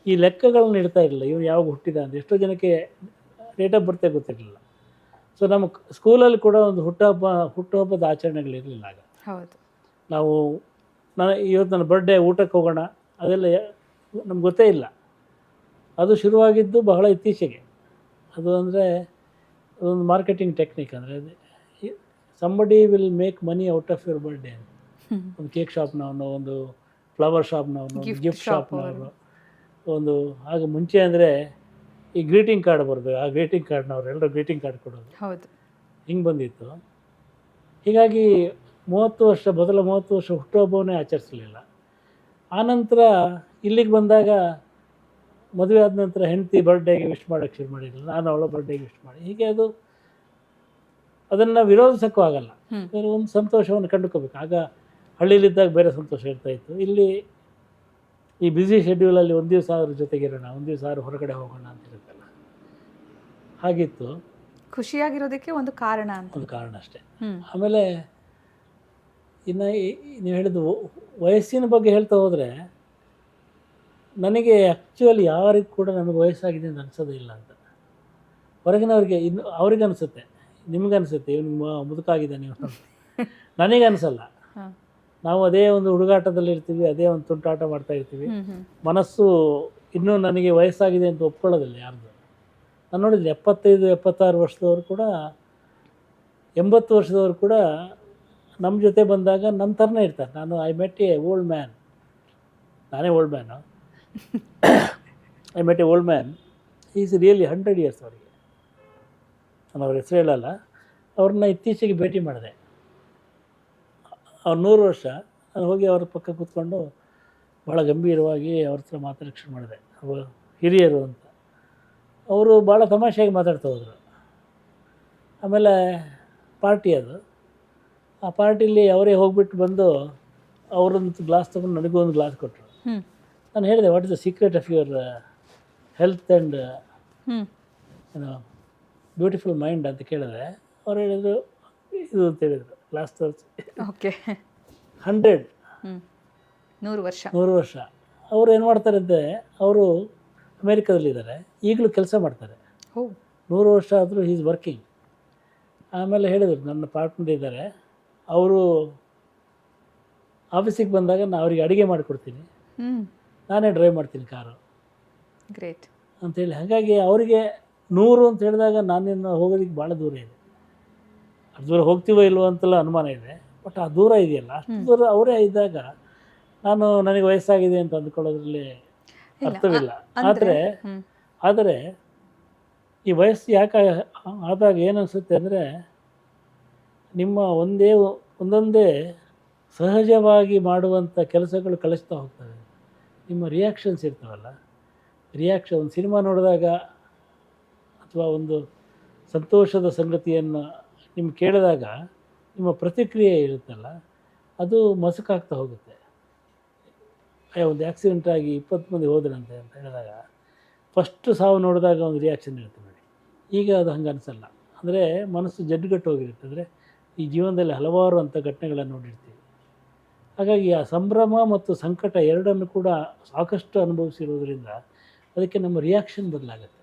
ಈ ಲೆಕ್ಕಗಳನ್ನ ಇಡ್ತಾ ಇರಲಿಲ್ಲ, ಇವನು ಯಾವಾಗ ಹುಟ್ಟಿದ ಅಂತ. ಎಷ್ಟೋ ಜನಕ್ಕೆ ಡೇಟ್ ಆಫ್ ಬರ್ತೇ ಗೊತ್ತಿರಲಿಲ್ಲ. ಸೊ ನಮ್ಮ ಸ್ಕೂಲಲ್ಲಿ ಕೂಡ ಒಂದು ಹುಟ್ಟುಹಬ್ಬದ ಆಚರಣೆಗಳಿರಲಿಲ್ಲ ಆಗ. ಹೌದು. ನಾವು ಇವತ್ತು ನನ್ನ ಬರ್ಡೇ ಊಟಕ್ಕೆ ಹೋಗೋಣ ಅದೆಲ್ಲ ನಮ್ಗೆ ಗೊತ್ತೇ ಇಲ್ಲ. ಅದು ಶುರುವಾಗಿದ್ದು ಬಹಳ ಇತ್ತೀಚೆಗೆ. ಅದು ಅಂದರೆ ಅದೊಂದು ಮಾರ್ಕೆಟಿಂಗ್ ಟೆಕ್ನಿಕ್. ಅಂದರೆ somebody will make money out of your birthday ಅಂತ. ಒಂದು ಕೇಕ್ ಶಾಪ್ನವನು, ಒಂದು ಫ್ಲವರ್ ಶಾಪ್ನವನು, ಗಿಫ್ಟ್ ಶಾಪ್ನವರು, ಒಂದು ಆಗ ಮುಂಚೆ ಅಂದರೆ ಈ ಗ್ರೀಟಿಂಗ್ ಕಾರ್ಡ್ ಬರೋದು, ಆ ಗ್ರೀಟಿಂಗ್ ಕಾರ್ಡ್ನವ್ರು ಎಲ್ಲರೂ ಗ್ರೀಟಿಂಗ್ ಕಾರ್ಡ್ ಕೊಡೋದು. ಹೌದು. ಹಿಂಗೆ ಬಂದಿತ್ತು. ಹೀಗಾಗಿ 30 ವರ್ಷ ಹುಟ್ಟುಹಬ್ಬವನ್ನೇ ಆಚರಿಸಲಿಲ್ಲ. ಆನಂತರ ಇಲ್ಲಿಗೆ ಬಂದಾಗ ಮದುವೆ ಆದ ನಂತರ ಹೆಂಡತಿ ಬರ್ಡೇಗೆ ವಿಶ್ ಮಾಡೋಕ್ಕೆ ಶುರು ಮಾಡಿರಲಿಲ್ಲ, ನಾನು ಅವಳ ಬರ್ಡೇಗೆ ವಿಶ್ ಮಾಡಿ. ಹೀಗೆ ಅದನ್ನು ವಿರೋಧಿಸೋಕ್ಕೂ ಆಗಲ್ಲ. ಬೇರೆ ಒಂದು ಸಂತೋಷವನ್ನು ಕಂಡುಕೋಬೇಕು. ಆಗ ಹಳ್ಳಿಲಿದ್ದಾಗ ಬೇರೆ ಸಂತೋಷ ಇರ್ತಾಯಿತ್ತು. ಇಲ್ಲಿ ಈ ಬ್ಯುಸಿ ಶೆಡ್ಯೂಲಲ್ಲಿ ಒಂದು ದಿವಸ ಅವ್ರ ಜೊತೆಗಿರೋಣ, ಒಂದು ದಿವಸ ಹೊರಗಡೆ ಹೋಗೋಣ ಅಂತ ಇರುತ್ತಲ್ಲ, ಹಾಗಿತ್ತು. ಖುಷಿಯಾಗಿರೋದಕ್ಕೆ ಒಂದು ಕಾರಣ ಅಂತ, ಒಂದು ಕಾರಣ ಅಷ್ಟೇ. ಆಮೇಲೆ ಇನ್ನು ನೀವು ಹೇಳಿದ್ದು ವಯಸ್ಸಿನ ಬಗ್ಗೆ ಹೇಳ್ತಾ ಹೋದರೆ, ನನಗೆ ಆ್ಯಕ್ಚುಲಿ ಯಾರಿಗೂ ಕೂಡ ನನಗೆ ವಯಸ್ಸಾಗಿದೆ ಅಂತ ಅನಿಸೋದೇ ಇಲ್ಲ ಅಂತ. ಹೊರಗಿನವ್ರಿಗೆ ಇನ್ನು ಅವ್ರಿಗೆ ಅನಿಸುತ್ತೆ, ನಿಮಗನ್ಸುತ್ತೆ ಇವನಿಗೆ ಮುದುಕಾಗಿದೆ ನೀವು, ನನಗೆ ಅನಿಸಲ್ಲ. ನಾವು ಅದೇ ಒಂದು ಹುಡುಗಾಟದಲ್ಲಿ ಇರ್ತೀವಿ, ಅದೇ ಒಂದು ತುಂಟಾಟ ಮಾಡ್ತಾ ಇರ್ತೀವಿ. ಮನಸ್ಸು ಇನ್ನೂ ನನಗೆ ವಯಸ್ಸಾಗಿದೆ ಅಂತ ಒಪ್ಕೊಳ್ಳೋದಿಲ್ಲ ಯಾರ್ದು. ನಾನು ನೋಡಿದ್ರೆ 75-76 ವರ್ಷದವರು ಕೂಡ, 80 ವರ್ಷದವರು ಕೂಡ ನಮ್ಮ ಜೊತೆ ಬಂದಾಗ ನನ್ನ ಥರನೇ ಇರ್ತಾರೆ. ನಾನು I met a old man, ನಾನೇ old man, I met a old man, is really 100 years ಅವರಿಗೆ. ನಾನು ಅವ್ರ ಹೆಸರು ಹೇಳಲ್ಲ, ಅವ್ರನ್ನ ಇತ್ತೀಚೆಗೆ ಭೇಟಿ ಮಾಡಿದೆ. ಅವ್ರು 100 ವರ್ಷ. ನಾನು ಹೋಗಿ ಅವ್ರ ಪಕ್ಕ ಕೂತ್ಕೊಂಡು ಭಾಳ ಗಂಭೀರವಾಗಿ ಅವ್ರ ಹತ್ರ ಮಾತಾಡೋಕ್ಕೆ ಶುರು ಮಾಡಿದೆ. ಅವರು ಹಿರಿಯರು ಅಂತ. ಅವರು ಭಾಳ ತಮಾಷೆಯಾಗಿ ಮಾತಾಡ್ತಾ ಹೋದರು. ಆಮೇಲೆ ಪಾರ್ಟಿ ಅದು. ಆ ಪಾರ್ಟಿಲಿ ಅವರೇ ಹೋಗ್ಬಿಟ್ಟು ಬಂದು ಅವರೊಂದು ಗ್ಲಾಸ್ ತೊಗೊಂಡು ನನಗೂ ಒಂದು ಗ್ಲಾಸ್ ಕೊಟ್ಟರು. ನಾನು ಹೇಳಿದೆ, what is the secret of your health and ಏನೋ ಬ್ಯೂಟಿಫುಲ್ ಮೈಂಡ್ ಅಂತ ಕೇಳಿದ್ರೆ ಅವ್ರು ಹೇಳಿದರು ಇದು ಅಂತ ಹೇಳಿದರು. ಗ್ಲಾಸ್ ತೋರಿಸಿ. ಓಕೆ. 100 100 ವರ್ಷ. ಅವರು ಏನು ಮಾಡ್ತಾರಂತೆ, ಅವರು ಅಮೇರಿಕಾದಲ್ಲಿದ್ದಾರೆ, ಈಗಲೂ ಕೆಲಸ ಮಾಡ್ತಾರೆ. 100 ವರ್ಷ ಆದರೂ ಈಸ್ ವರ್ಕಿಂಗ್. ಆಮೇಲೆ ಹೇಳಿದರು, ನನ್ನ ಪಾರ್ಟ್ನರ್ ಇದ್ದಾರೆ, ಅವರು ಆಫೀಸಿಗೆ ಬಂದಾಗ ನಾನು ಅವರಿಗೆ ಅಡುಗೆ ಮಾಡಿಕೊಡ್ತೀನಿ, ನಾನೇ ಡ್ರೈವ್ ಮಾಡ್ತೀನಿ ಕಾರು. ಗ್ರೇಟ್ ಅಂಥೇಳಿ. ಹಾಗಾಗಿ ಅವರಿಗೆ 100 ಅಂತ ಹೇಳಿದಾಗ ನಾನಿನ್ನು ಹೋಗೋದಕ್ಕೆ ಭಾಳ ದೂರ ಇದೆ. ಅಷ್ಟು ದೂರ ಹೋಗ್ತೀವೋ ಇಲ್ವೋ ಅಂತೆಲ್ಲ ಅನುಮಾನ ಇದೆ. ಬಟ್ ಆ ದೂರ ಇದೆಯಲ್ಲ, ಅಷ್ಟು ದೂರ ಅವರೇ ಇದ್ದಾಗ ನನಗೆ ವಯಸ್ಸಾಗಿದೆ ಅಂತ ಅಂದ್ಕೊಳ್ಳೋದ್ರಲ್ಲಿ ಅರ್ಥವಿಲ್ಲ. ಆದರೆ ಈ ವಯಸ್ಸು ಯಾಕೆ ಆದಾಗ ಏನು ಅನಿಸುತ್ತೆ ಅಂದರೆ, ನಿಮ್ಮ ಒಂದೊಂದೇ ಸಹಜವಾಗಿ ಮಾಡುವಂಥ ಕೆಲಸಗಳು ಕಲಿಸ್ತಾ ಹೋಗ್ತವೆ. ನಿಮ್ಮ ರಿಯಾಕ್ಷನ್ಸ್ ಇರ್ತಾವಲ್ಲ, ಒಂದು ಸಿನಿಮಾ ನೋಡಿದಾಗ ಅಥವಾ ಒಂದು ಸಂತೋಷದ ಸಂಗತಿಯನ್ನು ನಿಮ್ಗೆ ಕೇಳಿದಾಗ ನಿಮ್ಮ ಪ್ರತಿಕ್ರಿಯೆ ಇರುತ್ತಲ್ಲ, ಅದು ಮಸುಕಾಗ್ತಾ ಹೋಗುತ್ತೆ. ಒಂದು ಆಕ್ಸಿಡೆಂಟ್ ಆಗಿ 20 ಮಂದಿ ಹೋದ್ರಂತೆ ಅಂತ ಹೇಳಿದಾಗ ಫಸ್ಟ್ ಸಾವು ನೋಡಿದಾಗ ಒಂದು ರಿಯಾಕ್ಷನ್ ಇರುತ್ತೆ ನೋಡಿ. ಈಗ ಅದು ಹಂಗೆ ಅನಿಸಲ್ಲ. ಅಂದರೆ ಮನಸ್ಸು ಜಡ್ಡುಗಟ್ಟು ಹೋಗಿರುತ್ತೆ. ಅಂದರೆ ಈ ಜೀವನದಲ್ಲಿ ಹಲವಾರು ಅಂಥ ಘಟನೆಗಳನ್ನು ನೋಡಿರ್ತೀವಿ. ಹಾಗಾಗಿ ಆ ಸಂಭ್ರಮ ಮತ್ತು ಸಂಕಟ ಎರಡನ್ನು ಕೂಡ ಸಾಕಷ್ಟು ಅನುಭವಿಸಿರೋದ್ರಿಂದ ಅದಕ್ಕೆ ನಮ್ಮ ರಿಯಾಕ್ಷನ್ ಬದಲಾಗುತ್ತೆ.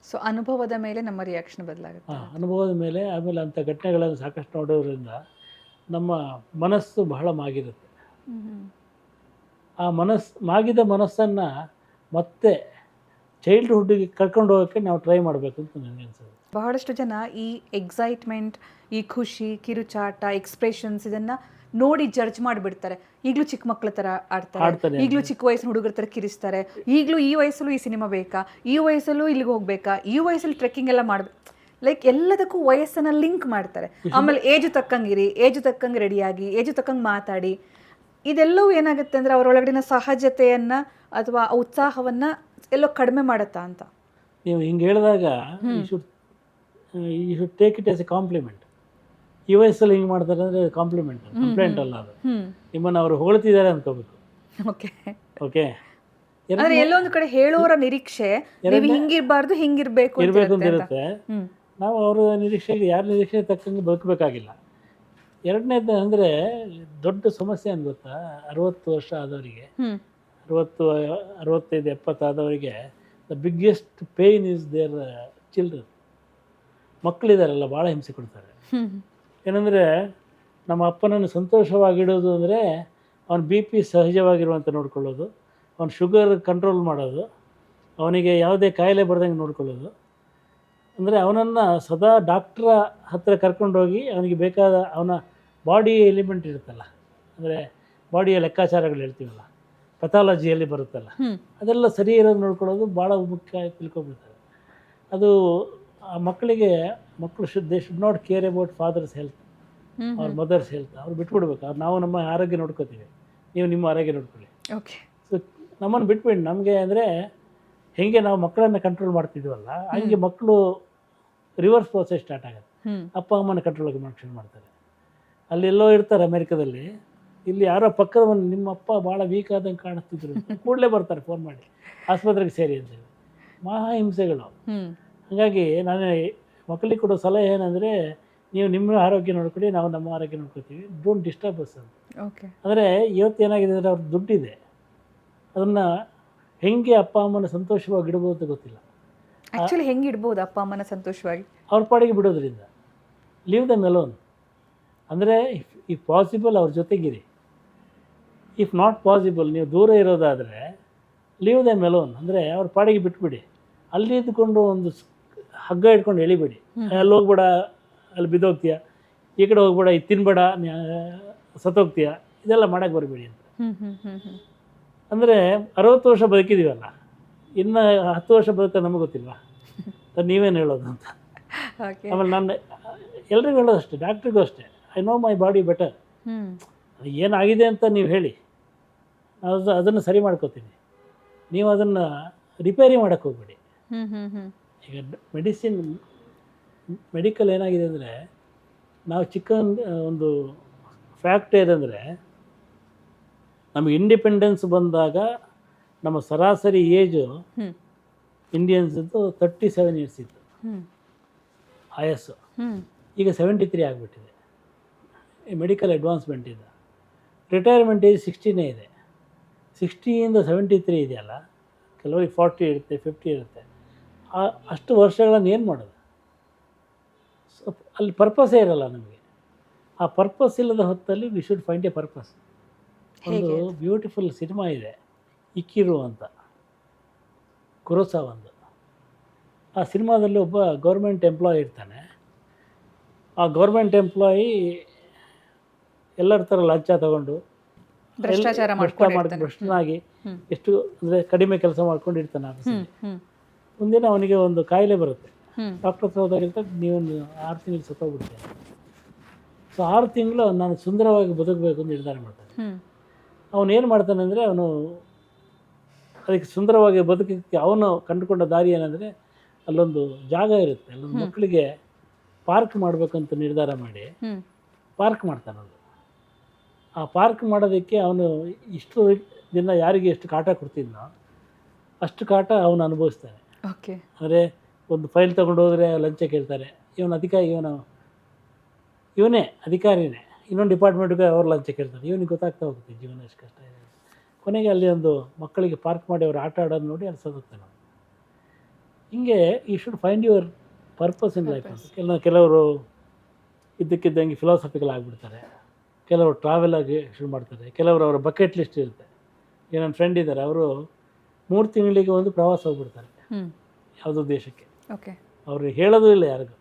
ಸೊ ಅನುಭವದ ಮೇಲೆ ನಮ್ಮ ರಿಯಾಕ್ಷನ್ ಬದಲಾಗುತ್ತೆ. ಅನುಭವದ ಮೇಲೆ. ಆಮೇಲೆ ಅಂಥ ಘಟನೆಗಳನ್ನು ಸಾಕಷ್ಟು ನೋಡೋದ್ರಿಂದ ನಮ್ಮ ಮನಸ್ಸು ಬಹಳ ಮಾಗಿರುತ್ತೆ. ಆ ಮಾಗಿದ ಮನಸ್ಸನ್ನು ಮತ್ತೆ ಚೈಲ್ಡ್ಹುಡ್ಡಿಗೆ ಕರ್ಕೊಂಡು ಹೋಗೋಕ್ಕೆ ನಾವು ಟ್ರೈ ಮಾಡಬೇಕು ಅಂತ ನನಗೆ ಅನಿಸುತ್ತೆ. ಬಹಳಷ್ಟು ಜನ ಈ ಎಕ್ಸೈಟ್ಮೆಂಟ್, ಈ ಖುಷಿ, ಕಿರುಚಾಟ, ಎಕ್ಸ್ಪ್ರೆಷನ್ಸ್ ಇದನ್ನು ನೋಡಿ ಜಡ್ಜ್ ಮಾಡಿಬಿಡ್ತಾರೆ. ಈಗಲೂ ಚಿಕ್ಕ ಮಕ್ಕಳ ಥರ ಆಡ್ತಾರೆ, ಈಗಲೂ ಚಿಕ್ಕ ವಯಸ್ಸಿನ ಹುಡುಗರ ಥರ ಕಿರಿಸ್ತಾರೆ, ಈಗಲೂ ಈ ವಯಸ್ಸಲ್ಲೂ ಈ ಸಿನಿಮಾ ಬೇಕಾ, ಈ ವಯಸ್ಸಲ್ಲೂ ಇಲ್ಲಿಗೆ ಹೋಗ್ಬೇಕಾ, ಈ ವಯಸ್ಸಲ್ಲಿ ಟ್ರೆಕ್ಕಿಂಗ್ ಎಲ್ಲ ಮಾಡಬೇಕು. ಲೈಕ್ ಎಲ್ಲದಕ್ಕೂ ವಯಸ್ಸನ್ನು ಲಿಂಕ್ ಮಾಡ್ತಾರೆ. ಆಮೇಲೆ ಏಜು ತಕ್ಕಂಗಿರಿ, ಏಜು ತಕ್ಕಂಗೆ ರೆಡಿಯಾಗಿ, ಏಜು ತಕ್ಕಂಗೆ ಮಾತಾಡಿ. ಇದೆಲ್ಲವೂ ಏನಾಗುತ್ತೆ ಅಂದರೆ ಅವರೊಳಗಡಿನ ಸಹಜತೆಯನ್ನು ಅಥವಾ ಉತ್ಸಾಹವನ್ನು ಎಲ್ಲೋ ಕಡಿಮೆ ಮಾಡುತ್ತಾ ಅಂತ. ನೀವು ಹಿಂಗೆ ಹೇಳಿದಾಗ you should take it as a compliment. ಈ ವಯಸ್ಸಲ್ಲಿ ಹಿಂಗೆ ಮಾಡ್ತಾರೆ ಅಂದರೆ ಕಾಂಪ್ಲಿಮೆಂಟ್, ಕಂಪ್ಲೇಂಟ್ ಅಲ್ಲ ಅದು. ನಿಮ್ಮನ್ನು ಅವರು ಹೊಗಳ್ತಿದ್ದಾರೆ ಅನ್ಕೋಬೇಕು. ಓಕೆ. ಅಂದ್ರೆ ಎಲ್ಲೊಂದು ಕಡೆ ಹೇಳೋರ ನಿರೀಕ್ಷೆ ನೀವು ಹಿಂಗಿರಬಾರ್ದು, ಹಿಂಗಿರಬೇಕು ಅಂತ ಇರುತ್ತೆ. ನಾವು ಅವರ ನಿರೀಕ್ಷೆಗೆ, ಯಾರ ನಿರೀಕ್ಷೆ ತಕ್ಕಂಗೆ ಬದುಕಬೇಕಾಗಿಲ್ಲ. ಎರಡನೇದು ಅಂದರೆ ದೊಡ್ಡ ಸಮಸ್ಯೆ ಏನು ಗೊತ್ತಾ, 60 ವರ್ಷ ಆದವರಿಗೆ, 65, 70 ಆದವರಿಗೆ the biggest pain is their children. ಮಕ್ಕಳಿದಾರಲ್ಲ, ಭಾಳ ಹಿಂಸೆ ಕೊಡ್ತಾರೆ. ಏನಂದರೆ ನಮ್ಮ ಅಪ್ಪನನ್ನು ಸಂತೋಷವಾಗಿಡೋದು ಅಂದರೆ ಅವನ BP ಸಹಜವಾಗಿರುವಂಥ ನೋಡ್ಕೊಳ್ಳೋದು, ಅವನ ಶುಗರ್ ಕಂಟ್ರೋಲ್ ಮಾಡೋದು, ಅವನಿಗೆ ಯಾವುದೇ ಕಾಯಿಲೆ ಬರ್ದಂಗೆ ನೋಡ್ಕೊಳ್ಳೋದು. ಅಂದರೆ ಅವನನ್ನು ಸದಾ ಡಾಕ್ಟ್ರ ಹತ್ತಿರ ಕರ್ಕೊಂಡೋಗಿ ಅವನಿಗೆ ಬೇಕಾದ ಅವನ ಬಾಡಿ ಎಲಿಮೆಂಟ್ ಇರುತ್ತಲ್ಲ, ಅಂದರೆ ಬಾಡಿಯ ಲೆಕ್ಕಾಚಾರಗಳು ಹೇಳ್ತೀವಲ್ಲ, ಪಥಾಲಜಿಯಲ್ಲಿ ಬರುತ್ತಲ್ಲ, ಅದೆಲ್ಲ ಸರಿ ಇರೋದು ನೋಡ್ಕೊಳ್ಳೋದು ಭಾಳ ಮುಖ್ಯ ತಿಳ್ಕೊಬಿಡ್ತಾರೆ. ಅದು ಆ ಮಕ್ಕಳು they should not care about father's health ಅವ್ರ ಮದರ್ಸ್ ಹೆಲ್ತ್. ಅವ್ರು ಬಿಟ್ಬಿಡ್ಬೇಕು. ಅವ್ರು ನಾವು ನಮ್ಮ ಆರೋಗ್ಯ ನೋಡ್ಕೋತೀವಿ, ನೀವು ನಿಮ್ಮ ಆರೋಗ್ಯ ನೋಡ್ಕೊಳ್ಳಿ. ಓಕೆ. ಸೊ ನಮ್ಮನ್ನು ಬಿಟ್ಬಿಟ್ಟು ನಮಗೆ ಅಂದರೆ ಹೇಗೆ ನಾವು ಮಕ್ಕಳನ್ನು ಕಂಟ್ರೋಲ್ ಮಾಡ್ತಿದ್ವಲ್ಲ, ಹಂಗೆ ಮಕ್ಕಳು ರಿವರ್ಸ್ ಪ್ರೋಸೆಸ್ ಸ್ಟಾರ್ಟ್ ಆಗುತ್ತೆ. ಅಪ್ಪ ಅಮ್ಮನ ಕಂಟ್ರೋಲ್ ಶುರು ಮಾಡ್ತಾರೆ. ಅಲ್ಲೆಲ್ಲೋ ಇರ್ತಾರೆ ಅಮೇರಿಕಾದಲ್ಲಿ, ಇಲ್ಲಿ ಯಾರೋ ಪಕ್ಕದ ನಿಮ್ಮ ಅಪ್ಪ ಭಾಳ ವೀಕ್ ಆದಂಗೆ ಕಾಣಿಸ್ತಿದ್ರು, ಕೂಡಲೇ ಬರ್ತಾರೆ ಫೋನ್ ಮಾಡಿ ಆಸ್ಪತ್ರೆಗೆ ಸೇರಿ ಅಂತೇಳಿ. ಮಹಾ ಹಿಂಸೆಗಳು. ಹಾಗಾಗಿ ನಾನು ಮಕ್ಕಳಿಗೆ ಕೊಡೋ ಸಲಹೆ ಏನಂದರೆ, ನೀವು ನಿಮ್ಮ ಆರೋಗ್ಯ ನೋಡ್ಕೊಳ್ಳಿ, ನಾವು ನಮ್ಮ ಆರೋಗ್ಯ ನೋಡ್ಕೊತೀವಿ, ಡೋಂಟ್ ಡಿಸ್ಟರ್ಬ್ ಅಸ್ ಅಂತ. ಓಕೆ. ಅಂದರೆ ಇವತ್ತು ಏನಾಗಿದೆ ಅಂದರೆ ಅವ್ರ ದುಡ್ಡಿದೆ, ಅದನ್ನು ಹೆಂಗೆ ಅಪ್ಪ ಅಮ್ಮನ ಸಂತೋಷವಾಗಿ ಇಡ್ಬೋದು ಅಂತ ಗೊತ್ತಿಲ್ಲ. ಆ್ಯಕ್ಚುಲಿ ಹೆಂಗೆ ಇಡ್ಬೋದು ಅಪ್ಪ ಅಮ್ಮನ ಸಂತೋಷವಾಗಿ? ಅವ್ರ ಪಾಡಿಗೆ ಬಿಡೋದ್ರಿಂದ. ಲೀವ್ ದಮ್ ಅಲೋನ್. ಅಂದರೆ ಇಫ್ ಪಾಸಿಬಲ್ ಅವ್ರ ಜೊತೆಗಿರಿ. ಇಫ್ ನಾಟ್ ಪಾಸಿಬಲ್, ನೀವು ದೂರ ಇರೋದಾದರೆ ಲೀವ್ ದಮ್ ಅಲೋನ್. ಅಂದರೆ ಅವ್ರ ಪಾಡಿಗೆ ಬಿಟ್ಬಿಡಿ. ಅಲ್ಲಿ ಇದ್ದುಕೊಂಡು ಒಂದು ಹಗ್ಗ ಇಟ್ಕೊಂಡು ಎಳಿಬೇಡಿ. ಅಲ್ಲಿ ಹೋಗ್ಬೇಡ, ಅಲ್ಲಿ ಬಿದ್ದೋಗ್ತೀಯ, ಈ ಕಡೆ ಹೋಗ್ಬೇಡ, ಇದು ತಿನ್ಬೇಡ, ಸತ್ತೋಗ್ತೀಯ, ಇದೆಲ್ಲ ಮಾಡೋಕ್ಕೆ ಬರಬೇಡಿ ಅಂತ. ಅಂದರೆ 60 ವರ್ಷ ಬದುಕಿದ್ದೀವಲ್ಲ, ಇನ್ನು 10 ವರ್ಷ ಬದುಕ ನಮಗೆ ಗೊತ್ತಿಲ್ವಾ? ನೀವೇನು ಹೇಳೋದು ಅಂತ. ಓಕೆ. ಆಮೇಲೆ ನಾನು ಎಲ್ರಿಗೂ ಹೇಳೋದು ಅಷ್ಟೇ, ಡಾಕ್ಟ್ರಿಗೂ ಅಷ್ಟೇ, I know my body better. ಏನಾಗಿದೆ ಅಂತ ನೀವು ಹೇಳಿ, ಅದನ್ನು ಸರಿ ಮಾಡ್ಕೋತೀನಿ, ನೀವು ಅದನ್ನು ರಿಪೇರಿ ಮಾಡೋಕ್ಕೆ ಹೋಗ್ಬೇಡಿ. ಈಗ ಮೆಡಿಕಲ್ ಏನಾಗಿದೆ ಅಂದರೆ, ನಾವು ಒಂದು ಫ್ಯಾಕ್ಟ್ ಏನಂದರೆ, ನಮಗೆ ಇಂಡಿಪೆಂಡೆನ್ಸ್ ಬಂದಾಗ ನಮ್ಮ ಸರಾಸರಿ ಏಜು ಇಂಡಿಯನ್ಸ್ದು 37 ಇಯರ್ಸ್ ಇತ್ತು ಆಯಸ್ಸು. ಈಗ 73 ಆಗಿಬಿಟ್ಟಿದೆ ಮೆಡಿಕಲ್ ಅಡ್ವಾನ್ಸ್ಮೆಂಟ್ ಇಂದ. ರಿಟೈರ್ಮೆಂಟ್ ಏಜ್ 60 ಇದೆ. 60ಇಂದ 73 ಇದೆಯಲ್ಲ, ಕೆಲವರಿಗೆ 40 ಇರುತ್ತೆ, 50 ಇರುತ್ತೆ. ಅಷ್ಟು ವರ್ಷಗಳನ್ನು ಏನು ಮಾಡೋದು? ಸೊ ಅಲ್ಲಿ ಪರ್ಪಸ್ಸೇ ಇರಲ್ಲ ನಮಗೆ. ಆ ಪರ್ಪಸ್ ಇಲ್ಲದ ಹೊತ್ತಲ್ಲಿ we should find A purpose. ಒಂದು ಬ್ಯೂಟಿಫುಲ್ ಸಿನಿಮಾ ಇದೆ, ಇಕ್ಕಿರು ಅಂತ, ಕುರೋಸಾವಂದು. ಆ ಸಿನಿಮಾದಲ್ಲಿ ಒಬ್ಬ ಗೌರ್ಮೆಂಟ್ ಎಂಪ್ಲಾಯಿ ಇರ್ತಾನೆ. ಆ ಗೌರ್ಮೆಂಟ್ ಎಂಪ್ಲಾಯಿ ಎಲ್ಲರ ಥರ ಲಂಚ ತಗೊಂಡು ಭ್ರಷ್ಟನಾಗಿ ಎಷ್ಟು ಅಂದರೆ ಕಡಿಮೆ ಕೆಲಸ ಮಾಡ್ಕೊಂಡು ಇರ್ತಾನೆ ಆಫೀಸಲ್ಲಿ. ಒಂದಿನ ಅವನಿಗೆ ಒಂದು ಕಾಯಿಲೆ ಬರುತ್ತೆ. ಡಾಕ್ಟರ್ ಹತ್ರ ಹೋದಾಗಿರ್ತಾರೆ, ನೀವೊಂದು 6 ತಿಂಗಳು ಸತ್ತೋಗ್ಬಿಡ್ತೇನೆ. ಸೊ 6 ತಿಂಗಳು ನಾನು ಸುಂದರವಾಗಿ ಬದುಕಬೇಕು ಅಂತ ನಿರ್ಧಾರ ಮಾಡ್ತಾನೆ. ಅವನೇನು ಮಾಡ್ತಾನೆ ಅಂದರೆ, ಅವನು ಅದಕ್ಕೆ ಸುಂದರವಾಗಿ ಬದುಕಕ್ಕೆ ಅವನು ಕಂಡುಕೊಂಡ ದಾರಿ ಏನಂದರೆ, ಅಲ್ಲೊಂದು ಜಾಗ ಇರುತ್ತೆ, ಅಲ್ಲೊಂದು ಮಕ್ಕಳಿಗೆ ಪಾರ್ಕ್ ಮಾಡಬೇಕಂತ ನಿರ್ಧಾರ ಮಾಡಿ ಪಾರ್ಕ್ ಮಾಡ್ತಾನೆ. ಅದು ಆ ಪಾರ್ಕ್ ಮಾಡೋದಕ್ಕೆ ಅವನು ಇಷ್ಟು ದಿನ ಯಾರಿಗೆ ಎಷ್ಟು ಕಾಟ ಕೊಡ್ತಿದ್ನೋ ಅಷ್ಟು ಕಾಟ ಅವನು ಅನುಭವಿಸ್ತಾನೆ. ಓಕೆ. ಅಂದರೆ ಒಂದು ಫೈಲ್ ತೊಗೊಂಡು ಹೋದರೆ ಲಂಚ ಕೇಳ್ತಾರೆ, ಇವನೇ ಅಧಿಕಾರಿನೇ, ಇನ್ನೊಂದು ಡಿಪಾರ್ಟ್ಮೆಂಟ್ಗೆ ಅವ್ರು ಲಂಚ ಕೇಳ್ತಾರೆ. ಇವನಿಗೆ ಗೊತ್ತಾಗ್ತಾ ಹೋಗುತ್ತೆ ಜೀವನ ಎಷ್ಟು ಕಷ್ಟ ಇದೆ. ಕೊನೆಗೆ ಅಲ್ಲಿ ಒಂದು ಮಕ್ಕಳಿಗೆ ಪಾರ್ಕ್ ಮಾಡಿ ಅವ್ರು ಆಟ ಆಡೋದು ನೋಡಿ ಅಲ್ಲಿ ಸೋದುತ್ತಾನೆ. ಹಿಂಗೆ you should find your purpose in life ಅಂತ. ಕೆಲವರು ಇದ್ದಕ್ಕಿದ್ದಂಗೆ ಫಿಲಾಸಫಿಕಲ್ ಆಗಿಬಿಡ್ತಾರೆ, ಕೆಲವರು ಟ್ರಾವೆಲ್ ಆಗಿ ಶುರು ಮಾಡ್ತಾರೆ, ಕೆಲವರು ಅವರ ಬಕೆಟ್ ಲಿಸ್ಟ್ ಇರುತ್ತೆ. ಈಗ ನನ್ನ ಫ್ರೆಂಡ್ ಇದ್ದಾರೆ, ಅವರು 3 ತಿಂಗಳಿಗೆ ಒಂದು ಪ್ರವಾಸ ಹೋಗ್ಬಿಡ್ತಾರೆ ಯಾವುದೋ ದೇಶಕ್ಕೆ. ಓಕೆ. ಅವರು ಹೇಳೋದು ಇಲ್ಲ ಯಾರಿಗೂ.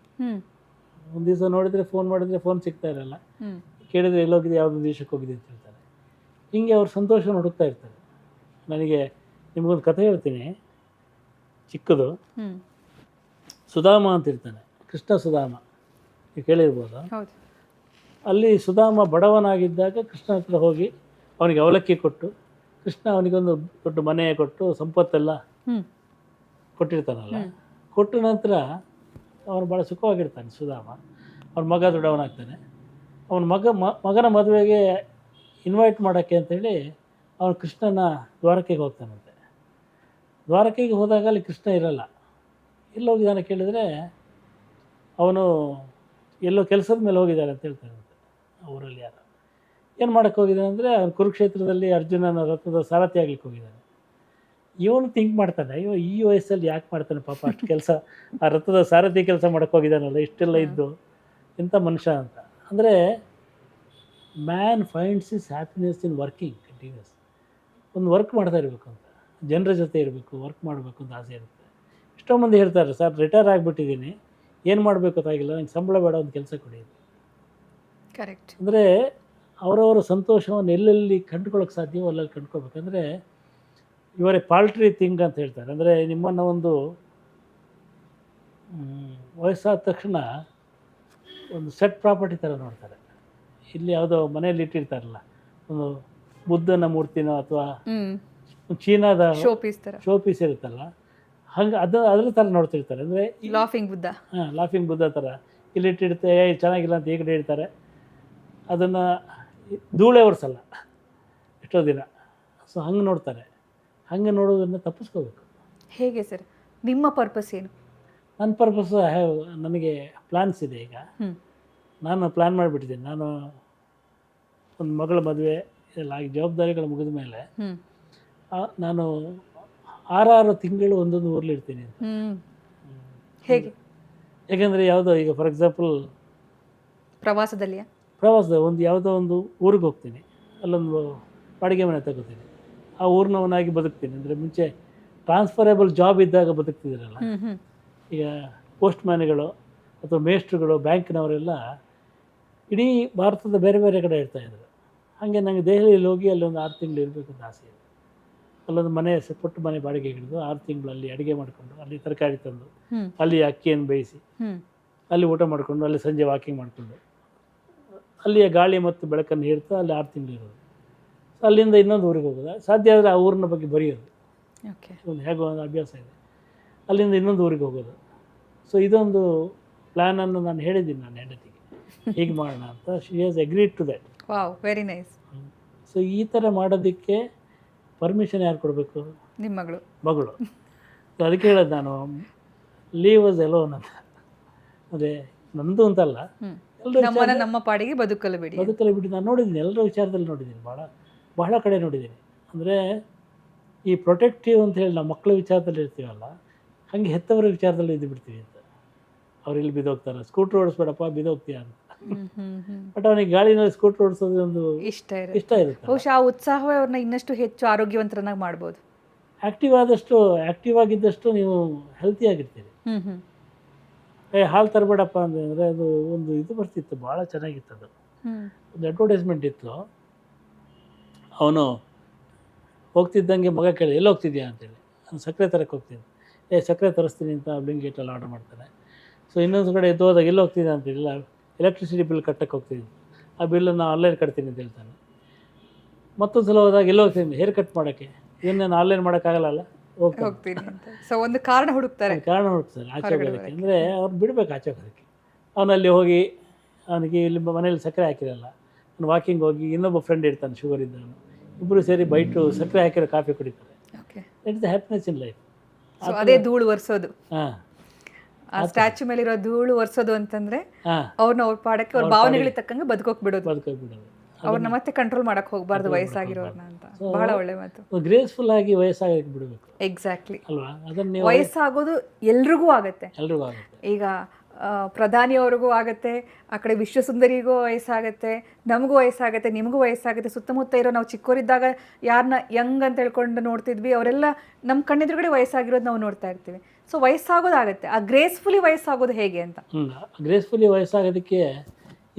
ಒಂದು ದಿವಸ ನೋಡಿದರೆ ಫೋನ್ ಮಾಡಿದರೆ ಫೋನ್ ಸಿಗ್ತಾ ಇರಲ್ಲ, ಕೇಳಿದರೆ ಎಲ್ಲೋಗಿದೆ, ಯಾವುದೋ ದೇಶಕ್ಕೆ ಹೋಗಿದೆ ಅಂತ ಹೇಳ್ತಾರೆ. ಹೀಗೆ ಅವ್ರು ಸಂತೋಷವನ್ನು ಹುಡುಕ್ತಾ ಇರ್ತಾರೆ. ನನಗೆ ನಿಮಗೊಂದು ಕಥೆ ಹೇಳ್ತೀನಿ, ಚಿಕ್ಕದು. ಸುಧಾಮ ಅಂತ ಇರ್ತಾನೆ, ಕೃಷ್ಣ ಸುಧಾಮ, ನೀವು ಕೇಳಿರ್ಬೋದು. ಅಲ್ಲಿ ಸುಧಾಮ ಬಡವನಾಗಿದ್ದಾಗ ಕೃಷ್ಣ ಹತ್ರ ಹೋಗಿ ಅವನಿಗೆ ಅವಲಕ್ಕಿ ಕೊಟ್ಟು, ಕೃಷ್ಣ ಅವನಿಗೊಂದು ದೊಡ್ಡ ಮನೆ ಕೊಟ್ಟು ಸಂಪತ್ತೆಲ್ಲ ಕೊಟ್ಟಿರ್ತಾನಲ್ಲ. ಕೊಟ್ಟ ನಂತರ ಅವನು ಭಾಳ ಸುಖವಾಗಿರ್ತಾನೆ ಸುಧಾಮ. ಅವನ ಮಗ ದೊಡ್ಡವನಾಗ್ತಾನೆ. ಅವನ ಮಗನ ಮದುವೆಗೆ ಇನ್ವೈಟ್ ಮಾಡೋಕ್ಕೆ ಅಂತೇಳಿ ಅವನು ಕೃಷ್ಣನ ದ್ವಾರಕೆಗೆ ಹೋಗ್ತಾನಂತೆ. ದ್ವಾರಕೆಗೆ ಹೋದಾಗ ಅಲ್ಲಿ ಕೃಷ್ಣ ಇರಲ್ಲ. ಎಲ್ಲೋಗಿದ್ದಾನೆ ಕೇಳಿದರೆ, ಅವನು ಎಲ್ಲೋ ಕೆಲಸದ ಮೇಲೆ ಹೋಗಿದ್ದಾರೆ ಅಂತ ಹೇಳ್ತಾನಂತೆ. ಊರಲ್ಲಿ ಯಾರು ಏನು ಮಾಡೋಕ್ಕೆ ಹೋಗಿದ್ದಾನೆ ಅಂದರೆ, ಅವನು ಕುರುಕ್ಷೇತ್ರದಲ್ಲಿ ಅರ್ಜುನನ ರಥದ ಸಾರಥಿ ಆಗ್ಲಿಕ್ಕೆ ಹೋಗಿದ್ದಾನೆ. ಇವನು ಥಿಂಕ್ ಮಾಡ್ತಾನೆ, ಅಯ್ಯೋ ಈ ವಯಸ್ಸಲ್ಲಿ ಯಾಕೆ ಮಾಡ್ತಾನೆ ಪಾಪ ಅಷ್ಟು ಕೆಲಸ, ಆ ರಥದ ಸಾರಥಿ ಕೆಲಸ ಮಾಡೋಕ್ಕೆ ಹೋಗಿದ್ದಾನಲ್ಲ, ಇಷ್ಟೆಲ್ಲ ಇದ್ದು ಎಂಥ ಮನುಷ್ಯ ಅಂತ. ಅಂದರೆ man finds his happiness in working continues. ಒಂದು ವರ್ಕ್ ಮಾಡ್ತಾ ಇರಬೇಕು ಅಂತ, ಜನರ ಜೊತೆ ಇರಬೇಕು, ವರ್ಕ್ ಮಾಡಬೇಕು ಅಂತ ಆಸೆ ಇರುತ್ತೆ. ಎಷ್ಟೋ ಮಂದಿ ಹೇಳ್ತಾರೆ, ಸರ್ ರಿಟೈರ್ ಆಗಿಬಿಟ್ಟಿದ್ದೀನಿ, ಏನು ಮಾಡಬೇಕು ಗೊತ್ತಾಗಿಲ್ಲ, ನಂಗೆ ಸಂಬಳ ಬೇಡ, ಒಂದು ಕೆಲಸ ಕೊಡಿ. ಕರೆಕ್ಟ್. ಅಂದರೆ ಅವರವರ ಸಂತೋಷವನ್ನು ಎಲ್ಲೆಲ್ಲಿ ಕಂಡುಕೊಳ್ಳೋಕೆ ಸಾಧ್ಯವೋ ಅಲ್ಲಲ್ಲಿ ಕಂಡುಕೋಬೇಕಂದ್ರೆ ಇವರೇ ಪಾಲ್ಟ್ರಿ ಥಿಂಗ್ ಅಂತ ಹೇಳ್ತಾರೆ. ಅಂದರೆ ನಿಮ್ಮನ್ನು ಒಂದು ವಯಸ್ಸಾದ ತಕ್ಷಣ ಒಂದು ಸೆಟ್ ಪ್ರಾಪರ್ಟಿ ಥರ ನೋಡ್ತಾರೆ. ಇಲ್ಲಿ ಯಾವುದೋ ಮನೆಯಲ್ಲಿ ಇಟ್ಟಿರ್ತಾರಲ್ಲ, ಒಂದು ಬುದ್ಧನ ಮೂರ್ತಿನೋ ಅಥವಾ ಚೀನಾದ ಶೋ ಪೀಸ್ ಇರುತ್ತಲ್ಲ, ಹಂಗೆ ಅದ್ರ ಥರ ನೋಡ್ತಿರ್ತಾರೆ. ಅಂದರೆ ಲಾಫಿಂಗ್ ಬುದ್ಧ, ಲಾಫಿಂಗ್ ಬುದ್ಧ ಥರ ಇಲ್ಲಿ ಇಟ್ಟಿರ್ತೆ, ಚೆನ್ನಾಗಿಲ್ಲ ಅಂತ ಈ ಕಡೆ ಇಡ್ತಾರೆ, ಅದನ್ನು ಧೂಳೆ ಒರೆಸಲ್ಲ ಎಷ್ಟೋ ದಿನ. ಸೊ ಹಂಗೆ ನೋಡ್ತಾರೆ. ಹಂಗೆ ನೋಡೋದನ್ನು ತಪ್ಪಿಸ್ಕೋಬೇಕು. ಹೇಗೆ ಸರ್ ನಿಮ್ಮ ಪರ್ಪಸ್ ಏನು? ನನ್ನ ಪರ್ಪಸ್ ನನಗೆ ಪ್ಲ್ಯಾನ್ಸ್ ಇದೆ. ಈಗ ನಾನು ಪ್ಲ್ಯಾನ್ ಮಾಡಿಬಿಟ್ಟಿದ್ದೀನಿ. ನಾನು ಒಂದು ಮಗಳ ಮದುವೆ ಎಲ್ಲ ಆಗಿ ಜವಾಬ್ದಾರಿಗಳು ಮುಗಿದ ಮೇಲೆ ನಾನು 6 ತಿಂಗಳು ಒಂದೊಂದು ಊರಲ್ಲಿರ್ತೀನಿ ಅಂತ. ಹೇಗೆ? ಯಾಕೆಂದರೆ ಯಾವುದೋ ಈಗ ಫಾರ್ ಎಕ್ಸಾಂಪಲ್ ಪ್ರವಾಸದ ಒಂದು ಯಾವುದೋ ಒಂದು ಊರಿಗೆ ಹೋಗ್ತೀನಿ, ಅಲ್ಲೊಂದು ಬಾಡಿಗೆ ಮನೆ ತಗೋತೀನಿ, ಆ ಊರಿನವನಾಗಿ ಬದುಕ್ತೀನಿ. ಅಂದರೆ ಮುಂಚೆ ಟ್ರಾನ್ಸ್ಫರೇಬಲ್ ಜಾಬ್ ಇದ್ದಾಗ ಬದುಕ್ತಿದ್ದೀರಲ್ಲ, ಈಗ ಪೋಸ್ಟ್ ಮ್ಯಾನ್ಗಳು ಅಥವಾ ಮೇಸ್ಟ್ರುಗಳು, ಬ್ಯಾಂಕ್ನವರೆಲ್ಲ ಇಡೀ ಭಾರತದ ಬೇರೆ ಬೇರೆ ಕಡೆ ಇರ್ತಾಯಿದ್ರು. ಹಾಗೆ ನನಗೆ ದೆಹಲಿಯಲ್ಲಿ ಹೋಗಿ ಅಲ್ಲೊಂದು 6 ತಿಂಗಳು ಇರಬೇಕು ಅಂತ ಆಸೆ ಇದೆ. ಅಲ್ಲೊಂದು ಮನೆ ಪುಟ್ಟ ಮನೆ ಬಾಡಿಗೆ ಹಿಡಿದು 6 ತಿಂಗಳು ಅಲ್ಲಿ ಅಡುಗೆ ಮಾಡಿಕೊಂಡು, ಅಲ್ಲಿ ತರಕಾರಿ ತಂದು, ಅಲ್ಲಿ ಅಕ್ಕಿಯನ್ನು ಬೇಯಿಸಿ, ಅಲ್ಲಿ ಊಟ ಮಾಡಿಕೊಂಡು ಅಲ್ಲಿ ಸಂಜೆ ವಾಕಿಂಗ್ ಮಾಡಿಕೊಂಡು ಅಲ್ಲಿಯ ಗಾಳಿ ಮತ್ತು ಬೆಳಕನ್ನು ಹೀರ್ತಾ ಅಲ್ಲಿ 6 ತಿಂಗಳು ಇರೋದು. ಸೊ ಅಲ್ಲಿಂದ ಇನ್ನೊಂದು ಊರಿಗೆ ಹೋಗೋದು, ಸಾಧ್ಯ ಆದರೆ ಆ ಊರಿನ ಬಗ್ಗೆ ಬರೆಯೋದು, ಓಕೆ. ಒಂದು ಹೇಗೋ ಒಂದು ಅಭ್ಯಾಸ ಇದೆ. ಅಲ್ಲಿಂದ ಇನ್ನೊಂದು ಊರಿಗೆ ಹೋಗೋದು. ಸೊ ಇದೊಂದು ಪ್ಲ್ಯಾನನ್ನು ನಾನು ಹೇಳಿದ್ದೀನಿ ನನ್ನ ಹೆಂಡತಿಗೆ, ಹೀಗೆ ಮಾಡೋಣ ಅಂತ. She has agreed to that. Wow, very nice. So ಈ ಥರ ಮಾಡೋದಕ್ಕೆ ಪರ್ಮಿಷನ್ ಯಾರು ಕೊಡಬೇಕು? ನಿಮ್ಮ ಮಗಳು. ಮಗಳು. ಸೊ ಅದಕ್ಕೆ ಹೇಳೋದು ನಾನು, ಲೀವ್ ಅಸ್ ಎಲೋನ್ ಅಂತ. ಅಂದರೆ ನಂದು ಅಂತಲ್ಲ, ನಮ್ಮನ್ನ ನಮ್ಮ ಪಾಡಿಗೆ ಬದುಕಲು ಬಿಡಿ. ಬಿಟ್ಟು ನಾನು ನೋಡಿದ್ದೀನಿ, ಎಲ್ಲರ ವಿಚಾರದಲ್ಲಿ ನೋಡಿದ್ದೀನಿ, ಬಹಳ ಕಡೆ ನೋಡಿದ್ದೀನಿ. ಅಂದರೆ ಈ ಪ್ರೊಟೆಕ್ಟಿವ್ ಅಂತ ಹೇಳಿ ನಾವು ಮಕ್ಕಳ ವಿಚಾರದಲ್ಲಿ ಇರ್ತೀವಲ್ಲ, ಹಾಗೆ ಹೆತ್ತವರ ವಿಚಾರದಲ್ಲಿ ಇದ್ದು ಬಿಡ್ತೀವಿ ಅಂತ. ಅವ್ರು ಇಲ್ಲಿ ಬಿದ್ದೋಗ್ತಾರೆ, ಸ್ಕೂಟ್ರ್ ಓಡಿಸ್ಬೇಡಪ್ಪ ಬಿದ್ದೋಗ್ತೀಯ ಅಂತ. ಬಟ್ ಅವನಿಗೆ ಗಾಳಿನಲ್ಲಿ ಸ್ಕೂಟ್ರ್ ಓಡಿಸೋದು ಒಂದು ಇಷ್ಟ ಇರುತ್ತೆ. ಬಹುಶಃ ಆ ಉತ್ಸಾಹವೇ ಅವ್ರನ್ನ ಇನ್ನಷ್ಟು ಹೆಚ್ಚು ಆರೋಗ್ಯವಂತರನ್ನಾಗಿ ಮಾಡ್ಬೋದು. ಆಕ್ಟಿವ್ ಆಗಿದ್ದಷ್ಟು ನೀವು ಹೆಲ್ತಿ ಆಗಿರ್ತೀರಿ. ಹಾಲು ತರಬೇಡಪ್ಪ ಅಂತಂದರೆ ಅದು ಒಂದು ಇದು ಬರ್ತಿತ್ತು, ಭಾಳ ಚೆನ್ನಾಗಿತ್ತು. ಅದು ಒಂದು ಅಡ್ವರ್ಟೈಸ್ಮೆಂಟ್ ಇತ್ತು. ಅವನು ಹೋಗ್ತಿದ್ದಂಗೆ ಮಗ ಕೇಳಿ ಎಲ್ಲಿ ಹೋಗ್ತಿದ್ಯಾ ಅಂತೇಳಿ, ನಾನು ಸಕ್ಕರೆ ತರಕ್ಕೆ ಹೋಗ್ತೀನಿ, ಸಕ್ಕರೆ ತರಿಸ್ತೀನಿ ಅಂತ ಬ್ಲಿಂಕಿಟಲ್ಲಿ ಆರ್ಡರ್ ಮಾಡ್ತಾನೆ. ಸೊ ಇನ್ನೊಂದು ಕಡೆ ಎದ್ದು ಹೋದಾಗ ಎಲ್ಲಿ ಹೋಗ್ತಿದ್ದೆ ಅಂತೇಳಿ, ಇಲ್ಲ ಎಲೆಕ್ಟ್ರಿಸಿಟಿ ಬಿಲ್ ಕಟ್ಟಕ್ಕೆ ಹೋಗ್ತೀನಿ, ಆ ಬಿಲ್ಲನ್ನು ಆನ್ಲೈನ್ ಕಟ್ತೀನಿ ಅಂತ ಹೇಳ್ತಾನೆ. ಮತ್ತೊಂದು ಸಲ ಹೋದಾಗ ಎಲ್ಲಿ ಹೋಗ್ತೀನಿ, ಹೇರ್ ಕಟ್ ಮಾಡೋಕ್ಕೆ, ಇದನ್ನು ಆನ್ಲೈನ್ ಮಾಡೋಕ್ಕಾಗಲ್ಲ, ಹೋಗ್ತೀನಿ ಅಂತ. ಸೊ ಒಂದು ಕಾರಣ ಹುಡುಕ್ತಾರೆ ಆಚೆ ಹೋಗೋದಕ್ಕೆ. ಅಂದರೆ ಅವ್ರು ಬಿಡಬೇಕು ಆಚೆ ಹೋಗೋದಕ್ಕೆ. ಅವನಲ್ಲಿ ಹೋಗಿ ಅವನಿಗೆ ಇಲ್ಲಿ ಮನೇಲಿ ಸಕ್ಕರೆ ಹಾಕಿರಲ್ಲ, ಅವ್ನು ವಾಕಿಂಗ್ ಹೋಗಿ ಇನ್ನೊಬ್ಬ ಫ್ರೆಂಡ್ ಇರ್ತಾನೆ ಶುಗರ್ ಇದ್ದವನು, ಇಬ್ಬರು ಸೇರಿ ಬೈಟು ಸಕ್ಕರೆ ಹಾಕಿರೋ ಕಾಫಿ ಕುಡಿತಾರೆ. It's the happiness in life. ಅದೇ ಧೂಳು ಒರೆಸೋದು, ಆ ಸ್ಟ್ಯಾಚು ಮೇಲಿರೋ ಧೂಳು ಒರೆಸೋದು ಅಂತಂದ್ರೆ ಅವ್ರನ್ನ ಅವ್ರ ಪಾಡಕ್ಕೆ ಅವ್ರ ಭಾವನೆಗಳಿಗೆ ತಕ್ಕಂಗೆ ಬದುಕೋಕ್ ಬಿಡೋದು, ಅವ್ರನ್ನ ಮತ್ತೆ ಕಂಟ್ರೋಲ್ ಮಾಡಕ್ ಹೋಗ್ಬಾರ್ದು ವಯಸ್ಸಾಗಿರೋರ್ನ ಅಂತ. ಬಹಳ ಒಳ್ಳೆ ಮಾತು. ಗ್ರೇಸ್ಫುಲ್ ಆಗಿ ವಯಸ್ಸಾಗಕ್ಕೆ ಬಿಡಬೇಕು. ಎಕ್ಸಾಕ್ಟ್ಲಿ ಅಲ್ವಾ? ಅದನ್ನ ವಯಸ್ಸಾಗೋದು ಎಲ್ರಿಗೂ ಆಗತ್ತೆ. ಈಗ ಪ್ರಧಾನಿಯವ್ರಿಗೂ ಆಗತ್ತೆ, ಆ ಕಡೆ ವಿಶ್ವಸುಂದರಿಗೂ ವಯಸ್ಸಾಗತ್ತೆ, ನಮಗೂ ವಯಸ್ಸಾಗತ್ತೆ, ನಿಮಗೂ ವಯಸ್ಸಾಗುತ್ತೆ. ಸುತ್ತಮುತ್ತ ಇರೋ ನಾವು ಚಿಕ್ಕವರಿದ್ದಾಗ ಯಾರನ್ನ ಯಂಗ್ ಅಂತ ಹೇಳ್ಕೊಂಡು ನೋಡ್ತಿದ್ವಿ, ಅವರೆಲ್ಲ ನಮ್ಮ ಕಣ್ಣೆದುರುಗಡೆ ವಯಸ್ಸಾಗಿರೋದು ನಾವು ನೋಡ್ತಾ ಇರ್ತೀವಿ. ಸೊ ವಯಸ್ಸಾಗೋದಾಗತ್ತೆ. ಆ ಗ್ರೇಸ್ಫುಲಿ ವಯಸ್ಸಾಗೋದು ಹೇಗೆ ಅಂತ. ಗ್ರೇಸ್ಫುಲಿ ವಯಸ್ಸಾಗೋದಕ್ಕೆ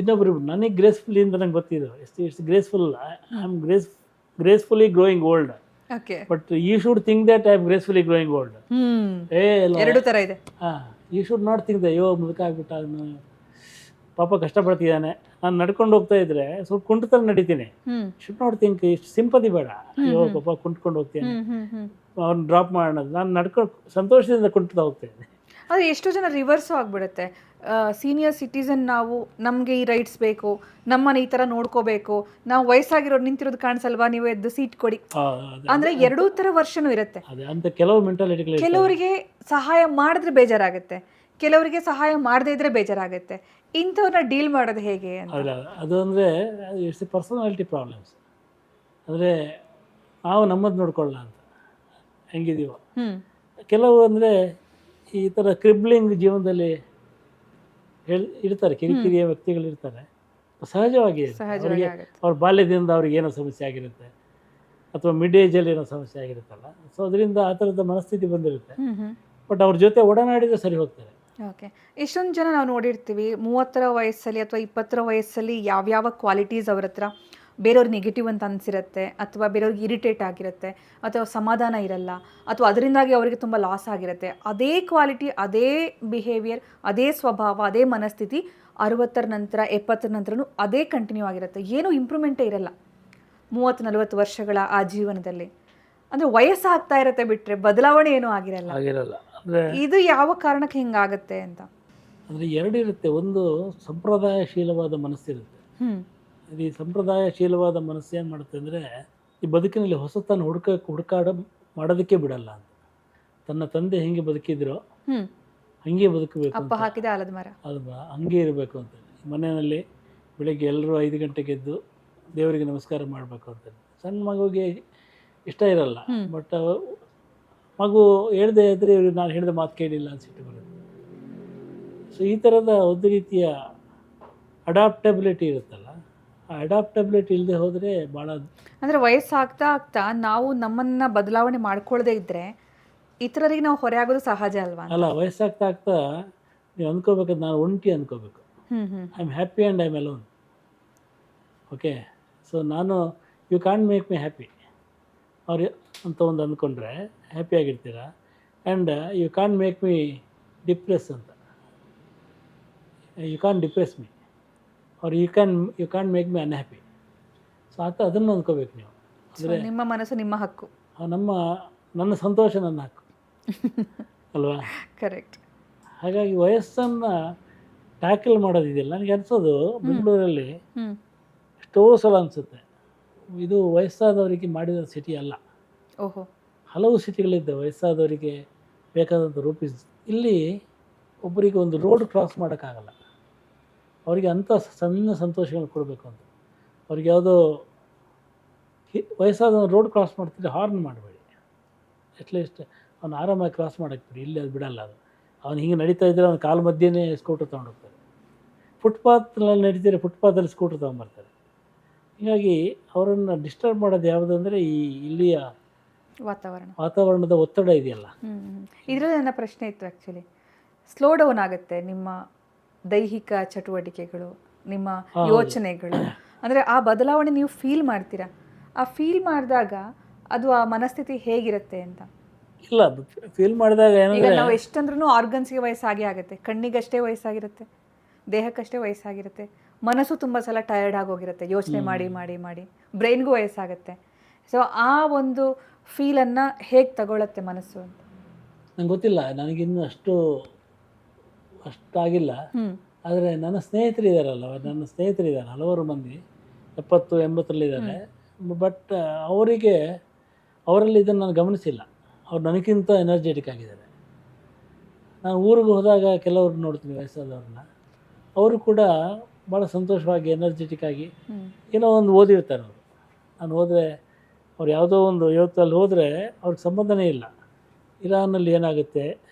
ಇನ್ನೊಬ್ರು, ನನಗೆ ಗ್ರೇಸ್ಫುಲಿ ಅಂತ ನಂಗೆ ಗೊತ್ತಿದ್ದು, it's graceful. I am gracefully growing old. Okay. But you should think that I am gracefully growing old. ಎರಡು ಥರ ಇದೆ. You should not think the ಅಯ್ಯೋ ಮುದುಕ ಆಗ್ಬಿಟ್ಟ, ಅವನು ಪಾಪ ಕಷ್ಟಪಡ್ತಿದ್ದಾನೆ, ನಾನು ನಡ್ಕೊಂಡು ಹೋಗ್ತಾ ಇದ್ರೆ ಸ್ವಲ್ಪ ಕುಂಟುತ್ತಾರೆ ನಡೀತೀನಿ. ಶುಡ್ ನಾಟ್ ಥಿಂಕ್, ಇಷ್ಟು ಸಿಂಪತಿ ಬೇಡ, ಅಯ್ಯೋ ಪಾಪ ಕುಂಟ್ಕೊಂಡು ಹೋಗ್ತೀನಿ, ಅವ್ನು ಡ್ರಾಪ್ ಮಾಡೋಣ. ನಾನು ನಡ್ಕೊಂಡು ಸಂತೋಷದಿಂದ ಕುಂಟ್ತಾ ಹೋಗ್ತೇನೆ. ಆದರೆ ಎಷ್ಟೋ ಜನ ರಿವರ್ಸು ಆಗಿಬಿಡುತ್ತೆ. ಸೀನಿಯರ್ ಸಿಟಿಸನ್ ನಾವು, ನಮಗೆ ಈ ರೈಟ್ಸ್ ಬೇಕು, ನಮ್ಮನ್ನ ಈ ಥರ ನೋಡ್ಕೋಬೇಕು, ನಾವು ವಯಸ್ಸಾಗಿರೋರು ನಿಂತಿರೋದು ಕಾಣಿಸಲ್ವಾ, ನೀವು ಎದ್ದು ಸೀಟ್ ಕೊಡಿ ಅಂದರೆ ಎರಡೂ ಥರ ವರ್ಷನೂ ಇರುತ್ತೆ. ಅಂತ ಕೆಲವು ಮೆಂಟಾಲಿಟಿಗಳು, ಕೆಲವರಿಗೆ ಸಹಾಯ ಮಾಡಿದ್ರೆ ಬೇಜಾರಾಗುತ್ತೆ, ಕೆಲವರಿಗೆ ಸಹಾಯ ಮಾಡದೇ ಇದ್ರೆ ಬೇಜಾರಾಗುತ್ತೆ. ಇಂಥವ್ರನ್ನ ಡೀಲ್ ಮಾಡೋದು ಹೇಗೆ ಅಂತ. ಅದು ಅಂದರೆ ಇಟ್ಸ್ ಎ ಪರ್ಸನಾಲಿಟಿ ಪ್ರಾಬ್ಲಮ್ಸ್. ಅಂದರೆ ನಾವು ನಮ್ಮದು ನೋಡ್ಕೊಳ್ಳೋಣ ಅಂತ ಹೆಂಗಿದೀವ. ಕೆಲವು ಅಂದರೆ ಈ ಥರ ಕ್ರಿಬ್ಲಿಂಗ್ ಜೀವನದಲ್ಲಿ ಇರ್ತಾರೆ, ಕಿರಿಕಿರಿಯ ವ್ಯಕ್ತಿಗಳು ಇರ್ತಾರೆ. ಸಹಜವಾಗಿ ಅವರಿಗೆ ಅವ್ರ ಬಾಲ್ಯದಿಂದ ಅವ್ರಿಗೆ ಏನೋ ಸಮಸ್ಯೆ ಆಗಿರುತ್ತೆ, ಅಥವಾ ಮಿಡ್ ಏಜಲ್ಲಿ ಏನೋ ಸಮಸ್ಯೆ ಆಗಿರುತ್ತಲ್ಲ. ಸೊ ಅದರಿಂದ ಆ ಥರದ ಮನಸ್ಥಿತಿ ಬಂದಿರುತ್ತೆ. ಬಟ್ ಅವ್ರ ಜೊತೆ ಒಡನಾಡಿದ್ರೆ ಸರಿ ಹೋಗ್ತಾರೆ. ಓಕೆ. ಇಷ್ಟೊಂದು ಜನ ನಾವು ನೋಡಿರ್ತೀವಿ 30ರ ವಯಸ್ಸಲ್ಲಿ ಅಥವಾ 20ರ ವಯಸ್ಸಲ್ಲಿ ಯಾವ್ಯಾವ ಕ್ವಾಲಿಟೀಸ್ ಅವ್ರ ಹತ್ರ ಬೇರೆಯವ್ರಿಗೆ ನೆಗೆಟಿವ್ ಅಂತ ಅನಿಸಿರುತ್ತೆ, ಅಥವಾ ಬೇರೆಯವ್ರಿಗೆ ಇರಿಟೇಟ್ ಆಗಿರುತ್ತೆ, ಅಥವಾ ಸಮಾಧಾನ ಇರಲ್ಲ, ಅಥವಾ ಅದರಿಂದಾಗಿ ಅವರಿಗೆ ತುಂಬ ಲಾಸ್ ಆಗಿರುತ್ತೆ. ಅದೇ ಕ್ವಾಲಿಟಿ, ಅದೇ ಬಿಹೇವಿಯರ್, ಅದೇ ಸ್ವಭಾವ, ಅದೇ ಮನಸ್ಥಿತಿ 60ರ ನಂತರ 70ರ ನಂತರನೂ ಅದೇ ಕಂಟಿನ್ಯೂ ಆಗಿರುತ್ತೆ. ಏನೂ ಇಂಪ್ರೂವ್ಮೆಂಟೇ ಇರಲ್ಲ 30-40 ವರ್ಷಗಳ ಆ ಜೀವನದಲ್ಲಿ. ಅಂದರೆ ವಯಸ್ಸಾಗ್ತಾ ಇರುತ್ತೆ ಬಿಟ್ಟರೆ ಬದಲಾವಣೆ ಏನೂ ಆಗಿರಲ್ಲ. ಇದು ಯಾವ ಕಾರಣಕ್ಕೆ ಹಿಂಗಾಗತ್ತೆ ಅಂತ ಅಂದರೆ ಎರಡು ಇರುತ್ತೆ. ಒಂದು ಸಂಪ್ರದಾಯಶೀಲವಾದ ಮನಸ್ಸಿರುತ್ತೆ. ಈ ಸಂಪ್ರದಾಯಶೀಲವಾದ ಮನಸ್ಸು ಏನು ಮಾಡುತ್ತೆ ಅಂದರೆ, ಈ ಬದುಕಿನಲ್ಲಿ ಹೊಸತನ್ನು ಹುಡುಕಾಡ ಮಾಡೋದಕ್ಕೆ ಬಿಡಲ್ಲ ಅಂತ. ತನ್ನ ತಂದೆ ಹೆಂಗೆ ಬದುಕಿದ್ರೋ ಹಂಗೆ ಬದುಕಬೇಕು, ಅಪ್ಪ ಹಾಕಿದ ಆಲದ ಮರ ಹಂಗೆ ಇರಬೇಕು ಅಂತ. ಮನೆಯಲ್ಲಿ ಬೆಳಗ್ಗೆ ಎಲ್ಲರೂ 5 ಗಂಟೆಗೆ ಎದ್ದು ದೇವರಿಗೆ ನಮಸ್ಕಾರ ಮಾಡಬೇಕು ಅಂತ. ಸಣ್ಣ ಮಗುವಿಗೆ ಇಷ್ಟ ಇರಲ್ಲ, ಬಟ್ ಮಗು ಹೇಳ್ದೆ ಇದ್ರೆ ನಾನು ಹೇಳಿದ ಮಾತು ಕೇಳಿಲ್ಲ ಅನ್ಸಿಟ್ಟು ಬರುತ್ತೆ. ಸೊ ಈ ಥರದ ಒಂದು ರೀತಿಯ ಅಡಾಪ್ಟಬಿಲಿಟಿ ಇರುತ್ತಲ್ಲ, ಆ ಅಡಾಪ್ಟಬಿಲಿಟಿ ಇಲ್ಲದೆ ಹೋದರೆ ಭಾಳ, ಅಂದರೆ ವಯಸ್ಸಾಗ್ತಾ ಆಗ್ತಾ ನಾವು ನಮ್ಮನ್ನು ಬದಲಾವಣೆ ಮಾಡ್ಕೊಳ್ಳದೆ ಇದ್ದರೆ ಇತರರಿಗೆ ನಾವು ಹೊರೆ ಆಗೋದು ಸಹಜ ಅಲ್ವಾ? ಅಲ್ಲ, ವಯಸ್ಸಾಗ್ತಾ ಆಗ್ತಾ ನೀವು ಅಂದ್ಕೋಬೇಕಾದ್ರೆ ನಾನು ಒಂಟಿ ಅಂದ್ಕೋಬೇಕು. I am happy and I am alone. Okay. So ನಾನು, you can't make me happy ಅವ್ರು ಅಂತ ಒಂದು ಅಂದ್ಕೊಂಡ್ರೆ ಹ್ಯಾಪಿಯಾಗಿರ್ತೀರ. And you can't make me depress ಅಂತ. You can depress me or you can make me unhappy. So ಅದನ್ನು ಅಂದ್ಕೋಬೇಕು ನೀವು. ಅಂದರೆ ನಿಮ್ಮ ಮನಸ್ಸು ನಿಮ್ಮ ಹಕ್ಕು. ನನ್ನ ಸಂತೋಷ ನನ್ನ ಹಕ್ಕು ಅಲ್ವಾ. ಕರೆಕ್ಟ್. ಹಾಗಾಗಿ ವಯಸ್ಸನ್ನು ಟ್ಯಾಕಲ್ ಮಾಡೋದಿದೆಯಲ್ಲ, ನನಗೆ ಅನಿಸೋದು ಬೆಂಗಳೂರಲ್ಲಿ ಎಷ್ಟೋ ಸಲ ಅನಿಸುತ್ತೆ ಇದು ವಯಸ್ಸಾದವರಿಗೆ ಮಾಡಿದ ಸಿಟಿ ಅಲ್ಲ. ಓಹೋ. ಹಲವು ಸಿಟಿಗಳಿದ್ದೆ ವಯಸ್ಸಾದವರಿಗೆ ಬೇಕಾದಂಥ ರೂಪಿಸ್. ಇಲ್ಲಿ ಒಬ್ಬರಿಗೆ ಒಂದು ರೋಡ್ ಕ್ರಾಸ್ ಮಾಡೋಕ್ಕಾಗಲ್ಲ, ಅವರಿಗೆ ಅಂಥ ಸಣ್ಣ ಸಂತೋಷಗಳನ್ನ ಕೊಡಬೇಕು ಅಂತ. ಅವ್ರಿಗೆ ಯಾವುದೋ ವಯಸ್ಸಾದ ರೋಡ್ ಕ್ರಾಸ್ ಮಾಡ್ತಿದ್ರೆ ಹಾರ್ನ್ ಮಾಡಬೇಡಿ, ಅಟ್ಲೀಸ್ಟ್ ಅವ್ನು ಆರಾಮಾಗಿ ಕ್ರಾಸ್ ಮಾಡೋಕ್ಕೆ ಬಿಡಿ. ಇಲ್ಲಿ ಅದು ಬಿಡಲ್ಲ. ಅದು ಅವ್ನು ಹಿಂಗೆ ನಡೀತಾ ಇದ್ದರೆ ಅವ್ನ ಕಾಲು ಮಧ್ಯೆನೇ ಸ್ಕೂಟ್ರ್ ತೊಗೊಂಡೋಗ್ತಾರೆ. ಫುಟ್ಪಾತ್ನಲ್ಲಿ ನಡೀತಿದ್ರೆ ಫುಟ್ಪಾತಲ್ಲಿ ಸ್ಕೂಟ್ರ್ ತೊಗೊಂಬರ್ತಾರೆ. ಹೀಗಾಗಿ ಅವರನ್ನು ಡಿಸ್ಟರ್ಬ್ ಮಾಡೋದು ಯಾವುದು ಅಂದರೆ ಈ ಇಲ್ಲಿಯ ವಾತಾವರಣದ ಒತ್ತಡ ಇದೆಯಲ್ಲ. ಇದರಲ್ಲಿ ನನ್ನ ಪ್ರಶ್ನೆ ಇತ್ತು ಆ್ಯಕ್ಚುಲಿ. ಸ್ಲೋ ಡೌನ್ ಆಗುತ್ತೆ ನಿಮ್ಮ ದೈಹಿಕ ಚಟುವಟಿಕೆಗಳು, ನಿಮ್ಮ ಯೋಚನೆಗಳು, ಅಂದರೆ ಆ ಬದಲಾವಣೆ ನೀವು ಫೀಲ್ ಮಾಡ್ತೀರಾ. ಆ ಫೀಲ್ ಮಾಡಿದಾಗ ಅದು ಆ ಮನಸ್ಥಿತಿ ಹೇಗಿರುತ್ತೆ ಅಂತ. ಇಲ್ಲ, ಫೀಲ್ ಮಾಡಿದಾಗ ಈಗ ನಾವು ಎಷ್ಟಂದ್ರೂ ಆರ್ಗನ್ಸ್ಗೆ ವಯಸ್ಸಾಗಿ ಆಗುತ್ತೆ, ಕಣ್ಣಿಗಷ್ಟೇ ವಯಸ್ಸಾಗಿರುತ್ತೆ, ದೇಹಕ್ಕಷ್ಟೇ ವಯಸ್ಸಾಗಿರುತ್ತೆ, ಮನಸ್ಸು ತುಂಬ ಸಲ ಟಯರ್ಡ್ ಆಗೋಗಿರುತ್ತೆ ಯೋಚನೆ ಮಾಡಿ ಮಾಡಿ ಮಾಡಿ, ಬ್ರೈನ್ಗೂ ವಯಸ್ಸಾಗುತ್ತೆ. ಸೊ ಆ ಒಂದು ಫೀಲನ್ನು ಹೇಗೆ ತಗೊಳತ್ತೆ ಮನಸ್ಸು ಅಂತ ನಂಗೆ ಗೊತ್ತಿಲ್ಲ. ನನಗಿನ್ನೂ ಅಷ್ಟಾಗಿಲ್ಲ. ಆದರೆ ನನ್ನ ಸ್ನೇಹಿತರಿದ್ದಾರಲ್ಲ, ಹಲವಾರು ಮಂದಿ 70-80ರಲ್ಲಿದ್ದಾರೆ. ಬಟ್ ಅವರಲ್ಲಿ ಇದನ್ನು ನಾನು ಗಮನಿಸಿಲ್ಲ. ಅವ್ರು ನನಗಿಂತ ಎನರ್ಜೆಟಿಕ್ ಆಗಿದ್ದಾರೆ. ನಾನು ಊರಿಗೆ ಹೋದಾಗ ಕೆಲವ್ರು ನೋಡ್ತೀನಿ ವಯಸ್ಸಾದವ್ರನ್ನ, ಅವರು ಕೂಡ ಭಾಳ ಸಂತೋಷವಾಗಿ ಎನರ್ಜೆಟಿಕ್ ಆಗಿ ಏನೋ ಒಂದು ಓದಿರ್ತಾರೆ ಅವರು. ನಾನು ಹೋದರೆ ಅವ್ರು ಯಾವುದೋ ಒಂದು ಅಲ್ಲಿ ಹೋದರೆ ಅವ್ರಿಗೆ ಸಂಬಂಧನೇ ಇಲ್ಲ, ಇರಾನಲ್ಲಿ ಏನಾಗುತ್ತೆ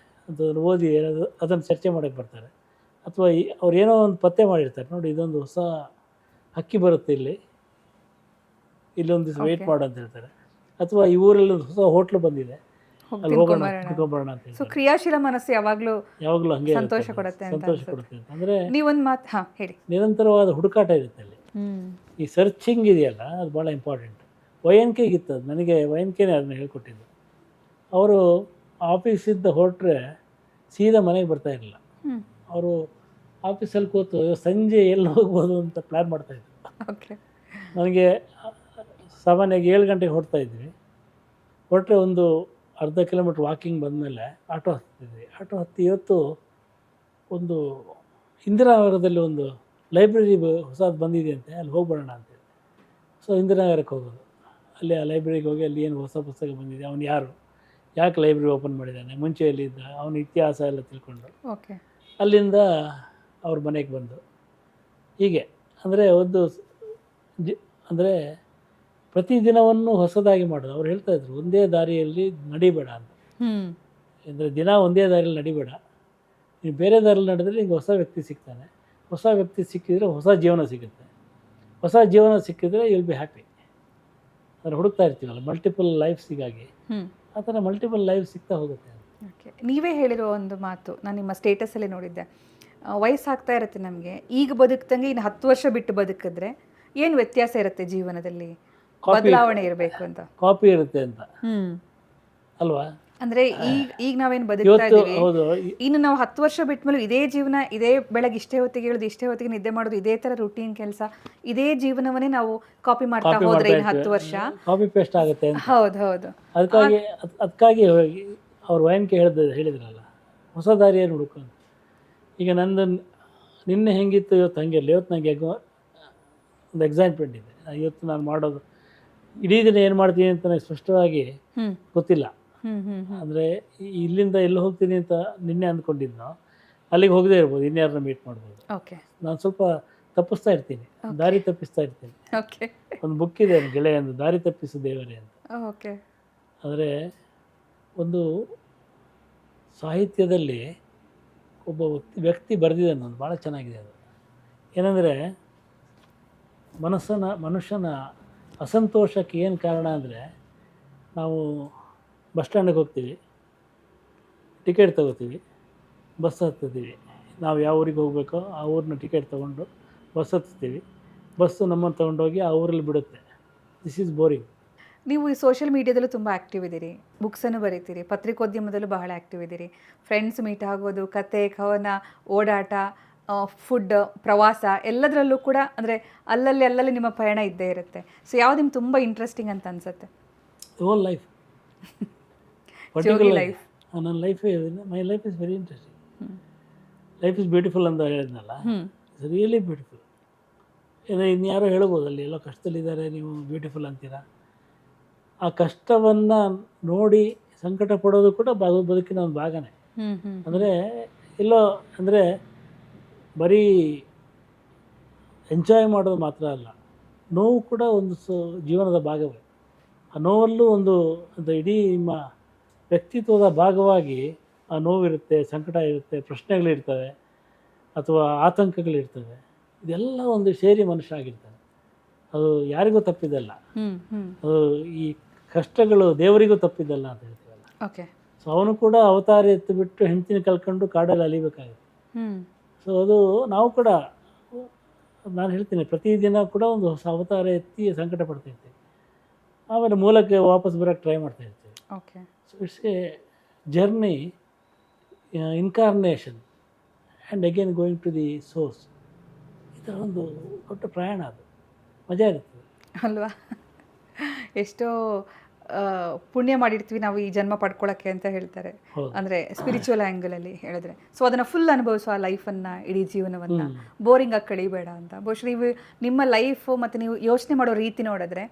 ಅಂತ ಓದಿ ಅದನ್ನು ಚರ್ಚೆ ಮಾಡೋಕ್ಕೆ ಬರ್ತಾರೆ. ಅಥವಾ ಅವ್ರು ಏನೋ ಒಂದು ಪತ್ತೆ ಮಾಡಿರ್ತಾರೆ, ನೋಡಿ ಇದೊಂದು ಹೊಸ ಹಕ್ಕಿ ಬರುತ್ತೆ ಇಲ್ಲೊಂದು ದಿವಸ ವೆಯ್ಟ್ ಮಾಡು ಅಂತ ಹೇಳ್ತಾರೆ. ಅಥವಾ ಈ ಊರಲ್ಲಿ ಒಂದು ಹೊಸ ಹೋಟ್ಲು ಬಂದಿದೆ, ಅಲ್ಲಿ ಹೋಗೋಣ ಕುತ್ಕೊಂಬರೋಣ ಅಂತ ಹೇಳ್ತಾರೆ. ಕ್ರಿಯಾಶೀಲ ಮನಸ್ಸು ಯಾವಾಗಲೂ ಹಂಗೆ ಸಂತೋಷ ಕೊಡುತ್ತೆ ಅಂದರೆ ನೀವೊಂದು ಮಾತು ಹೇಳಿ. ನಿರಂತರವಾದ ಹುಡುಕಾಟ ಇರುತ್ತೆ ಅಲ್ಲಿ. ಈ ಸರ್ಚಿಂಗ್ ಇದೆಯಲ್ಲ, ಅದು ಭಾಳ ಇಂಪಾರ್ಟೆಂಟ್. ವೈಎನ್ಕೆಗಿತ್ತು ಅದು. ನನಗೆ ವೈಎನ್ಕೆನೇ ಅದನ್ನ ಹೇಳ್ಕೊಟ್ಟಿದ್ದು. ಅವರು ಆಫೀಸಿಂದ ಹೊರಟ್ರೆ ಸೀದಾ ಮನೆಗೆ ಬರ್ತಾ ಇರಲಿಲ್ಲ. ಅವರು ಆಫೀಸಲ್ಲಿ ಕೂತು ಸಂಜೆ ಎಲ್ಲಿ ಹೋಗ್ಬೋದು ಅಂತ ಪ್ಲ್ಯಾನ್ ಮಾಡ್ತಾಯಿದ್ರು. ನನಗೆ ಸಾಮಾನ್ಯವಾಗಿ 7 ಗಂಟೆಗೆ ಹೊರಡ್ತಾ ಇದ್ವಿ. ಹೊರಟ್ರೆ ಒಂದು ಅರ್ಧ ಕಿಲೋಮೀಟ್ರ್ ವಾಕಿಂಗ್ ಬಂದಮೇಲೆ ಆಟೋ ಹತ್ತಿದ್ವಿ. ಆಟೋ ಹತ್ತಿ ಇವತ್ತು ಒಂದು ಇಂದಿರಾನಗರದಲ್ಲಿ ಒಂದು ಲೈಬ್ರರಿ ಹೊಸದು ಬಂದಿದೆ ಅಂತೆ, ಅಲ್ಲಿ ಹೋಗ್ಬರೋಣ ಅಂತೇಳಿ. ಸೊ ಇಂದಿರಾನಗರಕ್ಕೆ ಹೋಗೋದು. ಅಲ್ಲಿ ಆ ಲೈಬ್ರರಿಗೆ ಹೋಗಿ ಅಲ್ಲಿ ಏನು ಹೊಸ ಪುಸ್ತಕ ಬಂದಿದೆ, ಅವನು ಯಾರು, ಯಾಕೆ ಲೈಬ್ರರಿ ಓಪನ್ ಮಾಡಿದ್ದಾನೆ, ಮುಂಚೆ ಎಲ್ಲಿದ್ದ, ಅವನ ಇತಿಹಾಸ ಎಲ್ಲ ತಿಳ್ಕೊಂಡು ಅಲ್ಲಿಂದ ಅವ್ರ ಮನೆಗೆ ಬಂದು ಹೀಗೆ. ಅಂದರೆ ಅಂದರೆ ಪ್ರತಿದಿನವನ್ನು ಹೊಸದಾಗಿ ಮಾಡೋದು. ಅವ್ರು ಹೇಳ್ತಾಯಿದ್ರು ಒಂದೇ ದಾರಿಯಲ್ಲಿ ನಡಿಬೇಡ ಅಂತ. ಅಂದರೆ ದಿನ ಒಂದೇ ದಾರಿಯಲ್ಲಿ ನಡಿಬೇಡ, ನೀವು ಬೇರೆ ದಾರಿಯಲ್ಲಿ ನಡೆದ್ರೆ ನಿಂಗೆ ಹೊಸ ವ್ಯಕ್ತಿ ಸಿಗ್ತಾನೆ. ಹೊಸ ವ್ಯಕ್ತಿ ಸಿಕ್ಕಿದರೆ ಹೊಸ ಜೀವನ ಸಿಗುತ್ತೆ. ಹೊಸ ಜೀವನ ಸಿಕ್ಕಿದರೆ ವಿಲ್ ಬಿ ಹ್ಯಾಪಿ. ಅಂದರೆ ಹುಡುಕ್ತಾ ಇರ್ತೀವಲ್ಲ ಮಲ್ಟಿಪಲ್ ಲೈಫ್ಸಿಗಾಗಿ, ಆ ಥರ ಮಲ್ಟಿಪಲ್ ಲೈಫ್ ಸಿಗ್ತಾ ಹೋಗುತ್ತೆ. ನೀವೇ ಹೇಳಿರೋ ಒಂದು ಮಾತು ನಾನು ನಿಮ್ಮ ಸ್ಟೇಟಸಲ್ಲಿ ನೋಡಿದ್ದೆ, ವಯಸ್ಸಾಗ್ತಾ ಇರುತ್ತೆ ನಮಗೆ, ಈಗ ಬದುಕ್ದಂಗೆ ಇನ್ನು 10 ವರ್ಷ ಬಿಟ್ಟು ಬದುಕಿದ್ರೆ ಏನು ವ್ಯತ್ಯಾಸ ಇರುತ್ತೆ ಜೀವನದಲ್ಲಿ, ಬದಲಾವಣೆ ಇರಬೇಕು ಅಂತ. ಕಾಪಿ ಇರುತ್ತೆ ಅಂತ ಅಲ್ವಾ. ಅಂದ್ರೆ ಈಗ ನಾವೇನು ಬದುಕ್ತಾ ಇದ್ದೀವಿ, ಇನ್ನು ನಾವು 10 ವರ್ಷ ಬಿಟ್ಟ ಮೇಲೆ ಇದೇ ಜೀವನ, ಇದೇ ಬೆಳಗ್ಗೆ ಇಷ್ಟೇ ಹೊತ್ತಿಗೆ ಹೇಳೋದು, ಇಷ್ಟೇ ಹೊತ್ತಿಗೆ ನಿದ್ದೆ ಮಾಡೋದು, ಇದೇ ತರ ರೂಟೀನ್ ಕೆಲಸ, ಇದೇ ಜೀವನವನ್ನೇ ನಾವು ಕಾಪಿ ಮಾಡ್ತಾ ಹೋದ್ರೆ ಇನ್ನು 10 ವರ್ಷ ಕಾಪಿ ಪೇಸ್ಟ್ ಆಗುತ್ತೆ. ಹೌದು. ಅದಕ್ಕಾಗಿ ಅವ್ರು ವಯನ್ಕೆ ಹೇಳಿದ್ರಲ್ಲ, ಹೊಸ ದಾರಿಯನ್ನು ಹುಡುಕೊಂಡು. ಈಗ ನಂದು ನಿನ್ನೆ ಹೆಂಗಿತ್ತು ಇವತ್ತು ಹಂಗಿರಲಿ. ಇವತ್ತು ನನಗೆ ಒಂದು ಎಕ್ಸೈಟ್ಮೆಂಟ್ ಇದೆ. ಇವತ್ತು ನಾನು ಮಾಡೋದು ಇಡೀ ದಿನ ಏನು ಮಾಡ್ತೀನಿ ಅಂತ ನನಗೆ ಸ್ಪಷ್ಟವಾಗಿ ಗೊತ್ತಿಲ್ಲ. ಅಂದರೆ ಇಲ್ಲಿಂದ ಎಲ್ಲಿ ಹೋಗ್ತೀನಿ ಅಂತ ನಿನ್ನೆ ಅಂದ್ಕೊಂಡಿದ್ನೋ ಅಲ್ಲಿಗೆ ಹೋಗದೇ ಇರ್ಬೋದು, ಇನ್ಯಾರನ್ನ ಮೀಟ್ ಮಾಡ್ಬೋದು. ನಾನು ಸ್ವಲ್ಪ ತಪ್ಪಿಸ್ತಾ ಇರ್ತೀನಿ, ದಾರಿ ತಪ್ಪಿಸ್ತಾ ಇರ್ತೀನಿ. ಒಂದು ಬುಕ್ ಇದೆ ಗೆಳೆಯ, ಒಂದು ದಾರಿ ತಪ್ಪಿಸು ದೇವರೇ ಅಂತ. ಅಂದರೆ ಒಂದು ಸಾಹಿತ್ಯದಲ್ಲಿ ಒಬ್ಬ ವ್ಯಕ್ತಿ ಬರೆದಿದ್ದಾನೆ, ಒಂದು ಭಾಳ ಚೆನ್ನಾಗಿದೆ ಅದು. ಏನಂದರೆ ಮನುಷ್ಯನ ಅಸಂತೋಷಕ್ಕೆ ಏನು ಕಾರಣ ಅಂದರೆ, ನಾವು ಬಸ್ ಸ್ಟ್ಯಾಂಡಿಗೆ ಹೋಗ್ತೀವಿ, ಟಿಕೆಟ್ ತೊಗೋತೀವಿ, ಬಸ್ ಹತ್ತೀವಿ. ನಾವು ಯಾವ ಊರಿಗೆ ಹೋಗಬೇಕೋ ಆ ಊರನ್ನ ಟಿಕೆಟ್ ತೊಗೊಂಡು ಬಸ್ ಹತ್ತೀವಿ. ಬಸ್ಸು ನಮ್ಮನ್ನು ತೊಗೊಂಡೋಗಿ ಆ ಊರಲ್ಲಿ ಬಿಡುತ್ತೆ. This is boring. ನೀವು ಈ ಸೋಷಿಯಲ್ ಮೀಡಿಯಾದಲ್ಲೂ ತುಂಬ ಆ್ಯಕ್ಟಿವ್ ಇದ್ದೀರಿ, ಬುಕ್ಸನ್ನು ಬರೀತೀರಿ, ಪತ್ರಿಕೋದ್ಯಮದಲ್ಲೂ ಬಹಳ ಆ್ಯಕ್ಟಿವ್ ಇದ್ದೀರಿ. ಫ್ರೆಂಡ್ಸ್ ಮೀಟ್ ಆಗೋದು, ಕತೆ ಕವನ, ಓಡಾಟ, ಫುಡ್, ಪ್ರವಾಸ ಎಲ್ಲದರಲ್ಲೂ ಕೂಡ ಅಂದರೆ ಅಲ್ಲಲ್ಲಿ ನಿಮ್ಮ ಪಯಣ ಇದ್ದೇ ಇರುತ್ತೆ. ಸೊ ಯಾವ್ದು ನಿಮ್ಗೆ ತುಂಬ ಇಂಟ್ರೆಸ್ಟಿಂಗ್ ಅಂತ ಅನ್ಸುತ್ತೆ? Whole life Jogi life. ನನ್ನ ಲೈಫೇ my life is very interesting. Life is beautiful ಅಂತ ಹೇಳಿದ್ನಲ್ಲ, ಇಟ್ಸ್ ರಿಯಲಿ ಬ್ಯೂಟಿಫುಲ್. ಇನ್ಯಾರೋ ಹೇಳ್ಬೋದು ಅಲ್ಲಿ ಎಲ್ಲೋ ಕಷ್ಟದಲ್ಲಿದ್ದಾರೆ ನೀವು ಬ್ಯೂಟಿಫುಲ್ ಅಂತೀರಾ. ಆ ಕಷ್ಟವನ್ನು ನೋಡಿ ಸಂಕಟ ಪಡೋದು ಕೂಡ ಬದುಕಿನ ಒಂದು ಭಾಗನೇ. ಅಂದರೆ ಎಲ್ಲೋ ಅಂದರೆ ಬರೀ ಎಂಜಾಯ್ ಮಾಡೋದು ಮಾತ್ರ ಅಲ್ಲ, ನೋವು ಕೂಡ ಒಂದು ಜೀವನದ ಭಾಗವೇ. ಆ ನೋವಲ್ಲೂ ಒಂದು ಇಡೀ ನಿಮ್ಮ ವ್ಯಕ್ತಿತ್ವದ ಭಾಗವಾಗಿ ಆ ನೋವಿರುತ್ತೆ, ಸಂಕಟ ಇರುತ್ತೆ, ಪ್ರಶ್ನೆಗಳಿರ್ತವೆ ಅಥವಾ ಆತಂಕಗಳಿರ್ತವೆ. ಇದೆಲ್ಲ ಒಂದು ಸೇರಿ ಮನುಷ್ಯ ಆಗಿರ್ತಾನೆ. ಅದು ಯಾರಿಗೂ ತಪ್ಪಿದ್ದಲ್ಲ. ಅದು ಈ ಕಷ್ಟಗಳು ದೇವರಿಗೂ ತಪ್ಪಿದ್ದಲ್ಲ ಅಂತ ಹೇಳ್ತೀವಲ್ಲ. ಓಕೆ. ಸೊ ಅವನು ಕೂಡ ಅವತಾರ ಎತ್ತು ಬಿಟ್ಟು ಹೆಂಡತಿನ ಕಲ್ಕೊಂಡು ಕಾಡಲ್ಲಿ ಅಲಿಬೇಕಾಗುತ್ತೆ. ಸೊ ಅದು ನಾವು ಕೂಡ, ನಾನು ಹೇಳ್ತೀನಿ, ಪ್ರತಿದಿನ ಕೂಡ ಒಂದು ಹೊಸ ಅವತಾರ ಎತ್ತಿ ಸಂಕಟ ಪಡ್ತಾ ಇರ್ತೀವಿ. ಆಮೇಲೆ ಮೂಲಕ್ಕೆ ವಾಪಸ್ ಬರೋಕ್ಕೆ ಟ್ರೈ ಮಾಡ್ತಾ ಇರ್ತೀವಿ. Okay. So it's a journey, incarnation and again going to the source. ಈ ಥರ ಒಂದು ದೊಡ್ಡ ಪ್ರಯಾಣ, ಅದು ಮಜಾ ಇರ್ತದೆ ಅಲ್ವಾ? ಎಷ್ಟೋ ಪುಣ್ಯ ಮಾಡಿರ್ತೀವಿ ನಾವು ಈ ಜನ್ಮ ಪಡ್ಕೊಳ್ಳೋಕ್ಕೆ ಅಂತ ಹೇಳ್ತಾರೆ. ಅಂದರೆ ಸ್ಪಿರಿಚುವಲ್ ಆ್ಯಂಗಲಲ್ಲಿ ಹೇಳಿದ್ರೆ. ಸೊ ಅದನ್ನು ಫುಲ್ ಅನುಭವಿಸೋ ಆ ಲೈಫನ್ನು, ಇಡೀ ಜೀವನವನ್ನು ಬೋರಿಂಗ್ ಆಗಿ ಕಳಿಬೇಡ ಅಂತ. ಬಹುಶಃ ನೀವು ನಿಮ್ಮ ಲೈಫು ಮತ್ತು ನೀವು ಯೋಚನೆ ಮಾಡೋ ರೀತಿ ನೋಡಿದ್ರೆ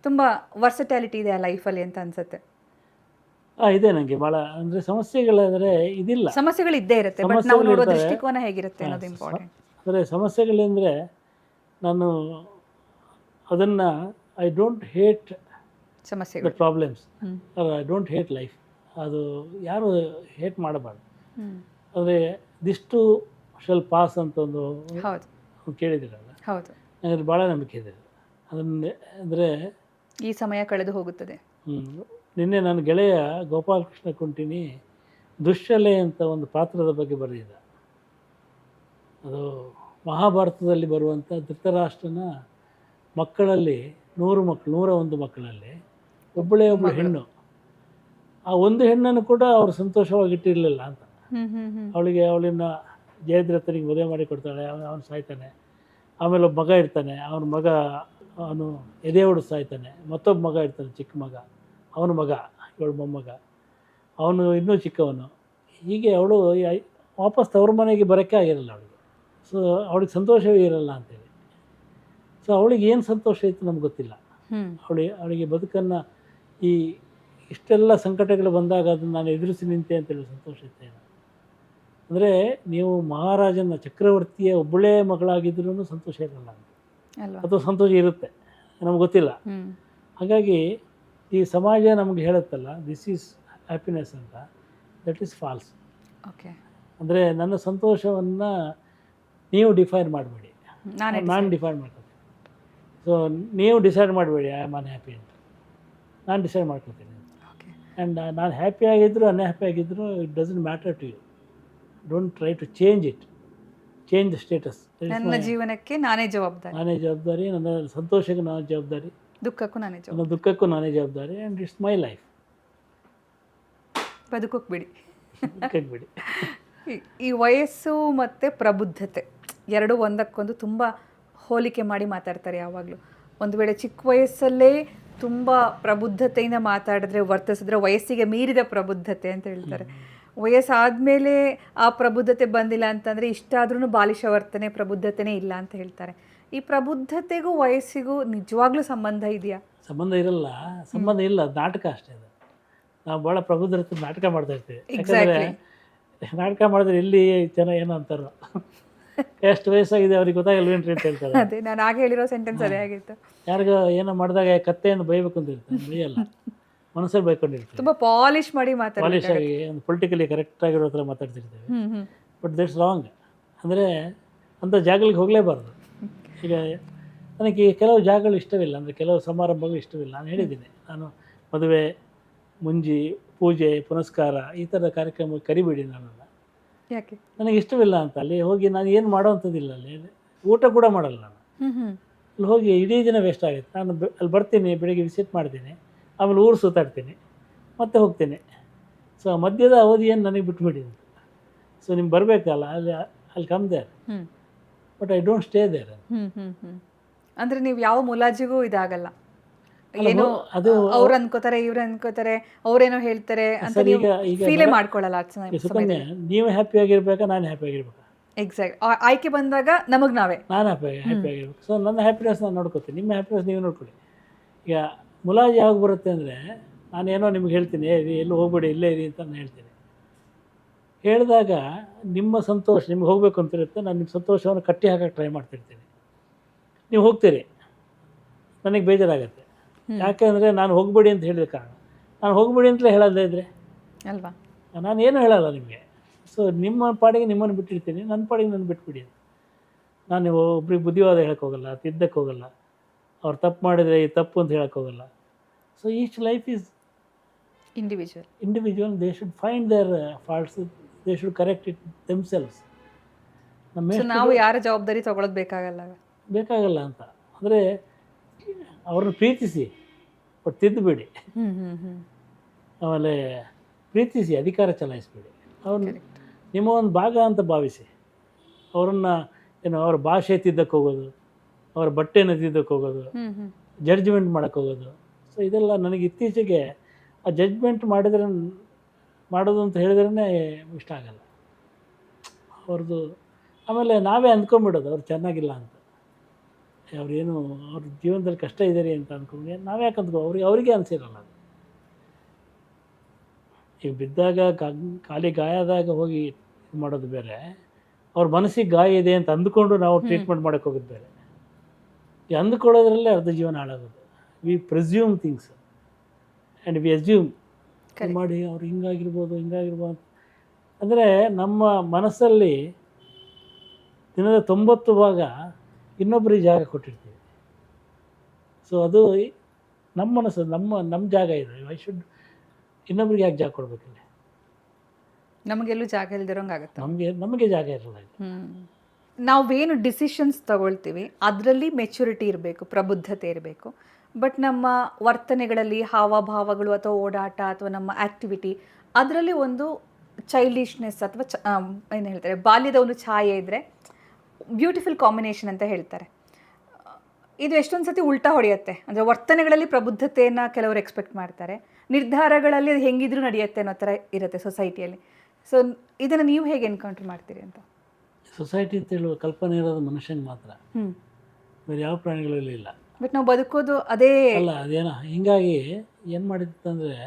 ತುಂಬ ವರ್ಸಟ್ಯಾಲಿಟಿ ಇದೆ ಆ ಲೈಫಲ್ಲಿ ಅಂತ ಅನ್ಸುತ್ತೆ. ಇದೆ ನನಗೆ ಭಾಳ. ಅಂದರೆ ಸಮಸ್ಯೆಗಳಂದರೆ ಇದಿಲ್ಲ, ಸಮಸ್ಯೆಗಳು ಇದ್ದೇ ಇರುತ್ತೆ, ಬಟ್ ನಾವು ನೋಡೋ ದೃಷ್ಟಿಕೋನ ಹೇಗಿರುತ್ತೆ ಅನ್ನೋದು ಇಂಪಾರ್ಟೆಂಟ್. ಅಂದರೆ ಸಮಸ್ಯೆಗಳೆಂದರೆ ನಾನು ಅದನ್ನು ಐ ಡೋಂಟ್ ಹೇಟ್ ಸಮಸ್ಯೆಗಳು, problems, I don't hate life. ಅದು ಯಾರು ಹೇಟ್ ಮಾಡಬಾರ್ದು. ಅಂದರೆ ದಿಷ್ಟು ಶೆಲ್ ಪಾಸ್ ಅಂತ ಒಂದು ಕೇಳಿದಿರಲ್ಲ, ಹೌದು, ನನಗೆ ಭಾಳ ನಂಬಿಕೆ ಇದೆ ಅದನ್ನು. ಅಂದರೆ ಈ ಸಮಯ ಕಳೆದು ಹೋಗುತ್ತದೆ. ನಿನ್ನೆ ನನ್ನ ಗೆಳೆಯ ಗೋಪಾಲಕೃಷ್ಣ ಕುಂಟಿನಿ ದುಶ್ಶಲೆ ಅಂತ ಒಂದು ಪಾತ್ರದ ಬಗ್ಗೆ ಬರೆದಿದ್ದ. ಅದು ಮಹಾಭಾರತದಲ್ಲಿ ಬರುವಂಥ ಧೃತರಾಷ್ಟ್ರನ ಮಕ್ಕಳಲ್ಲಿ 101 ಮಕ್ಕಳಲ್ಲಿ ಒಬ್ಬಳು ಹೆಣ್ಣು. ಆ ಒಂದು ಹೆಣ್ಣನ್ನು ಕೂಡ ಅವರು ಸಂತೋಷವಾಗಿಟ್ಟಿರಲಿಲ್ಲ ಅಂತ. ಅವಳನ್ನ ಜಯದ್ರಥನಿಗೆ ಮದುವೆ ಮಾಡಿ ಕೊಡ್ತಾಳೆ, ಅವನು ಸಾಯ್ತಾನೆ. ಆಮೇಲೆ ಒಬ್ಬ ಮಗ ಇರ್ತಾನೆ, ಅವನು ಎದೆಯೋಡು ಸಾಯ್ತಾನೆ. ಮತ್ತೊಬ್ಬ ಮಗ ಇರ್ತಾನೆ, ಚಿಕ್ಕ ಮಗ, ಅವನ ಮಗ, ಇವಳು ಮೊಮ್ಮಗ, ಅವನು ಇನ್ನೂ ಚಿಕ್ಕವನು. ಹೀಗೆ ಅವಳು ವಾಪಸ್ ತವ್ರ ಮನೆಗೆ ಬರೋಕ್ಕೆ ಆಗಿರಲ್ಲ ಅವಳಿಗೆ. ಸೊ ಅವಳಿಗೆ ಸಂತೋಷವೇ ಇರಲ್ಲ ಅಂತೇಳಿ. ಸೊ ಅವಳಿಗೆ ಏನು ಸಂತೋಷ ಇತ್ತು ನಮ್ಗೆ ಗೊತ್ತಿಲ್ಲ. ಅವಳಿಗೆ ಬದುಕನ್ನು ಇಷ್ಟೆಲ್ಲ ಸಂಕಟಗಳು ಬಂದಾಗ ಅದನ್ನು ನಾನು ಎದುರಿಸಿ ನಿಂತೆ ಅಂತೇಳಿ ಸಂತೋಷ ಇತ್ತೇನು. ಅಂದರೆ ನೀವು ಮಹಾರಾಜನ ಚಕ್ರವರ್ತಿಯ ಒಬ್ಬಳೇ ಮಗಳಾಗಿದ್ರೂ ಸಂತೋಷ ಇರಲ್ಲ ಅಂತ, ಅಥವಾ ಸಂತೋಷ ಇರುತ್ತೆ, ನಮ್ಗೆ ಗೊತ್ತಿಲ್ಲ. ಹಾಗಾಗಿ ಈ ಸಮಾಜ ನಮ್ಗೆ ಹೇಳುತ್ತಲ್ಲ, ದಿಸ್ ಈಸ್ ಹ್ಯಾಪಿನೆಸ್ ಅಂತ, ದಟ್ ಈಸ್ ಫಾಲ್ಸ್. ಓಕೆ. ಅಂದರೆ ನನ್ನ ಸಂತೋಷವನ್ನು ನೀವು ಡಿಫೈನ್ ಮಾಡಬೇಡಿ, ನಾನು ಡಿಫೈನ್ ಮಾಡ್ಕೊತೀನಿ. ಸೊ ನೀವು ಡಿಸೈಡ್ ಮಾಡಬೇಡಿ ಐ ಆಮ್ ಅನ್ಹ್ಯಾಪಿ ಅಂತ, ನಾನು ಡಿಸೈಡ್ ಮಾಡ್ಕೊತೀನಿ. ಆ್ಯಂಡ್ ನಾನು ಹ್ಯಾಪಿ ಆಗಿದ್ದರೂ ಅನ್ಹ್ಯಾಪಿ ಆಗಿದ್ದರೂ it doesn't matter to you. Don't try to change it, change the status. ನನ್ನ ಜೀವನಕ್ಕೆ ನಾನೇ ಜವಾಬ್ದಾರಿ, ನನ್ನ ಸಂತೋಷಕ್ಕೆ ನಾನು ಜವಾಬ್ದಾರಿ, ನನ್ನ ದುಃಖಕ್ಕೂ ನಾನೇ ಜವಾಬ್ದಾರಿ. And it's my life. ಬದುಕೋಕೆ ಬಿಡಿ. ಈ ವಯಸ್ಸು ಮತ್ತು ಪ್ರಬುದ್ಧತೆ ಎರಡೂ ಒಂದಕ್ಕೊಂದು ತುಂಬ ಹೋಲಿಕೆ ಮಾಡಿ ಮಾತಾಡ್ತಾರೆ ಯಾವಾಗಲೂ. ಒಂದು ವೇಳೆ ಚಿಕ್ಕ ವಯಸ್ಸಲ್ಲೇ ತುಂಬ ಪ್ರಬುದ್ಧತೆಯಿಂದ ಮಾತಾಡಿದ್ರೆ, ವರ್ತಿಸಿದ್ರೆ ವಯಸ್ಸಿಗೆ ಮೀರಿದ ಪ್ರಬುದ್ಧತೆ ಅಂತ ಹೇಳ್ತಾರೆ. ವಯಸ್ಸಾದಮೇಲೆ ಆ ಪ್ರಬುದ್ಧತೆ ಬಂದಿಲ್ಲ ಅಂತಂದರೆ ಇಷ್ಟಾದ್ರೂ ಬಾಲಿಶ ವರ್ತನೆ, ಪ್ರಬುದ್ಧತೆನೇ ಇಲ್ಲ ಅಂತ ಹೇಳ್ತಾರೆ. ಈ ಪ್ರಬುದ್ಧತೆಗೂ ವಯಸ್ಸಿಗೂ ನಿಜವಾಗ್ಲೂ ಸಂಬಂಧ ಇದೆಯಾ? ಸಂಬಂಧ ಇಲ್ಲ, ನಾಟಕ ಅಷ್ಟೇ. ಅದು ನಾವು ಭಾಳ ಪ್ರಬುದ್ಧತೆ ನಾಟಕ ಮಾಡ್ತಾ ಇರ್ತೀವಿ. ಯಾಕಂದರೆ ನಾಟಕ ಮಾಡಿದ್ರೆ ಇಲ್ಲಿ ಜನ ಏನೋ ಅಂತಾರೋ, ಎಷ್ಟು ವಯಸ್ಸಾಗಿದೆ ಅವ್ರಿಗೆ ಗೊತ್ತಾಗಲ್ವೇನ್ರಿ ಅಂತ ಹೇಳ್ತಾರೆ. ಅದೇ ನಾನು ಆಗ ಹೇಳಿರೋ ಸೆಂಟೆನ್ಸ್ ಅದೇ ಆಗಿತ್ತು. ಯಾರಿಗ ಏನೋ ಮಾಡಿದಾಗ ಕತ್ತೆಯನ್ನು ಬೈಬೇಕು ಅಂತ ಇರ್ತಾರೆ, ಬೈಯಲ್ಲ, ಮನಸ್ಸಲ್ಲಿ ಬೈಕೊಂಡಿರ್ತೀವಿ. ತುಂಬ ಪಾಲಿಶ್ ಮಾಡಿ ಪಾಲಿಶ್ ಆಗಿ ಒಂದು ಪೊಲಿಟಿಕಲಿ ಕರೆಕ್ಟ್ ಆಗಿರೋ ಥರ ಮಾತಾಡ್ತಿರ್ತೀವಿ. But that's wrong. ಅಂದರೆ ಅಂಥ ಜಾಗಗಳಿಗೆ ಹೋಗಲೇಬಾರ್ದು. ಈಗ ನನಗೆ ಕೆಲವು ಜಾಗಗಳು ಇಷ್ಟವಿಲ್ಲ, ಅಂದರೆ ಕೆಲವು ಸಮಾರಂಭಗಳು ಇಷ್ಟವಿಲ್ಲ. ನಾನು ಹೇಳಿದ್ದೀನಿ, ನಾನು ಮದುವೆ, ಮುಂಜಿ, ಪೂಜೆ, ಪುನಸ್ಕಾರ ಈ ಥರದ ಕಾರ್ಯಕ್ರಮಕ್ಕೆ ಕರಿಬೇಡಿ ನನ್ನನ್ನು. ಯಾಕೆ? ನನಗೆ ಇಷ್ಟವಿಲ್ಲ ಅಂತ. ಅಲ್ಲಿ ಹೋಗಿ ನಾನು ಏನು ಮಾಡೋವಂಥದ್ದಿಲ್ಲ, ಅಲ್ಲಿ ಊಟ ಕೂಡ ಮಾಡಲ್ಲ ನಾನು. ಅಲ್ಲಿ ಹೋಗಿ ಇಡೀ ದಿನ ವೇಸ್ಟ್ ಆಗುತ್ತೆ. ನಾನು ಅಲ್ಲಿ ಬರ್ತೀನಿ, ಬೆಳಗ್ಗೆ ವಿಸಿಟ್ ಮಾಡ್ತೀನಿ, ಆಮೇಲೆ ಊರು ಸುತ್ತಾಡ್ತೀನಿ, ಮತ್ತೆ ಹೋಗ್ತೀನಿ. ಸೊ ಮಧ್ಯದ ಅವಧಿಯನ್ನು ನನಗೆ ಬಿಟ್ಬಿಡಿ ಅಂತ. ಸೊ ನಿಮ್ಗೆ ಬರಬೇಕಲ್ಲ, ಅಲ್ಲಿ come there, hmm but I don't stay there. ಅಂದ್ರೆ ನೀವು ಯಾವ ಮುಲಾಜಿಗೂ ಇದಾಗಲ್ಲ, ಏನೋ ಅದು ಅವ್ರು ಅನ್ಕೋತಾರೆ ಇವ್ರು ಅನ್ಕೋತಾರೆ ಅವ್ರೇನೋ ಹೇಳ್ತಾರೆ ಅಂತ ಸರ್, ನೀವು ಈಗ ಫೀಲೇ ಮಾಡ್ಕೊಳ್ಳಲ್ಲ ಸುಕನ್ಯಾ, ನೀವು ಹ್ಯಾಪಿ ಆಗಿರ್ಬೇಕಾ ನಾನು ಹ್ಯಾಪಿ ಆಗಿರ್ಬೇಕಾ? ಎಕ್ಸಾಕ್ಟ್ ಆಯ್ಕೆ ಬಂದಾಗ ನಮಗ್ ನಾವೇ ನಾನು ಹ್ಯಾಪಿ ಆಗಿರ್ಬೇಕು. ಸೊ ನನ್ನ ಹ್ಯಾಪಿನೆಸ್ ನಾನು ನೋಡ್ಕೋತೀನಿ, ನಿಮ್ಮ ಹ್ಯಾಪಿನೆಸ್ ನೀವು ನೋಡ್ಕೊಳ್ಳಿ. ಈಗ ಮುಲಾಜ್ ಯಾವಾಗ ಬರುತ್ತೆ ಅಂದರೆ, ನಾನೇನೋ ನಿಮ್ಗೆ ಹೇಳ್ತೀನಿ ಎಲ್ಲೂ ಹೋಗ್ಬೇಡಿ ಇಲ್ಲೇ ಇರಿ ಅಂತ ನಾನು ಹೇಳ್ತೀನಿ. ಹೇಳಿದಾಗ ನಿಮ್ಮ ಸಂತೋಷ ನಿಮ್ಗೆ ಹೋಗಬೇಕು ಅಂತಿರುತ್ತೆ, ನಾನು ನಿಮ್ಮ ಸಂತೋಷವನ್ನು ಕಟ್ಟಿ ಹಾಕಕ್ಕೆ ಟ್ರೈ ಮಾಡ್ತಿರ್ತೀನಿ. ನೀವು ಹೋಗ್ತೀರಿ, ನನಗೆ ಬೇಜಾರಾಗುತ್ತೆ. ಯಾಕೆಂದರೆ ನಾನು ಹೋಗಬೇಡಿ ಅಂತ ಹೇಳಿದ ಕಾರಣ. ನಾನು ಹೋಗಬೇಡಿ ಅಂತಲೇ ಹೇಳೋದೇ ಇದ್ದರೆ ಅಲ್ವಾ, ನಾನು ಏನೂ ಹೇಳಲ್ಲ ನಿಮಗೆ. ಸೊ ನಿಮ್ಮ ಪಾಡಿಗೆ ನಿಮ್ಮನ್ನು ಬಿಟ್ಟಿರ್ತೀನಿ, ನನ್ನ ಪಾಡಿಗೆ ನಾನು ಬಿಟ್ಬಿಡಿ ಅಂತ. ನಾನು ಒಬ್ರಿಗೆ ಬುದ್ಧಿವಾದ ಹೇಳಕ್ಕೆ ಹೋಗಲ್ಲ, ತಿದ್ದಕ್ಕೆ ಹೋಗಲ್ಲ, ಅವ್ರು ತಪ್ಪು ಮಾಡಿದರೆ ಈ ತಪ್ಪು ಅಂತ ಹೇಳಕ್ಕೆ ಹೋಗಲ್ಲ. So each life is individual. They should find their faults, they should correct it themselves. ನಾವು ಯಾರ ಜವಾಬ್ದಾರಿ ತಗೊಳ್ಳೋದು ಬೇಕಾಗಲ್ಲ ಅಂತ ಅಂದರೆ ಅವ್ರನ್ನ ಪ್ರೀತಿಸಿ, ಬಟ್ ತಿದ್ದಬೇಡಿ. ಆಮೇಲೆ ಪ್ರೀತಿಸಿ, ಅಧಿಕಾರ ಚಲಾಯಿಸಬೇಡಿ. ಅವ್ರನ್ನ ನಿಮ್ಮ ಒಂದು ಭಾಗ ಅಂತ ಭಾವಿಸಿ, ಅವರನ್ನು ಅವ್ರ ಭಾಷೆ ತಿದ್ದಕ್ಕೆ ಹೋಗೋದು, ಅವ್ರ ಬಟ್ಟೆನ ತಿದ್ದಕ್ಕೆ ಹೋಗೋದು, ಜಡ್ಜ್ಮೆಂಟ್ ಮಾಡೋಕ್ಕೆ ಹೋಗೋದು. ಸೊ ಇದೆಲ್ಲ ನನಗೆ ಇತ್ತೀಚೆಗೆ ಆ ಜಡ್ಜ್ಮೆಂಟ್ ಮಾಡೋದು ಅಂತ ಹೇಳಿದ್ರೇ ಇಷ್ಟ ಆಗಲ್ಲ ಅವ್ರದ್ದು. ಆಮೇಲೆ ನಾವೇ ಅಂದ್ಕೊಂಬಿಡೋದು ಅವ್ರು ಚೆನ್ನಾಗಿಲ್ಲ ಅಂತ, ಅವ್ರೇನು ಅವ್ರ ಜೀವನದಲ್ಲಿ ಕಷ್ಟ ಇದ್ದಾರೆ ಅಂತ ಅಂದ್ಕೊಂಡು ನಾವೇ ಯಾಕೆ ಅವರಿಗೆ ಅನಿಸಿರಲ್ಲ ಅದು. ಈಗ ಬಿದ್ದಾಗ ಖಾಲಿ ಗಾಯ ಆದಾಗ ಹೋಗಿ ಇದು ಮಾಡೋದು ಬೇರೆ, ಅವ್ರ ಮನಸ್ಸಿಗೆ ಗಾಯ ಇದೆ ಅಂತ ಅಂದ್ಕೊಂಡು ನಾವು ಟ್ರೀಟ್ಮೆಂಟ್ ಮಾಡೋಕ್ಕೆ ಹೋಗೋದು ಬೇರೆ. ಈ ಅಂದ್ಕೊಳ್ಳೋದ್ರಲ್ಲೇ ಅರ್ಧ ಜೀವನ ಹಾಳಾಗೋದು. We presume things and we assume ಮಾಡಿ ಅವ್ರು ಹಿಂಗಾಗಿರ್ಬೋದು ಅಂತ. ಅಂದರೆ ನಮ್ಮ ಮನಸ್ಸಲ್ಲಿ ದಿನದ 90 ಭಾಗ ಇನ್ನೊಬ್ಬರಿಗೆ ಜಾಗ ಕೊಟ್ಟಿರ್ತೀವಿ. ಸೊ ಅದು ನಮ್ಮ ಮನಸ್ಸು, ನಮ್ಮ ಜಾಗ ಇದೆ. ಐ ಶುಡ್ ಇನ್ನೊಬ್ರಿಗೆ ಯಾಕೆ ಜಾಗ ಕೊಡಬೇಕಿಲ್ಲ? ನಮಗೆಲ್ಲೂ ಜಾಗ ಇಲ್ದಿರೋಂಗಾಗುತ್ತೆ, ನಮಗೆ ಜಾಗ ಇರಲ್ಲ. ನಾವೇನು ಡಿಸಿಷನ್ಸ್ ತಗೊಳ್ತೀವಿ ಅದರಲ್ಲಿ ಮೆಚುರಿಟಿ ಇರಬೇಕು, ಪ್ರಬುದ್ಧತೆ ಇರಬೇಕು. ಬಟ್ ನಮ್ಮ ವರ್ತನೆಗಳಲ್ಲಿ ಹಾವಭಾವಗಳು ಅಥವಾ ಓಡಾಟ ಅಥವಾ ನಮ್ಮ ಆ್ಯಕ್ಟಿವಿಟಿ ಅದರಲ್ಲಿ ಒಂದು ಚೈಲ್ಡಿಶ್ನೆಸ್ ಅಥವಾ ಏನು ಹೇಳ್ತಾರೆ, ಬಾಲ್ಯದ ಒಂದು ಛಾಯೆ ಇದ್ದರೆ ಬ್ಯೂಟಿಫುಲ್ ಕಾಂಬಿನೇಷನ್ ಅಂತ ಹೇಳ್ತಾರೆ. ಇದು ಎಷ್ಟೊಂದು ಸತಿ ಉಲ್ಟಾ ಹೊಡೆಯುತ್ತೆ. ಅಂದರೆ ವರ್ತನೆಗಳಲ್ಲಿ ಪ್ರಬುದ್ಧತೆಯನ್ನು ಕೆಲವರು ಎಕ್ಸ್ಪೆಕ್ಟ್ ಮಾಡ್ತಾರೆ, ನಿರ್ಧಾರಗಳಲ್ಲಿ ಅದು ಹೆಂಗಿದ್ರೂ ನಡೆಯುತ್ತೆ ಅನ್ನೋ ಥರ ಇರುತ್ತೆ ಸೊಸೈಟಿಯಲ್ಲಿ. ಸೊ ಇದನ್ನು ನೀವು ಹೇಗೆ ಎನ್ಕೌಂಟರ್ ಮಾಡ್ತೀರಿ ಅಂತ? ಸೊಸೈಟಿ ಅಂತ ಹೇಳುವ ಕಲ್ಪನೆ ಇರೋದು ಮನುಷ್ಯನಿಗೆ ಮಾತ್ರ, ಬೇರೆ ಯಾವ ಪ್ರಾಣಿಗಳಲ್ಲಿ ಇಲ್ಲ. ಬಟ್ ನಾವು ಬದುಕೋದು ಅದೇ ಅಲ್ಲ, ಅದೇನೋ ಹಿಂಗಾಗಿ ಏನು ಮಾಡಿತ್ತಂದರೆ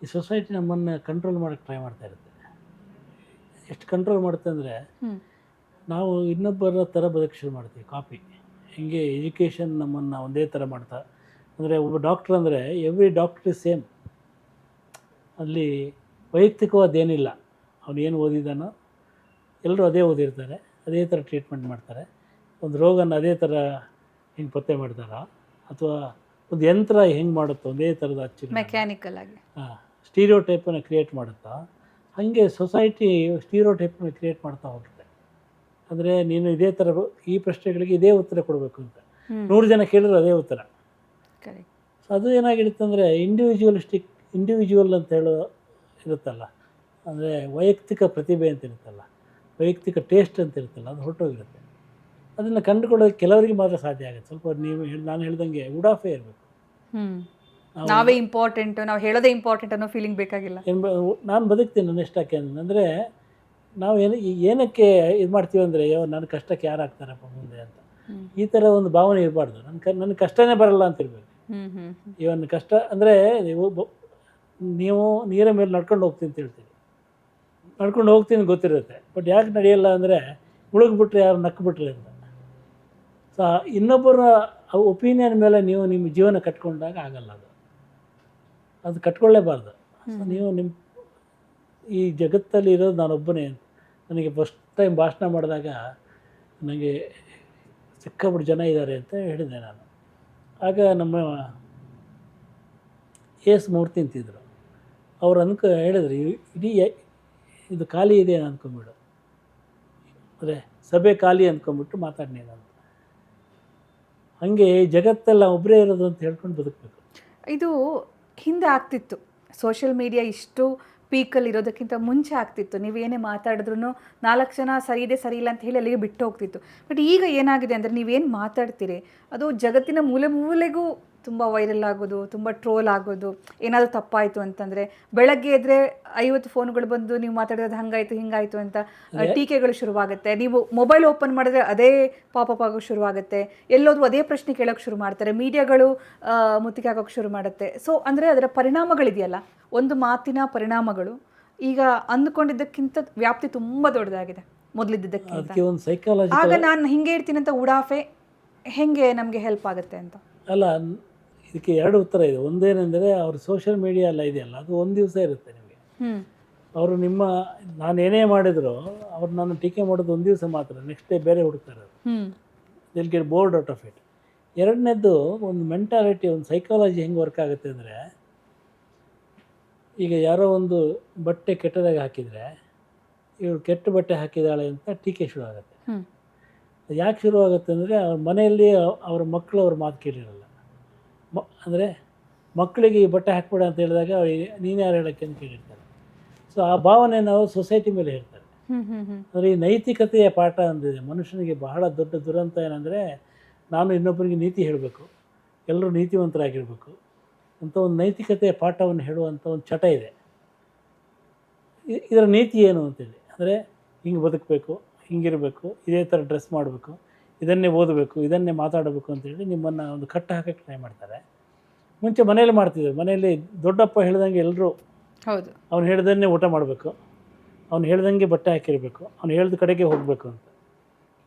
ಈ ಸೊಸೈಟಿ ನಮ್ಮನ್ನು ಕಂಟ್ರೋಲ್ ಮಾಡೋಕ್ಕೆ ಟ್ರೈ ಮಾಡ್ತಾ ಇರುತ್ತೆ. ಎಷ್ಟು ಕಂಟ್ರೋಲ್ ಮಾಡುತ್ತೆ ಅಂದರೆ, ನಾವು ಇನ್ನೊಬ್ಬರ ಥರ ಬದುಕು ಶುರು ಮಾಡ್ತೀವಿ, ಕಾಪಿ. ಹೀಗೆ ಎಜುಕೇಷನ್ ನಮ್ಮನ್ನು ಒಂದೇ ಥರ ಮಾಡ್ತಾ, ಅಂದರೆ ಒಬ್ಬ ಡಾಕ್ಟ್ರ್ ಅಂದರೆ ಎವ್ರಿ ಡಾಕ್ಟ್ರ್ ಇಸ್ ಸೇಮ್. ಅಲ್ಲಿ ವೈಯಕ್ತಿಕವಾದೇನಿಲ್ಲ, ಅವನು ಏನು ಓದಿದ್ದಾನೋ ಎಲ್ಲರೂ ಅದೇ ಓದಿರ್ತಾರೆ, ಅದೇ ಥರ ಟ್ರೀಟ್ಮೆಂಟ್ ಮಾಡ್ತಾರೆ. ಒಂದು ರೋಗನ ಅದೇ ಥರ ಹಿಂಗೆ ಪತ್ತೆ ಮಾಡ್ತಾರೋ, ಅಥವಾ ಒಂದು ಯಂತ್ರ ಹೆಂಗೆ ಮಾಡುತ್ತೋ ಒಂದೇ ಥರದ ಅಚ್ಚು ಮೆಕ್ಯಾನಿಕಲ್ ಆಗಿ ಸ್ಟೀರಿಯೋಟೈಪನ್ನು ಕ್ರಿಯೇಟ್ ಮಾಡುತ್ತಾ, ಹಾಗೆ ಸೊಸೈಟಿ ಸ್ಟೀರಿಯೋಟೈಪನ್ನು ಕ್ರಿಯೇಟ್ ಮಾಡ್ತಾ ಹೋಗುತ್ತೆ. ಅಂದರೆ ನೀನು ಇದೇ ಥರ ಈ ಪ್ರಶ್ನೆಗಳಿಗೆ ಇದೇ ಉತ್ತರ ಕೊಡಬೇಕು ಅಂತ 100 ಜನ ಕೇಳಿದ್ರು ಅದೇ ಉತ್ತರ. ಸೊ ಅದು ಏನಾಗಿರುತ್ತಂದರೆ ಇಂಡಿವಿಜುವಲ್ ಅಂತ ಹೇಳೋ ಇರುತ್ತಲ್ಲ, ಅಂದರೆ ವೈಯಕ್ತಿಕ ಪ್ರತಿಭೆ ಅಂತ ಇರುತ್ತಲ್ಲ, ವೈಯಕ್ತಿಕ ಟೇಸ್ಟ್ ಅಂತ ಇರುತ್ತಲ್ಲ, ಅದು ಹೊರಟೋಗಿರುತ್ತೆ. ಅದನ್ನು ಕಂಡುಕೊಳ್ಳೋದು ಕೆಲವರಿಗೆ ಮಾತ್ರ ಸಾಧ್ಯ ಆಗುತ್ತೆ. ಸ್ವಲ್ಪ ನಾನು ಹೇಳ್ದಂಗೆ ಉಡಾಫೆ ಇರಬೇಕು. ನಾವೇ ಇಂಪಾರ್ಟೆಂಟ್, ನಾವು ಹೇಳೋದೇ ಇಂಪಾರ್ಟೆಂಟ್ ಅನ್ನೋ ಫೀಲಿಂಗ್ ಬೇಕಾಗಿಲ್ಲ. ನಾನು ಬದುಕ್ತೀನಿ ನನ್ನ ಇಷ್ಟಕ್ಕೆ ಅಂದರೆ ನಾವು ಏನಕ್ಕೆ ಇದು ಮಾಡ್ತೀವಿ ಅಂದರೆ, ನನ್ನ ಕಷ್ಟಕ್ಕೆ ಯಾರು ಆಗ್ತಾರಪ್ಪ ಮುಂದೆ ಅಂತ ಈ ಥರ ಒಂದು ಭಾವನೆ ಇರಬಾರ್ದು. ನನ್ನ ಕಷ್ಟನೇ ಬರಲ್ಲ ಅಂತ ಇರಬೇಕು. ಇವನ್ ಕಷ್ಟ ಅಂದರೆ ನೀವು ನೀರ ಮೇಲೆ ನಡ್ಕೊಂಡು ಹೋಗ್ತೀನಿ ಅಂತ ಹೇಳ್ತೀವಿ, ನಡ್ಕೊಂಡು ಹೋಗ್ತೀನಿ ಗೊತ್ತಿರುತ್ತೆ. ಬಟ್ ಯಾಕೆ ನಡೆಯಲ್ಲ ಅಂದರೆ ಮುಳುಗ್ಬಿಟ್ರೆ, ಯಾರು ನಕ್ಬಿಟ್ರೆ ಅಂತ. ಸೊ ಇನ್ನೊಬ್ಬರ ಒಪಿನಿಯನ್ ಮೇಲೆ ನೀವು ನಿಮ್ಮ ಜೀವನ ಕಟ್ಕೊಂಡಾಗ ಆಗಲ್ಲ, ಅದು ಕಟ್ಕೊಳ್ಳೇಬಾರ್ದು. ಸೊ ನೀವು ಈ ಜಗತ್ತಲ್ಲಿ ಇರೋದು ನಾನೊಬ್ಬನೇ ಅಂತ. ನನಗೆ ಫಸ್ಟ್ ಟೈಮ್ ಭಾಷಣ ಮಾಡಿದಾಗ ನನಗೆ ಸಿಕ್ಕಾಬಿಟ್ಟು ಜನ ಇದ್ದಾರೆ ಅಂತ ಹೇಳಿದೆ ನಾನು. ಆಗ ನಮ್ಮ ಎಸ್ ಮೂರ್ತಿ ಅಂತಿದ್ರು, ಅವ್ರು ಹೇಳಿದ್ರು, ಇಡೀ ಇದು ಖಾಲಿ ಇದೆ ಅಂದ್ಕೊಂಬಿಡು, ಅಂದರೆ ಸಭೆ ಖಾಲಿ ಅಂದ್ಕೊಂಬಿಟ್ಟು ಮಾತಾಡಿ ನಾನು. ಹಾಗೆ ಜಗತ್ತೆಲ್ಲ ಒಬ್ಬರೇ ಇರೋದು ಅಂತ ಹೇಳ್ಕೊಂಡು ಬದುಕಬೇಕು. ಇದು ಹಿಂದೆ ಆಗ್ತಿತ್ತು. ಸೋಷಿಯಲ್ ಮೀಡಿಯಾ ಇಷ್ಟು ಪೀಕಲ್ಲಿ ಇರೋದಕ್ಕಿಂತ ಮುಂಚೆ ಆಗ್ತಿತ್ತು. ನೀವೇನೇ ಮಾತಾಡಿದ್ರು 4 ಜನ ಸರಿ ಇದೆ ಸರಿ ಇಲ್ಲ ಅಂತ ಹೇಳಿ ಅಲ್ಲಿಗೆ ಬಿಟ್ಟು ಹೋಗ್ತಿತ್ತು. ಬಟ್ ಈಗ ಏನಾಗಿದೆ ಅಂದರೆ ನೀವೇನು ಮಾತಾಡ್ತೀರಿ ಅದು ಜಗತ್ತಿನ ಮೂಲೆ ಮೂಲೆಗೂ ತುಂಬ ವೈರಲ್ ಆಗೋದು, ತುಂಬ ಟ್ರೋಲ್ ಆಗೋದು. ಏನಾದರೂ ತಪ್ಪಾಯಿತು ಅಂತಂದರೆ ಬೆಳಗ್ಗೆ ಎದ್ರೆ 50 ಫೋನ್ಗಳು ಬಂದು ನೀವು ಮಾತಾಡೋದು ಹಂಗಾಯಿತು ಹಿಂಗಾಯಿತು ಅಂತ ಟೀಕೆಗಳು ಶುರುವಾಗುತ್ತೆ. ನೀವು ಮೊಬೈಲ್ ಓಪನ್ ಮಾಡಿದ್ರೆ ಅದೇ ಪಾಪಪ್ ಆಗೋಕ್ಕೆ ಶುರುವಾಗುತ್ತೆ. ಎಲ್ಲೋದು ಅದೇ ಪ್ರಶ್ನೆ ಕೇಳೋಕ್ಕೆ ಶುರು ಮಾಡ್ತಾರೆ. ಮೀಡಿಯಾಗಳು ಮುತ್ತಿಗೆ ಹಾಕೋಕ್ಕೆ ಶುರು ಮಾಡುತ್ತೆ. ಸೊ ಅಂದರೆ ಅದರ ಪರಿಣಾಮಗಳಿದೆಯಲ್ಲ, ಒಂದು ಮಾತಿನ ಪರಿಣಾಮಗಳು ಈಗ ಅಂದ್ಕೊಂಡಿದ್ದಕ್ಕಿಂತ ವ್ಯಾಪ್ತಿ ತುಂಬ ದೊಡ್ಡದಾಗಿದೆ ಮೊದಲಿದ್ದಕ್ಕಿಂತ. ಅದಕ್ಕೆ ಒಂದು ಸೈಕಾಲಜಿ. ಆಗ ನಾನು ಹಿಂಗೆ ಇರ್ತೀನಿ ಅಂತ ಉಡಾಫೆ ಹೆಂಗೆ ನಮಗೆ ಹೆಲ್ಪ್ ಆಗುತ್ತೆ ಅಂತ. ಅಲ್ಲ, ಇದಕ್ಕೆ 2 ಉತ್ತರ ಇದೆ. ಒಂದೇನೆಂದರೆ ಅವ್ರ ಸೋಷಿಯಲ್ ಮೀಡಿಯಾ ಎಲ್ಲ ಇದೆಯಲ್ಲ, ಅದು ಒಂದು ದಿವಸ ಇರುತ್ತೆ ನಿಮಗೆ. ಅವರು ನಾನು ಏನೇ ಮಾಡಿದ್ರು ಅವ್ರು ನಾನು ಟೀಕೆ ಮಾಡೋದು ಒಂದು ದಿವಸ ಮಾತ್ರ, ನೆಕ್ಸ್ಟ್ ಡೇ ಬೇರೆ ಹುಡುಕ್ತಾರೆ. They'll get bored out of it. ಎರಡನೇದು ಒಂದು ಮೆಂಟಾಲಿಟಿ, ಒಂದು ಸೈಕಾಲಜಿ ಹೆಂಗೆ ವರ್ಕ್ ಆಗುತ್ತೆ ಅಂದರೆ, ಈಗ ಯಾರೋ ಒಂದು ಬಟ್ಟೆ ಕೆಟ್ಟದಾಗಿ ಹಾಕಿದರೆ ಇವಳು ಕೆಟ್ಟ ಬಟ್ಟೆ ಹಾಕಿದಾಳೆ ಅಂತ ಟೀಕೆ ಶುರು ಆಗುತ್ತೆ. ಯಾಕೆ ಶುರು ಆಗುತ್ತೆ ಅಂದರೆ ಅವ್ರ ಮನೆಯಲ್ಲಿ ಅವ್ರ ಮಕ್ಕಳು ಅವ್ರ ಮಾತು ಕೇಳಿರಲ್ಲ. ಅಂದರೆ ಮಕ್ಕಳಿಗೆ ಈ ಬಟ್ಟೆ ಹಾಕ್ಬೇಡ ಅಂತ ಹೇಳಿದಾಗ ನೀನು ಯಾರು ಹೇಳೋಕ್ಕೆ ಅಂತ ಕೇಳಿರ್ತಾರೆ. ಸೊ ಆ ಭಾವನೆ ನಾವು ಸೊಸೈಟಿ ಮೇಲೆ ಹೇಳ್ತಾರೆ. ಅಂದರೆ ಈ ನೈತಿಕತೆಯ ಪಾಠ ಅಂದಿದೆ. ಮನುಷ್ಯನಿಗೆ ಬಹಳ ದೊಡ್ಡ ದುರಂತ ಏನಂದರೆ, ನಾನು ಇನ್ನೊಬ್ಬರಿಗೆ ನೀತಿ ಹೇಳಬೇಕು, ಎಲ್ಲರೂ ನೀತಿವಂತರಾಗಿರಬೇಕು ಅಂತ ಒಂದು ನೈತಿಕತೆಯ ಪಾಠವನ್ನು ಹೇಳುವಂಥ ಒಂದು ಚಟ ಇದೆ. ಇದರ ನೀತಿ ಏನು ಅಂತೇಳಿ ಅಂದರೆ, ಹಿಂಗೆ ಬದುಕಬೇಕು, ಹಿಂಗಿರಬೇಕು, ಇದೇ ಥರ ಡ್ರೆಸ್ ಮಾಡಬೇಕು, ಇದನ್ನೇ ಓದಬೇಕು, ಇದನ್ನೇ ಮಾತಾಡಬೇಕು ಅಂತೇಳಿ ನಿಮ್ಮನ್ನು ಒಂದು ಕಟ್ಟು ಹಾಕೋಕ್ಕೆ ಟ್ರೈ ಮಾಡ್ತಾರೆ. ಮುಂಚೆ ಮನೇಲಿ ಮಾಡ್ತಿದ್ರು. ಮನೆಯಲ್ಲಿ ದೊಡ್ಡಪ್ಪ ಹೇಳ್ದಂಗೆ ಎಲ್ಲರೂ ಹೌದು ಅವ್ನು ಹೇಳ್ದನ್ನೇ ಊಟ ಮಾಡಬೇಕು, ಅವ್ನು ಹೇಳ್ದಂಗೆ ಬಟ್ಟೆ ಹಾಕಿರಬೇಕು, ಅವ್ನು ಹೇಳ್ದ ಕಡೆಗೆ ಹೋಗಬೇಕು ಅಂತ.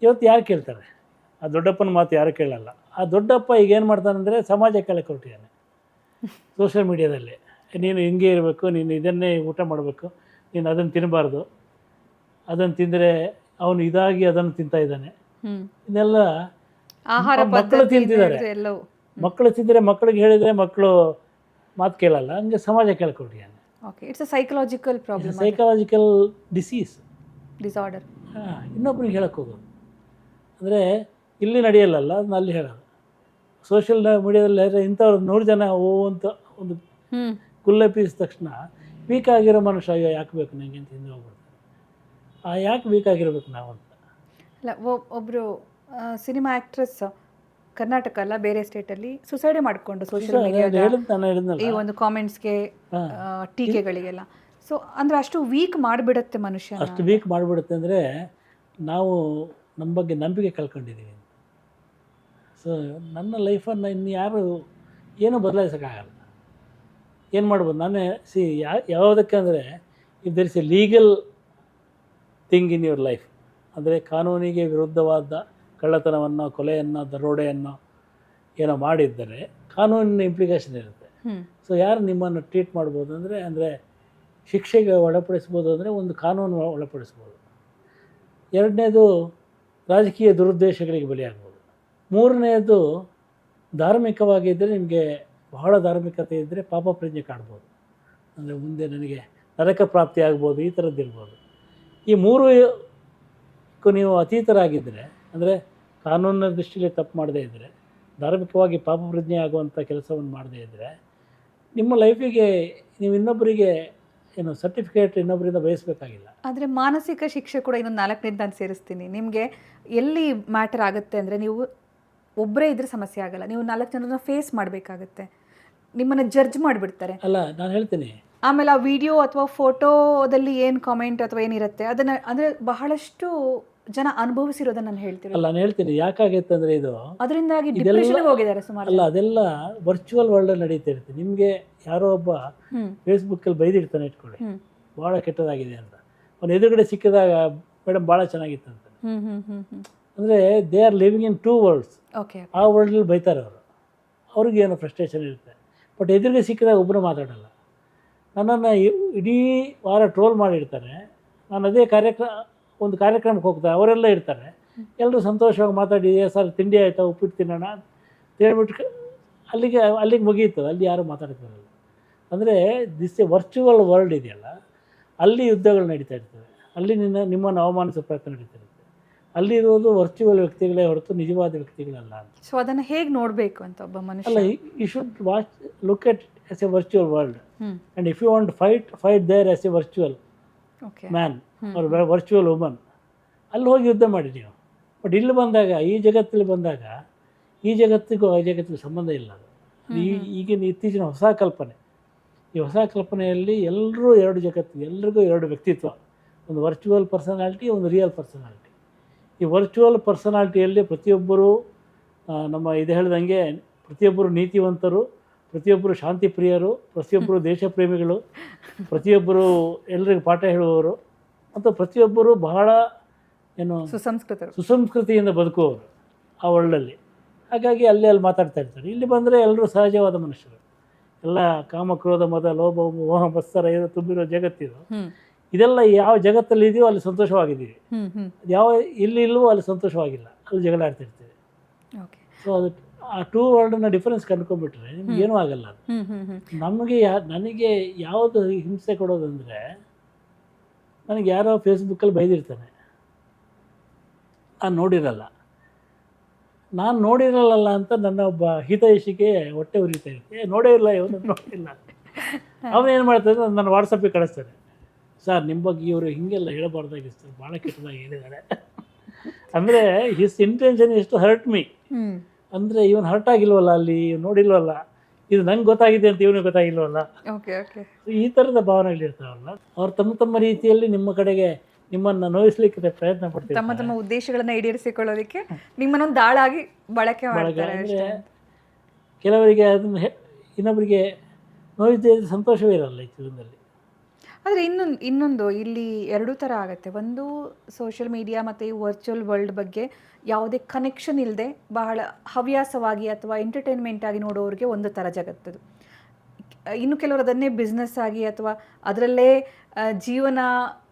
ಇವತ್ತು ಯಾರು ಕೇಳ್ತಾರೆ? ಆ ದೊಡ್ಡಪ್ಪನ ಮಾತು ಯಾರು ಕೇಳಲ್ಲ. ಆ ದೊಡ್ಡಪ್ಪ ಈಗ ಏನು ಮಾಡ್ತಾನಂದರೆ ಸಮಾಜ ಕೆಳಕ್ಕೆ ಹೊರಟಿದ್ದಾನೆ ಸೋಷಿಯಲ್ ಮೀಡಿಯಾದಲ್ಲಿ. ನೀನು ಹಿಂಗೆ ಇರಬೇಕು, ನೀನು ಇದನ್ನೇ ಊಟ ಮಾಡಬೇಕು, ನೀನು ಅದನ್ನು ತಿನ್ನಬಾರ್ದು, ಅದನ್ನು ತಿಂದರೆ ಅವನು ಇದಾಗಿ ಅದನ್ನು ತಿಂತಾ ಇದ್ದಾನೆ. ಇದೆಲ್ಲ ಮಕ್ಕಳು ತಿಂತಿದ್ದಾರೆ. ಮಕ್ಕಳು ತಿಂದರೆ ಮಕ್ಕಳಿಗೆ ಹೇಳಿದರೆ ಮಕ್ಕಳು ಮಾತು ಕೇಳಲ್ಲ. ಹಂಗೆ ಸಮಾಜ ಕೇಳ್ಕೊಟ್ಟಿದ್ದಾನೆ. Okay, it's a psychological problem, psychological disease, disorder. ಇನ್ನೊಬ್ರಿಗೆ ಹೇಳಕ್ಕೆ ಹೋಗೋದು ಅಂದರೆ ಇಲ್ಲಿ ನಡೆಯಲ್ಲ, ಅದನ್ನ ಅಲ್ಲಿ ಹೇಳೋದು. ಸೋಷಿಯಲ್ ಮೀಡಿಯಾದಲ್ಲಿ ಇಂಥವ್ರು 100 ಜನ ಅಂತ ಒಂದು ಕುಲ್ಲೆಪೀಸ್ ತಕ್ಷಣ ವೀಕ್ ಆಗಿರೋ ಮನುಷ್ಯ, ಅಯ್ಯೋ ಯಾಕೆ ಬೇಕು ನನಗೆ ಅಂತ ಹಿಂದೆ ಹೋಗ್ಬಿಡ್ತಾರೆ. ಯಾಕೆ ವೀಕ್ ಆಗಿರ್ಬೇಕು ನಾವು ಅಂತ. ಅಲ್ಲ, ಒಬ್ಬರು ಸಿನಿಮಾ ಆ್ಯಕ್ಟ್ರೆಸ್ ಕರ್ನಾಟಕ ಅಲ್ಲ ಬೇರೆ ಸ್ಟೇಟಲ್ಲಿ ಸುಸೈಡ್ ಮಾಡಿಕೊಂಡು ಸೋಷಿಯಲ್ ಮೀಡಿಯಾದ ಈ ಒಂದು ಕಾಮೆಂಟ್ಸ್ಗೆ ಟೀಕೆಗಳಿಗೆಲ್ಲ. ಸೊ ಅಂದರೆ ಅಷ್ಟು ವೀಕ್ ಮಾಡಿಬಿಡುತ್ತೆ ಮನುಷ್ಯ. ಅಷ್ಟು ವೀಕ್ ಮಾಡಿಬಿಡುತ್ತೆ ಅಂದರೆ ನಾವು ನಮ್ಮ ಬಗ್ಗೆ ನಂಬಿಕೆ ಕಳ್ಕೊಂಡಿದ್ದೀವಿ. ಸೊ ನನ್ನ ಲೈಫನ್ನು ಇನ್ನು ಯಾರು ಏನೂ ಬದಲಾಯಿಸೋಕ್ಕಾಗಲ್ಲ. ಏನು ಮಾಡ್ಬೋದು? ನಾನೇ ಯಾವುದಕ್ಕೆ ಅಂದರೆ, if there is a legal thing in your life, ಅಂದರೆ ಕಾನೂನಿಗೆ ವಿರುದ್ಧವಾದ ಕಳ್ಳತನವನ್ನು, ಕೊಲೆಯನ್ನು, ದರೋಡೆಯನ್ನು ಏನೋ ಮಾಡಿದ್ದರೆ ಕಾನೂನಿನ ಇಂಪ್ಲಿಕೇಶನ್ ಇರುತ್ತೆ. ಸೊ ಯಾರು ನಿಮ್ಮನ್ನು ಟ್ರೀಟ್ ಮಾಡ್ಬೋದು ಅಂದರೆ ಶಿಕ್ಷೆಗೆ ಒಳಪಡಿಸ್ಬೋದು, ಅಂದರೆ ಒಂದು ಕಾನೂನು ಒಳಪಡಿಸ್ಬೋದು. ಎರಡನೇದು ರಾಜಕೀಯ ದುರುದ್ದೇಶಗಳಿಗೆ ಬಲಿಯಾಗ್ಬೋದು. ಮೂರನೇದು ಧಾರ್ಮಿಕವಾಗಿದ್ದರೆ, ನಿಮಗೆ ಬಹಳ ಧಾರ್ಮಿಕತೆ ಇದ್ದರೆ ಪಾಪ ಪ್ರಜ್ಞೆ ಕಾಣ್ಬೋದು. ಅಂದರೆ ಮುಂದೆ ನನಗೆ ನರಕ ಪ್ರಾಪ್ತಿ ಆಗ್ಬೋದು, ಈ ಥರದ್ದಿರ್ಬೋದು. ಈ ಮೂರಕ್ಕೂ ನೀವು ಅತೀತರಾಗಿದ್ದರೆ, ಅಂದರೆ ಕಾನೂನಿನ ದೃಷ್ಟಿಯಲ್ಲಿ ತಪ್ಪು ಮಾಡದೇ ಇದ್ದರೆ, ಧಾರ್ಮಿಕವಾಗಿ ಪಾಪ ಪ್ರಜ್ಞೆ ಆಗುವಂಥ ಕೆಲಸವನ್ನು ಮಾಡದೇ ಇದ್ದರೆ, ನಿಮ್ಮ ಲೈಫಿಗೆ ನೀವು ಇನ್ನೊಬ್ಬರಿಗೆ ಏನು ಸರ್ಟಿಫಿಕೇಟ್ ಇನ್ನೊಬ್ಬರಿಂದ ಬಯಸಬೇಕಾಗಿಲ್ಲ. ಆದರೆ ಮಾನಸಿಕ ಶಿಕ್ಷೆ ಕೂಡ ಇನ್ನೊಂದು 4ನೇದು ನಾನು ಸೇರಿಸ್ತೀನಿ. ನಿಮಗೆ ಎಲ್ಲಿ ಮ್ಯಾಟರ್ ಆಗುತ್ತೆ ಅಂದರೆ, ನೀವು ಒಬ್ಬರೇ ಇದ್ದರೆ ಸಮಸ್ಯೆ ಆಗಲ್ಲ, ನೀವು 4 ಜನರನ್ನ ಫೇಸ್ ಮಾಡಬೇಕಾಗತ್ತೆ. ನಿಮ್ಮನ್ನು ಜಡ್ಜ್ ಮಾಡಿಬಿಡ್ತಾರೆ. ಅಲ್ಲ, ನಾನು ಹೇಳ್ತೀನಿ. ಆಮೇಲೆ ಆ ವಿಡಿಯೋ ಅಥವಾ ಫೋಟೋದಲ್ಲಿ ಏನು ಕಾಮೆಂಟ್ ಅಥವಾ ಏನಿರುತ್ತೆ ಅದನ್ನು ಅಂದರೆ ಬಹಳಷ್ಟು ಜನ ಅನುಭವಿಸಿರೋದನ್ನ ನಾನು ಹೇಳ್ತೀನಿ. ಅಲ್ಲ, ನಾನು ಹೇಳ್ತೀನಿ ಯಾಕಾಗೈತೆ ಅಂದರೆ, ಇದು ಅದರಿಂದಾಗಿ ಡಿಪ್ರೆಷನ್ಗೆ ಹೋಗಿದ್ದಾರೆ ಸುಮಾರು. ಅಲ್ಲ, ಅದೆಲ್ಲ ವರ್ಚುವಲ್ ವರ್ಲ್ಡ್ ನಡೀತಾ ಇರುತ್ತೆ. ನಿಮಗೆ ಯಾರೋ ಒಬ್ಬ ಫೇಸ್ಬುಕ್ಕಲ್ಲಿ ಬೈದಿರ್ತಾನೆ ಇಟ್ಕೊಳ್ಳಿ, ಭಾಳ ಕೆಟ್ಟದಾಗಿದೆ ಅಂತ. ಅವ್ನು ಎದುರುಗಡೆ ಸಿಕ್ಕಿದಾಗ ಮೇಡಮ್ ಭಾಳ ಚೆನ್ನಾಗಿತ್ತು ಅಂತ. ಅಂದರೆ they are living in 2 worlds. ಆ ವರ್ಲ್ಡಲ್ಲಿ ಬೈತಾರೆ ಅವರು, ಅವ್ರಿಗೇನು ಫ್ರಸ್ಟ್ರೇಷನ್ ಇರುತ್ತೆ. ಬಟ್ ಎದುರಿಗೆ ಸಿಕ್ಕಿದಾಗ ಒಬ್ಬರು ಮಾತಾಡಲ್ಲ. ನನ್ನನ್ನು ಇಡೀ ವಾರ ಟ್ರೋಲ್ ಮಾಡಿರ್ತಾರೆ. ನಾನು ಅದೇ ಒಂದು ಕಾರ್ಯಕ್ರಮಕ್ಕೆ ಹೋಗ್ತಾರೆ, ಅವರೆಲ್ಲ ಇರ್ತಾರೆ, ಎಲ್ಲರೂ ಸಂತೋಷವಾಗಿ ಮಾತಾಡಿ, ಸರ್ ತಿಂಡಿ ಆಯಿತಾ, ಉಪ್ಪಿಟ್ಟು ತಿನ್ನೋಣ ಅಂತ ಹೇಳ್ಬಿಟ್ಟು ಅಲ್ಲಿಗೆ ಮುಗಿಯುತ್ತದೆ. ಅಲ್ಲಿ ಯಾರೂ ಮಾತಾಡ್ತಿರಲ್ಲ. ಅಂದರೆ ದಿಸ್ ಎ ವರ್ಚುವಲ್ ವರ್ಲ್ಡ್ ಇದೆಯಲ್ಲ, ಅಲ್ಲಿ ಯುದ್ಧಗಳು ನಡೀತಾ ಇರ್ತವೆ, ಅಲ್ಲಿ ನಿಮ್ಮನ್ನು ಅವಮಾನಿಸೋ ಪ್ರಯತ್ನ ನಡೀತಾ ಇರುತ್ತೆ. ಅಲ್ಲಿರೋದು ವರ್ಚುವಲ್ ವ್ಯಕ್ತಿಗಳೇ ಹೊರತು ನಿಜವಾದ ವ್ಯಕ್ತಿಗಳಲ್ಲ ಅಂತ. ಸೊ ಅದನ್ನು ಹೇಗೆ ನೋಡಬೇಕು ಅಂತ ಒಬ್ಬ ಮನುಷ್ಯ? ಅಲ್ಲ, you should look at as a virtual world. And if you want fight there as a virtual okay man or virtual woman, ಅಲ್ಲಿ ಹೋಗಿ ಯುದ್ಧ ಮಾಡಿ ನೀವು. ಬಟ್ ಇಲ್ಲಿ ಬಂದಾಗ, ಈ ಜಗತ್ತಲ್ಲಿ ಬಂದಾಗ, ಈ ಜಗತ್ತಿಗೂ ಆ ಜಗತ್ತಿಗೂ ಸಂಬಂಧ ಇಲ್ಲ. ಅದು ಈಗಿನ ಇತ್ತೀಚಿನ ಹೊಸ ಕಲ್ಪನೆ. ಈ ಹೊಸ ಕಲ್ಪನೆಯಲ್ಲಿ ಎಲ್ಲರೂ ಎರಡು ಜಗತ್ತು, ಎಲ್ರಿಗೂ ಎರಡು ವ್ಯಕ್ತಿತ್ವ, ಒಂದು ವರ್ಚುವಲ್ ಪರ್ಸನಾಲಿಟಿ, ಒಂದು ರಿಯಲ್ ಪರ್ಸನಾಲಿಟಿ. ಈ ವರ್ಚುವಲ್ ಪರ್ಸನಾಲಿಟಿಯಲ್ಲಿ ಪ್ರತಿಯೊಬ್ಬರು ನಮ್ಮ ಇದು ಹೇಳ್ದಂಗೆ ಪ್ರತಿಯೊಬ್ಬರು ನೀತಿವಂತರು, ಪ್ರತಿಯೊಬ್ಬರು ಶಾಂತಿ ಪ್ರಿಯರು, ಪ್ರತಿಯೊಬ್ಬರು ದೇಶ ಪ್ರೇಮಿಗಳು, ಪ್ರತಿಯೊಬ್ಬರು ಎಲ್ರಿಗೂ ಪಾಠ ಹೇಳುವವರು, ಮತ್ತು ಪ್ರತಿಯೊಬ್ಬರು ಬಹಳ ಏನು ಸುಸಂಸ್ಕೃತಿಯಿಂದ ಬದುಕುವವರು ಆ ವರ್ಲ್ಡಲ್ಲಿ. ಹಾಗಾಗಿ ಅಲ್ಲಿ ಮಾತಾಡ್ತಾ ಇರ್ತಾರೆ. ಇಲ್ಲಿ ಬಂದರೆ ಎಲ್ಲರೂ ಸಹಜವಾದ ಮನುಷ್ಯರು. ಎಲ್ಲ ಕಾಮ ಕ್ರೋಧ ಮದ ಲೋಭ ಮೋಹ ಮತ್ಸರ ಇದು ತುಂಬಿರೋ ಜಗತ್ತಿದು. ಇದೆಲ್ಲ ಯಾವ ಜಗತ್ತಲ್ಲಿ ಇದೆಯೋ ಅಲ್ಲಿ ಸಂತೋಷವಾಗಿದ್ದೀವಿ, ಯಾವ ಇಲ್ಲಿ ಇಲ್ಲವೋ ಅಲ್ಲಿ ಸಂತೋಷವಾಗಿಲ್ಲ, ಅಲ್ಲಿ ಜಗಳ ಆಡ್ತಿರ್ತೀವಿ. ಸೊ ಅದು ಆ ಟೂ ವರ್ಲ್ಡ್ನ ಡಿಫರೆನ್ಸ್ ಕಂಡ್ಕೊಂಡ್ಬಿಟ್ರೆ ನಿಮ್ಗೆ ಏನೂ ಆಗಲ್ಲ. ಅದು ನನಗೆ ಯಾವುದು ಹಿಂಸೆ ಕೊಡೋದಂದರೆ, ನನಗೆ ಯಾರೋ ಫೇಸ್ಬುಕ್ಕಲ್ಲಿ ಬೈದಿರ್ತಾನೆ, ನಾನು ನೋಡಿರಲ್ಲ ಅಂತ ನನ್ನ ಒಬ್ಬ ಹಿತೈಷಿಗೆ ಹೊಟ್ಟೆ ಉರಿತಾ ಇರುತ್ತೆ. ನೋಡೇ ಇಲ್ಲ, ಇವನು ನೋಡಿಲ್ಲ. ಅವನೇನು ಮಾಡ್ತಾನೆ, ನನ್ನ ವಾಟ್ಸಪ್ಪಿಗೆ ಕಳಿಸ್ತಾನೆ, ಸರ್ ನಿಮ್ಮ ಬಗ್ಗೆ ಇವರು ಹೀಗೆಲ್ಲ ಹೇಳಬಾರ್ದಾಗಿರ್ತಾರೆ, ಭಾಳ ಕೆಟ್ಟದಾಗಿ ಹೇಳಿದ್ದಾರೆ. ಅಂದರೆ his intention is to hurt me. ಅಂದರೆ ಇವನು ಹರ್ಟ್ ಆಗಿಲ್ವಲ್ಲ, ಅಲ್ಲಿ ನೋಡಿಲ್ವಲ್ಲ, ಇದು ನಂಗೆ ಗೊತ್ತಾಗಿದೆ ಅಂತ ಇವನಿಗೆ ಗೊತ್ತಾಗಿಲ್ವಲ್ಲ, ಈ ಥರದ ಭಾವನೆಗಳಿರ್ತಾವಲ್ಲ. ಅವ್ರು ತಮ್ಮ ರೀತಿಯಲ್ಲಿ ನಿಮ್ಮ ಕಡೆಗೆ ನಿಮ್ಮನ್ನು ನೋಯಿಸ್ಲಿಕ್ಕೆ ಪ್ರಯತ್ನ ಪಡ್ತೀವಿ, ತಮ್ಮ ಉದ್ದೇಶಗಳನ್ನ ಈಡೇರಿಸಿಕೊಳ್ಳೋದಕ್ಕೆ ನಿಮ್ಮನ್ನೊಂದು ದಾಳಾಗಿ ಬಳಕೆ ಮಾಡ್ತಾರೆ. ಅಂದರೆ ಕೆಲವರಿಗೆ ಅದನ್ನು ಇನ್ನೊಬ್ಬರಿಗೆ ನೋಯಿಸಿದ ಸಂತೋಷವೇ ಇರಲ್ಲ ಈ ಜೀವನದಲ್ಲಿ. ಆದರೆ ಇನ್ನೊಂದು ಇಲ್ಲಿ ಎರಡೂ ಥರ ಆಗುತ್ತೆ. ಒಂದು ಸೋಷಿಯಲ್ ಮೀಡಿಯಾ ಮತ್ತು ಈ ವರ್ಚುವಲ್ ವರ್ಲ್ಡ್ ಬಗ್ಗೆ ಯಾವುದೇ ಕನೆಕ್ಷನ್ ಇಲ್ಲದೆ ಬಹಳ ಹವ್ಯಾಸವಾಗಿ ಅಥವಾ ಎಂಟರ್ಟೈನ್ಮೆಂಟ್ ಆಗಿ ನೋಡೋರಿಗೆ ಒಂದು ಥರ ಜಗತ್ತದು. ಇನ್ನು ಕೆಲವರು ಅದನ್ನೇ ಬಿಸ್ನೆಸ್ ಆಗಿ ಅಥವಾ ಅದರಲ್ಲೇ ಜೀವನ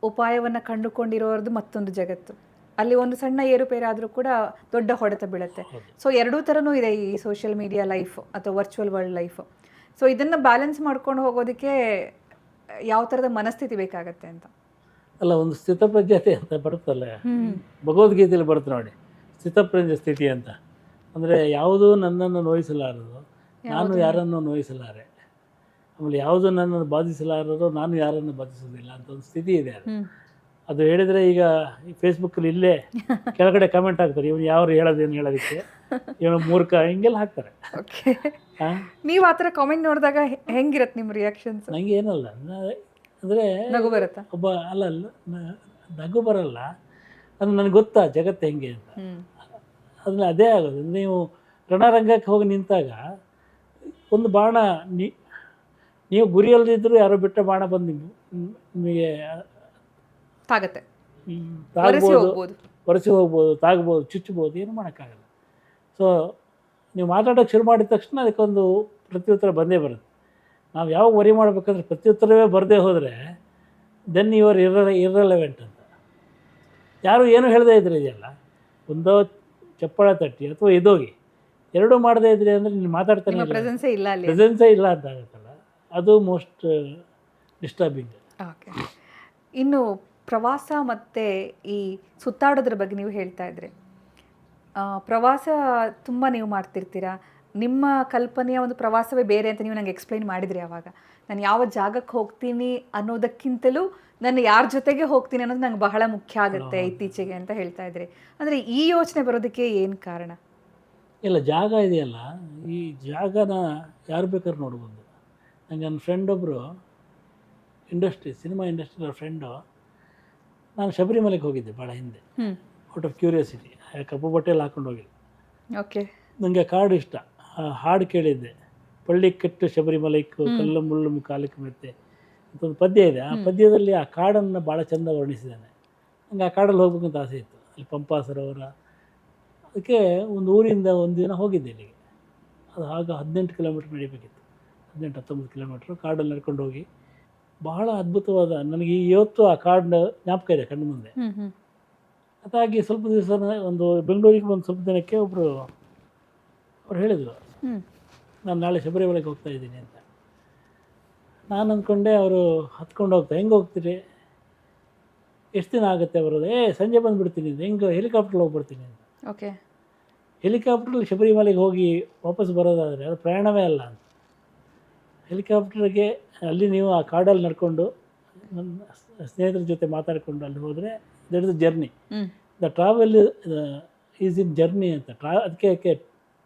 ಉಪಾಯವನ್ನು ಕಂಡುಕೊಂಡಿರೋರದ್ದು ಮತ್ತೊಂದು ಜಗತ್ತು. ಅಲ್ಲಿ ಒಂದು ಸಣ್ಣ ಏರುಪೇರಾದರೂ ಕೂಡ ದೊಡ್ಡ ಹೊಡೆತ ಬೀಳುತ್ತೆ. ಸೊ ಎರಡೂ ಥರನೂ ಇದೆ ಈ ಸೋಷಿಯಲ್ ಮೀಡಿಯಾ ಲೈಫ್ ಅಥವಾ ವರ್ಚುವಲ್ ವರ್ಲ್ಡ್ ಲೈಫ್. ಸೊ ಇದನ್ನು ಬ್ಯಾಲೆನ್ಸ್ ಮಾಡ್ಕೊಂಡು ಹೋಗೋದಕ್ಕೆ ಯಾವ ಥರದ ಮನಸ್ಥಿತಿ ಬೇಕಾಗತ್ತೆ ಅಂತ. ಅಲ್ಲ, ಒಂದು ಸ್ಥಿತಪ್ರಜ್ಞತೆ ಅಂತ ಬರುತ್ತಲ್ಲ, ಭಗವದ್ಗೀತೆಯಲ್ಲಿ ಬರುತ್ತೆ ನೋಡಿ, ಸ್ಥಿತಪ್ರಜ್ಞ ಸ್ಥಿತಿ ಅಂತ. ಅಂದರೆ ಯಾವುದೂ ನನ್ನನ್ನು ನೋಯಿಸಲಾರದು, ನಾನು ಯಾರನ್ನು ನೋಯಿಸಲಾರೆ. ಆಮೇಲೆ ಯಾವುದು ನನ್ನನ್ನು ಬಾಧಿಸಲಾರದು, ನಾನು ಯಾರನ್ನು ಬಾಧಿಸೋದಿಲ್ಲ ಅಂತ ಒಂದು ಸ್ಥಿತಿ ಇದೆ. ಅದು ಹೇಳಿದರೆ ಈಗ ಈ ಫೇಸ್ಬುಕ್ಕಲ್ಲಿ ಇಲ್ಲೇ ಕೆಳಗಡೆ ಕಮೆಂಟ್ ಹಾಕ್ತಾರೆ, ಇವನು ಯಾರು ಹೇಳೋದೇನು ಹೇಳೋದಕ್ಕೆ, ಇವನು ಮೂರ್ಖ, ಹಿಂಗೆಲ್ಲ ಹಾಕ್ತಾರೆ. ನೀವು ಆ ಥರ ಕಾಮೆಂಟ್ ನೋಡಿದಾಗ ಹೆಂಗಿರತ್ತೆ ನಿಮ್ಮ ರಿಯಾಕ್ಷನ್ಸ್? ನನಗೆ ಏನಲ್ಲ, ಅಂದರೆ ನಗು ಬರುತ್ತಾ? ಅಲ್ಲ ನಗು ಬರಲ್ಲ, ಅದು ನನಗೆ ಗೊತ್ತಾ ಜಗತ್ತು ಹೆಂಗೆ ಅಂತ. ಅದನ್ನ ಅದೇ ಆಗೋದು. ನೀವು ರಣರಂಗಕ್ಕೆ ಹೋಗಿ ನಿಂತಾಗ ಒಂದು ಬಾಣ ನೀವು ಗುರಿಯಲ್ಲದಿದ್ದರೂ ಯಾರೋ ಬಿಟ್ಟ ಬಾಣ ಬಂದು ನಿಮಗೆ ತಾಗತ್ತೆ, ಒರೆಸಿ ಹೋಗ್ಬೋದು, ತಾಗ್ಬೋದು, ಚುಚ್ಚಬೋದು, ಏನು ಮಾಡೋಕ್ಕಾಗಲ್ಲ. ಸೊ ನೀವು ಮಾತಾಡೋಕ್ಕೆ ಶುರು ಮಾಡಿದ ತಕ್ಷಣ ಅದಕ್ಕೊಂದು ಪ್ರತ್ಯುತ್ತರ ಬಂದೇ ಬರುತ್ತೆ. ನಾವು ಯಾವಾಗ ವರಿ ಮಾಡಬೇಕಂದ್ರೆ ಪ್ರತ್ಯುತ್ತರವೇ ಬರದೇ ಹೋದರೆ ದೆನ್ ಯುವರ್ ಇರ್ರೆಲೆವೆಂಟ್ ಅಂತ. ಯಾರು ಏನು ಹೇಳದೇ ಇದ್ರೆ ಇದೆಯಲ್ಲ, ಒಂದೋ ಚಪ್ಪಳ ತಟ್ಟಿ ಅಥವಾ ಎದೋಗಿ ಎರಡೂ ಮಾಡದೇ ಇದ್ರಿ ಅಂದರೆ ನೀನು ಮಾತಾಡ್ತಾನೆ ಪ್ರೆಸೆನ್ಸೇ ಇಲ್ಲ ಅಂತ ಆಗುತ್ತಲ್ಲ, ಅದು ಮೋಸ್ಟ್ ಡಿಸ್ಟರ್ಬಿಂಗ್. ಓಕೆ, ಇನ್ನು ಪ್ರವಾಸ ಮತ್ತು ಈ ಸುತ್ತಾಡೋದ್ರ ಬಗ್ಗೆ ನೀವು ಹೇಳ್ತಾ ಇದ್ರಿ. ಪ್ರವಾಸ ತುಂಬ ನೀವು ಮಾಡ್ತಿರ್ತೀರಾ. ನಿಮ್ಮ ಕಲ್ಪನೆಯ ಒಂದು ಪ್ರವಾಸವೇ ಬೇರೆ ಅಂತ ನೀವು ನನಗೆ ಎಕ್ಸ್ಪ್ಲೈನ್ ಮಾಡಿದ್ರಿ. ಆವಾಗ ನಾನು ಯಾವ ಜಾಗಕ್ಕೆ ಹೋಗ್ತೀನಿ ಅನ್ನೋದಕ್ಕಿಂತಲೂ ನಾನು ಯಾರ ಜೊತೆಗೆ ಹೋಗ್ತೀನಿ ಅನ್ನೋದು ನಂಗೆ ಬಹಳ ಮುಖ್ಯ ಆಗುತ್ತೆ ಇತ್ತೀಚೆಗೆ ಅಂತ ಹೇಳ್ತಾ ಇದ್ರಿ. ಅಂದರೆ ಈ ಯೋಚನೆ ಬರೋದಕ್ಕೆ ಏನು ಕಾರಣ? ಇಲ್ಲ, ಜಾಗ ಇದೆಯಲ್ಲ, ಈ ಜಾಗನ ಯಾರು ಬೇಕಾದ್ರೂ ನೋಡ್ಬೋದು. ನನಗೆ ನನ್ನ ಫ್ರೆಂಡ್ ಒಬ್ಬರು ಸಿನಿಮಾ ಇಂಡಸ್ಟ್ರಿಯಲ್ ಫ್ರೆಂಡು, ನಾನು ಶಬರಿಮಲೆಗೆ ಹೋಗಿದ್ದೆ ಭಾಳ ಹಿಂದೆ, ಔಟ್ ಆಫ್ ಕ್ಯೂರಿಯಾಸಿಟಿ. ಕಪ್ಪು ಬಟ್ಟೆಯಲ್ಲಿ ಹಾಕೊಂಡು ಹೋಗಿದ್ದೆ. ಓಕೆ, ನನಗೆ ಕಾಡು ಇಷ್ಟ. ಹಾಡು ಕೇಳಿದ್ದೆ, ಪಳ್ಳಿ ಕೆಟ್ಟು ಶಬರಿಮಲೈಕು ಕಲ್ಲು ಮುಳ್ಳು ಕಾಲಕ್ಕೆ ಮೆತ್ತೆ ಅಂತ ಒಂದು ಪದ್ಯ ಇದೆ. ಆ ಪದ್ಯದಲ್ಲಿ ಆ ಕಾಡನ್ನು ಭಾಳ ಚೆಂದ ವರ್ಣಿಸಿದ್ದಾನೆ. ನನಗೆ ಆ ಕಾಡಲ್ಲಿ ಹೋಗ್ಬೇಕಂತ ಆಸೆ ಇತ್ತು. ಅಲ್ಲಿ ಪಂಪಾ ಸರೋವರ, ಅದಕ್ಕೆ ಒಂದು ಊರಿಂದ ಒಂದು ದಿನ ಹೋಗಿದ್ದೆ ಇಲ್ಲಿಗೆ. ಅದು ಆಗ 18 ಕಿಲೋಮೀಟ್ರ್ ನಡಿಬೇಕಿತ್ತು, 18-19 ಕಿಲೋಮೀಟ್ರು ಕಾಡಲ್ಲಿ ನಡ್ಕೊಂಡು ಹೋಗಿ ಬಹಳ ಅದ್ಭುತವಾದ, ನನಗೆ ಇವತ್ತು ಆ ಕಾಡಿನ ಜ್ಞಾಪಕ ಇದೆ ಕಣ್ಣು ಮುಂದೆ. ಅದಾಗಿ ಸ್ವಲ್ಪ ದಿವಸ ಒಂದು ಬೆಂಗಳೂರಿಗೆ ಒಂದು ಸ್ವಲ್ಪ ದಿನಕ್ಕೆ ಅವ್ರು ಹೇಳಿದರು, ನಾನು ನಾಳೆ ಶಬರಿಮಲೆಗೆ ಹೋಗ್ತಾ ಇದ್ದೀನಿ ಅಂತ. ನಾನು ಅಂದ್ಕೊಂಡೆ ಅವರು ಹತ್ಕೊಂಡು ಹೆಂಗೆ ಹೋಗ್ತೀರಿ, ಎಷ್ಟು ದಿನ ಆಗುತ್ತೆ ಬರೋದು? ಸಂಜೆ ಬಂದುಬಿಡ್ತೀನಿ ಅಂತ. ಹೆಂಗೆ ಹೆಲಿಕಾಪ್ಟ್ರಲ್ಲಿ ಹೋಗ್ಬಿಡ್ತೀನಿ ಅಂತ. ಓಕೆ, ಹೆಲಿಕಾಪ್ಟ್ರಲ್ಲಿ ಶಬರಿಮಲೆಗೆ ಹೋಗಿ ವಾಪಸ್ ಬರೋದಾದರೆ ಅದು ಪ್ರಯಾಣವೇ ಅಲ್ಲ ಅಂತ. ಹೆಲಿಕಾಪ್ಟರ್ಗೆ ಅಲ್ಲಿ ನೀವು ಆ ಕಾಡಲ್ಲಿ ನಡ್ಕೊಂಡು ನನ್ನ ಸ್ನೇಹಿತರ ಜೊತೆ ಮಾತಾಡಿಕೊಂಡು ಅಲ್ಲಿ ಹೋದರೆ that is journey. The travel is in journey ಅಂತ ಅದಕ್ಕೆ